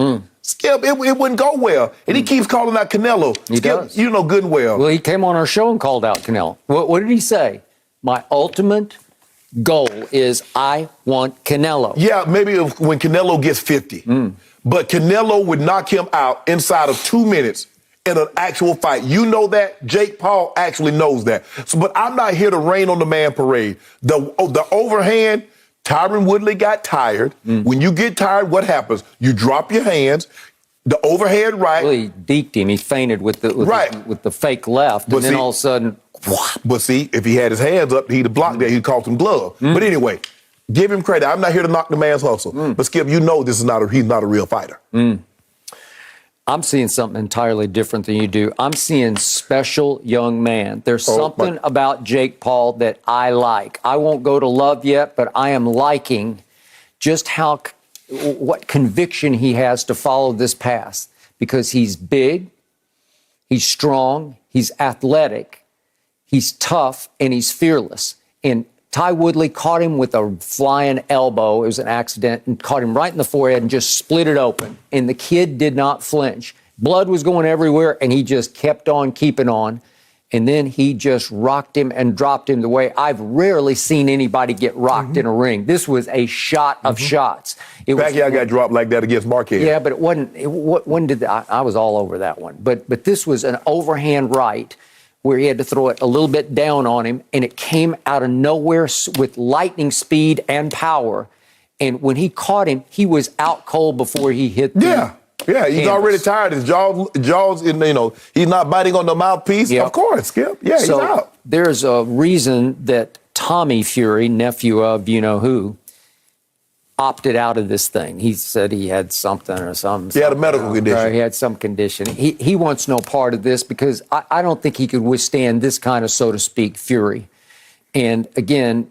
Skip, it wouldn't go well. And he keeps calling out Canelo. He does. You know good and well. Well, he came on our show and called out Canelo. What did he say? My ultimate goal is I want Canelo. Yeah, maybe when Canelo gets 50. But Canelo would knock him out inside of 2 minutes in an actual fight. You know that. Jake Paul actually knows that. But I'm not here to rain on the man parade. The overhand, Tyron Woodley got tired. When you get tired, what happens? You drop your hands. The overhand right. Well, he deked him. He fainted with the fake left. And then all of a sudden, but see, if he had his hands up, he'd have blocked that. He'd called him glove. But anyway, give him credit. I'm not here to knock the man's hustle. But Skip, you know he's not a real fighter. I'm seeing something entirely different than you do. I'm seeing special young man. There's something about Jake Paul that I like. I won't go to love yet, but I am liking just what conviction he has to follow this path, because he's big, he's strong, he's athletic, he's tough, and he's fearless. And Ty Woodley caught him with a flying elbow. It was an accident, and caught him right in the forehead and just split it open. And the kid did not flinch. Blood was going everywhere, and he just kept on keeping on. And then he just rocked him and dropped him the way I've rarely seen anybody get rocked in a ring. This was a shot of shots. Pacquiao got dropped like that against Marquez. Yeah, but it wasn't. I was all over that one. But this was an overhand right where he had to throw it a little bit down on him, and it came out of nowhere with lightning speed and power. And when he caught him, he was out cold before he hit the he's already tired. His jaws, he's not biting on the mouthpiece. Of course, Skip. Yeah, so he's out. There's a reason that Tommy Fury, nephew of you-know-who, opted out of this thing. He said he had something or something. He had a medical condition. He had some condition. He wants no part of this because I don't think he could withstand this kind of, so to speak, fury. And again,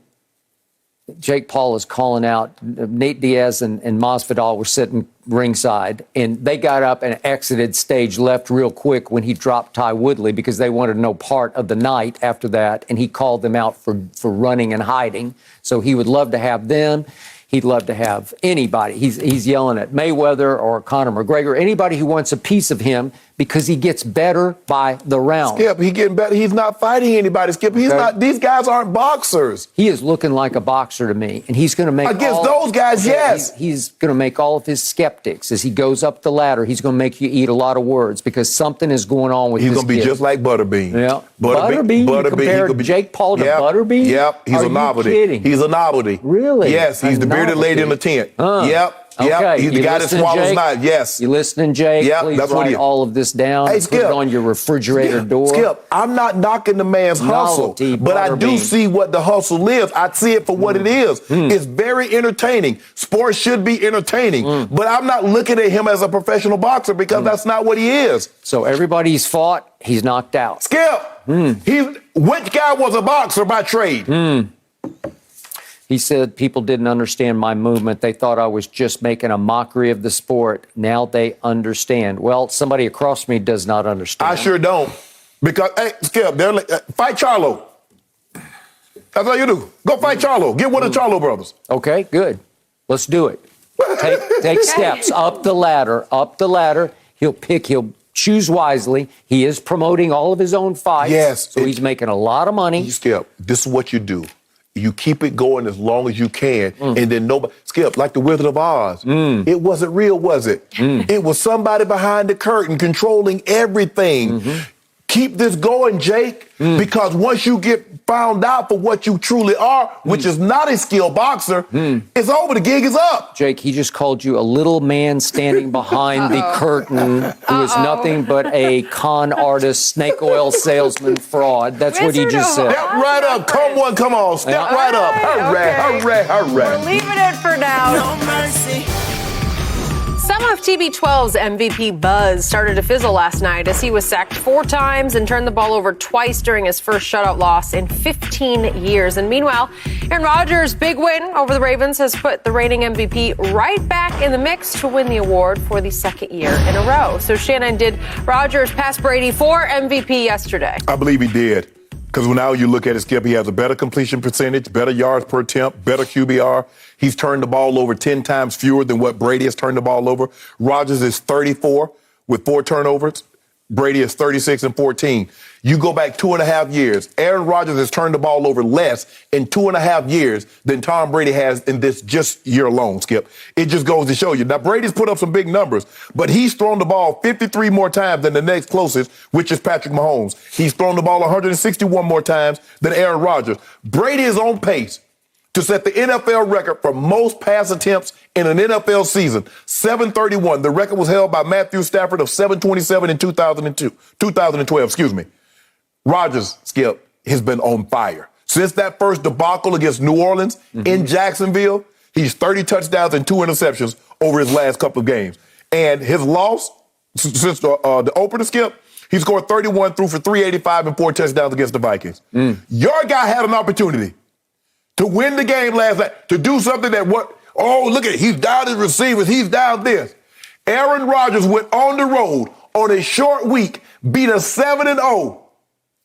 Jake Paul is calling out. Nate Diaz and Masvidal were sitting ringside, and they got up and exited stage left real quick when he dropped Ty Woodley because they wanted no part of the night after that, and he called them out for running and hiding. So he would love to have them. He'd love to have anybody. He's yelling at Mayweather or Conor McGregor, anybody who wants a piece of him because he gets better by the round. Skip, he's getting better. He's not fighting anybody, Skip. He's not. These guys aren't boxers. He is looking like a boxer to me, and he's going to make against those guys. Yes, he's going to make all of his skeptics as he goes up the ladder. He's going to make you eat a lot of words because something is going on with. He's this going to be kid. Just like Butterbean. Yeah, Butterbean. You compare Jake Paul to Butterbean? Yep, he's a novelty. Kidding? He's a novelty. Really? Yes, he's the bearded lady in the tent. Yep. Okay. Yep, he's the guy that swallows knives. Yes. You listening, Jake? Yep, Please that's write all of this down. Hey, Skip, put it on your refrigerator door. Skip, I'm not knocking the man's hustle, but I do see what the hustle is. I see it for what it is. It's very entertaining. Sports should be entertaining, but I'm not looking at him as a professional boxer because that's not what he is. So everybody he's fought, he's knocked out. Skip, which guy was a boxer by trade? He said people didn't understand my movement. They thought I was just making a mockery of the sport. Now they understand. Well, somebody across from me does not understand. I sure don't. Because, hey, Skip, they're like, fight Charlo. That's all you do. Go fight Charlo. Get one of the Charlo brothers. Okay, good. Let's do it. Take steps up the ladder. Up the ladder. He'll choose wisely. He is promoting all of his own fights. Yes. So he's making a lot of money. Skip, this is what you do. You keep it going as long as you can, and then nobody. Skip, like the Wizard of Oz. It wasn't real, was it? It was somebody behind the curtain controlling everything. Keep this going, Jake, because once you get found out for what you truly are, which is not a skilled boxer, it's over. The gig is up. Jake, he just called you a little man standing behind the curtain who is nothing but a con artist, snake oil salesman, fraud. That's what he just said. Step right up. Come on. Step right up. Hooray. We're leaving it for now. No mercy. Some of TB12's MVP buzz started to fizzle last night as he was sacked 4 times and turned the ball over twice during his first shutout loss in 15 years. And meanwhile, Aaron Rodgers' big win over the Ravens has put the reigning MVP right back in the mix to win the award for the second year in a row. So, Shannon, did Rodgers pass Brady for MVP yesterday? I believe he did. Because now you look at it, Skip, he has a better completion percentage, better yards per attempt, better QBR. He's turned the ball over 10 times fewer than what Brady has turned the ball over. Rodgers is 34 with 4 turnovers. Brady is 36 and 14. You go back 2.5 years. Aaron Rodgers has turned the ball over less in 2.5 years than Tom Brady has in this just year alone, Skip. It just goes to show you. Now, Brady's put up some big numbers, but he's thrown the ball 53 more times than the next closest, which is Patrick Mahomes. He's thrown the ball 161 more times than Aaron Rodgers. Brady is on pace to set the NFL record for most pass attempts in an NFL season, 731. The record was held by Matthew Stafford of 727 in 2012. Rodgers, Skip, has been on fire. Since that first debacle against New Orleans in Jacksonville, he's 30 touchdowns and 2 interceptions over his last couple of games. And his loss, since the opener, Skip, he scored 31, threw for 385 and 4 touchdowns against the Vikings. Your guy had an opportunity to win the game last night, to do something that look at it, he's down his receivers, he's down this. Aaron Rodgers went on the road on a short week, beat a 7-0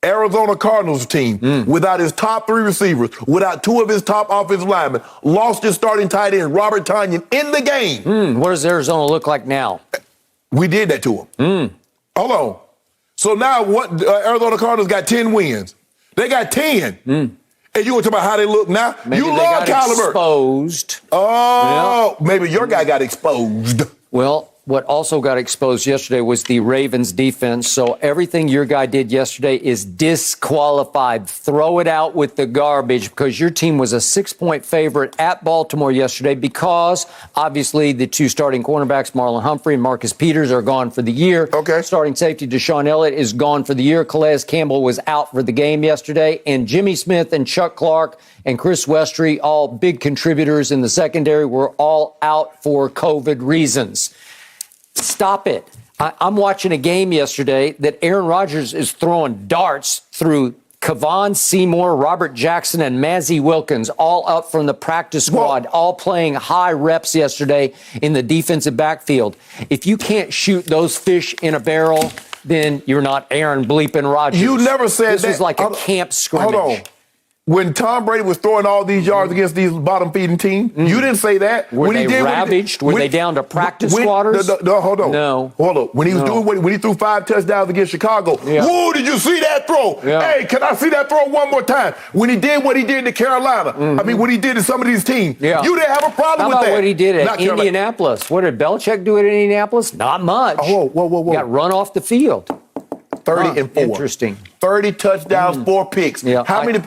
Arizona Cardinals team without his top 3 receivers, without 2 of his top offensive linemen, lost his starting tight end, Robert Tonyan, in the game. What does Arizona look like now? We did that to him. Hold on. So now Arizona Cardinals got 10 wins. They got 10. And you want to talk about how they look now? Maybe you they love got Kyler. Exposed. Maybe your guy got exposed. Well, what also got exposed yesterday was the Ravens defense. So everything your guy did yesterday is disqualified. Throw it out with the garbage, because your team was a 6-point favorite at Baltimore yesterday because obviously the 2 starting cornerbacks, Marlon Humphrey and Marcus Peters, are gone for the year. Okay. Starting safety Deshaun Elliott is gone for the year. Calais Campbell was out for the game yesterday. And Jimmy Smith and Chuck Clark and Chris Westry, all big contributors in the secondary, were all out for COVID reasons. Stop it. I'm watching a game yesterday that Aaron Rodgers is throwing darts through Kavon Seymour, Robert Jackson, and Mazzie Wilkins, all up from the practice squad, all playing high reps yesterday in the defensive backfield. If you can't shoot those fish in a barrel, then you're not Aaron bleeping Rodgers. You never said this that. was like a camp scrimmage. Hold on. When Tom Brady was throwing all these yards against these bottom-feeding teams, you didn't say that. Were they ravaged? Were they down to practice squatters? No, hold on. No. Hold on. When he was when he threw 5 touchdowns against Chicago, whoa, did you see that throw? Yeah. Hey, can I see that throw one more time? When he did what he did to Carolina, I mean, what he did to some of these teams, you didn't have a problem with that. How about what he did at Indianapolis? What did Belichick do at Indianapolis? Not much. Whoa. Got run off the field. 30 and 4. Interesting. 30 touchdowns, 4 picks. Yeah. How many...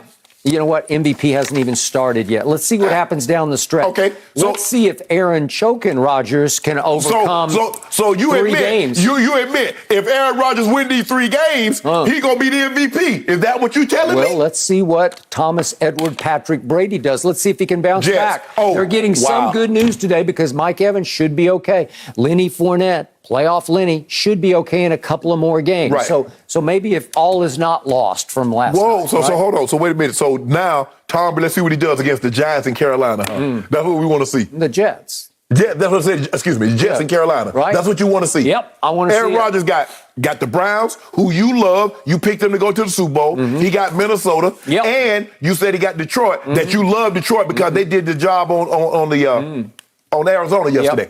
You know what? MVP hasn't even started yet. Let's see what happens down the stretch. Okay. Let's see if Aaron choking Rodgers can overcome so you 3 admit, games. You admit, if Aaron Rodgers win these 3 games, he going to be the MVP. Is that what you telling me? Well, let's see what Thomas Edward Patrick Brady does. Let's see if he can bounce back. They're getting some good news today because Mike Evans should be okay. Lenny Fournette, playoff Lenny, should be okay in a couple of more games. Right. So maybe if all is not lost from last night. So hold on. So wait a minute. So now, Tom, let's see what he does against the Giants in Carolina. That's what we want to see. The Jets. Yeah, that's what I said. Excuse me, Jets in Carolina. Right. That's what you want to see. Yep, I want to see Aaron Rodgers got the Browns, who you love. You picked them to go to the Super Bowl. He got Minnesota. Yep. And you said he got Detroit, that you love Detroit because they did the job on Arizona yesterday.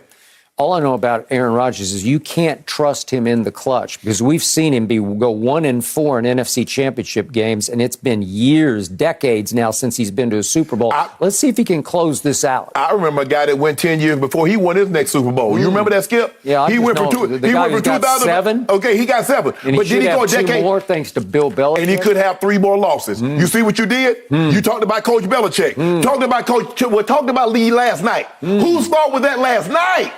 All I know about Aaron Rodgers is you can't trust him in the clutch because we've seen him go 1-4 in NFC Championship games, and it's been years, decades now since he's been to a Super Bowl. Let's see if he can close this out. I remember a guy that went 10 years before he won his next Super Bowl. You remember that, Skip? Yeah, he went from 2007. Okay, he got 7. And but he did he have go a decade? 2 more thanks to Bill Belichick. And he could have 3 more losses. You see what you did? You talked about Coach Belichick. Talked about Lee last night. Whose fault was that last night?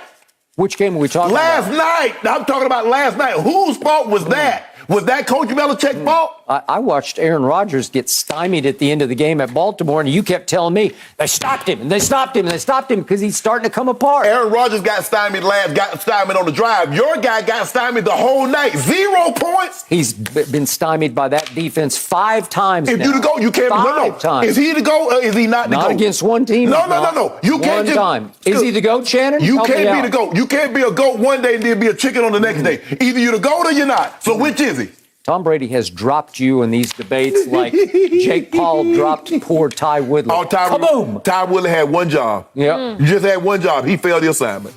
Which game are we talking about? Last night. I'm talking about last night. Whose fault was that? Was that Coach Belichick's fault? I watched Aaron Rodgers get stymied at the end of the game at Baltimore, and you kept telling me they stopped him, and they stopped him, and they stopped him because he's starting to come apart. Aaron Rodgers got stymied on the drive. Your guy got stymied the whole night. 0 points. He's been stymied by that defense 5 times If now. you to go, you can't. 5 times. Is he to go or is he not to go? Not against one team. No. You can't one time. Is he the GOAT, Shannon? You Help me can't be out. the GOAT. You can't be a GOAT one day and then be a chicken on the next day. Either you're the GOAT or you're not. So which is he? Tom Brady has dropped you in these debates like Jake Paul dropped poor Ty Woodley. Oh, Kaboom! Ty Woodley had one job. Yep. You just had one job. He failed the assignment.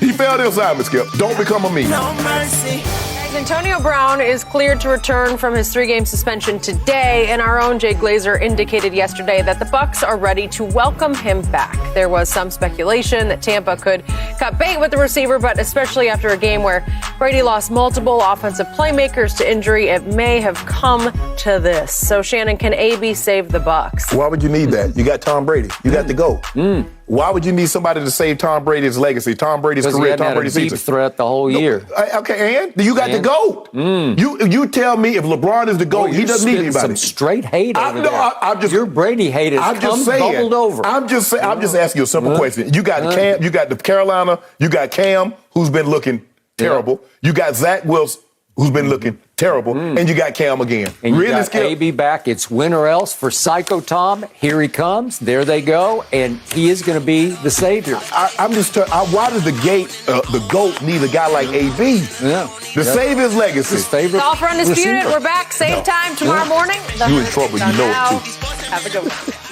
He failed the assignment, Skip. Don't become a meme. No mercy. Antonio Brown is cleared to return from his 3-game suspension today, and our own Jay Glazer indicated yesterday that the Bucs are ready to welcome him back. There was some speculation that Tampa could cut bait with the receiver, but especially after a game where Brady lost multiple offensive playmakers to injury, it may have come to this. So, Shannon, can AB save the Bucs? Why would you need that? You got Tom Brady. You got the GOAT. Why would you need somebody to save Tom Brady's legacy, Tom Brady's career, Tom Brady's season? Deep threat the whole year. Okay, and you got the GOAT. You tell me if LeBron is the GOAT, he doesn't need anybody. Some straight hate over there. I'm just, your Brady hate has bubbled over. I'm just asking you a simple question. You got Cam, you got the Carolina, you got Cam, who's been looking terrible. You got Zach Wilson, who's been looking terrible, and you got Cam again. And you really got AB back. It's win or else for Psycho Tom. Here he comes. There they go. And he is going to be the savior. I'm just why does the GOAT need a guy like AB? Yeah. To save his legacy. His favorite. All for Undisputed. We're back. Same time tomorrow morning. You in trouble. You know it, too. Have a good one.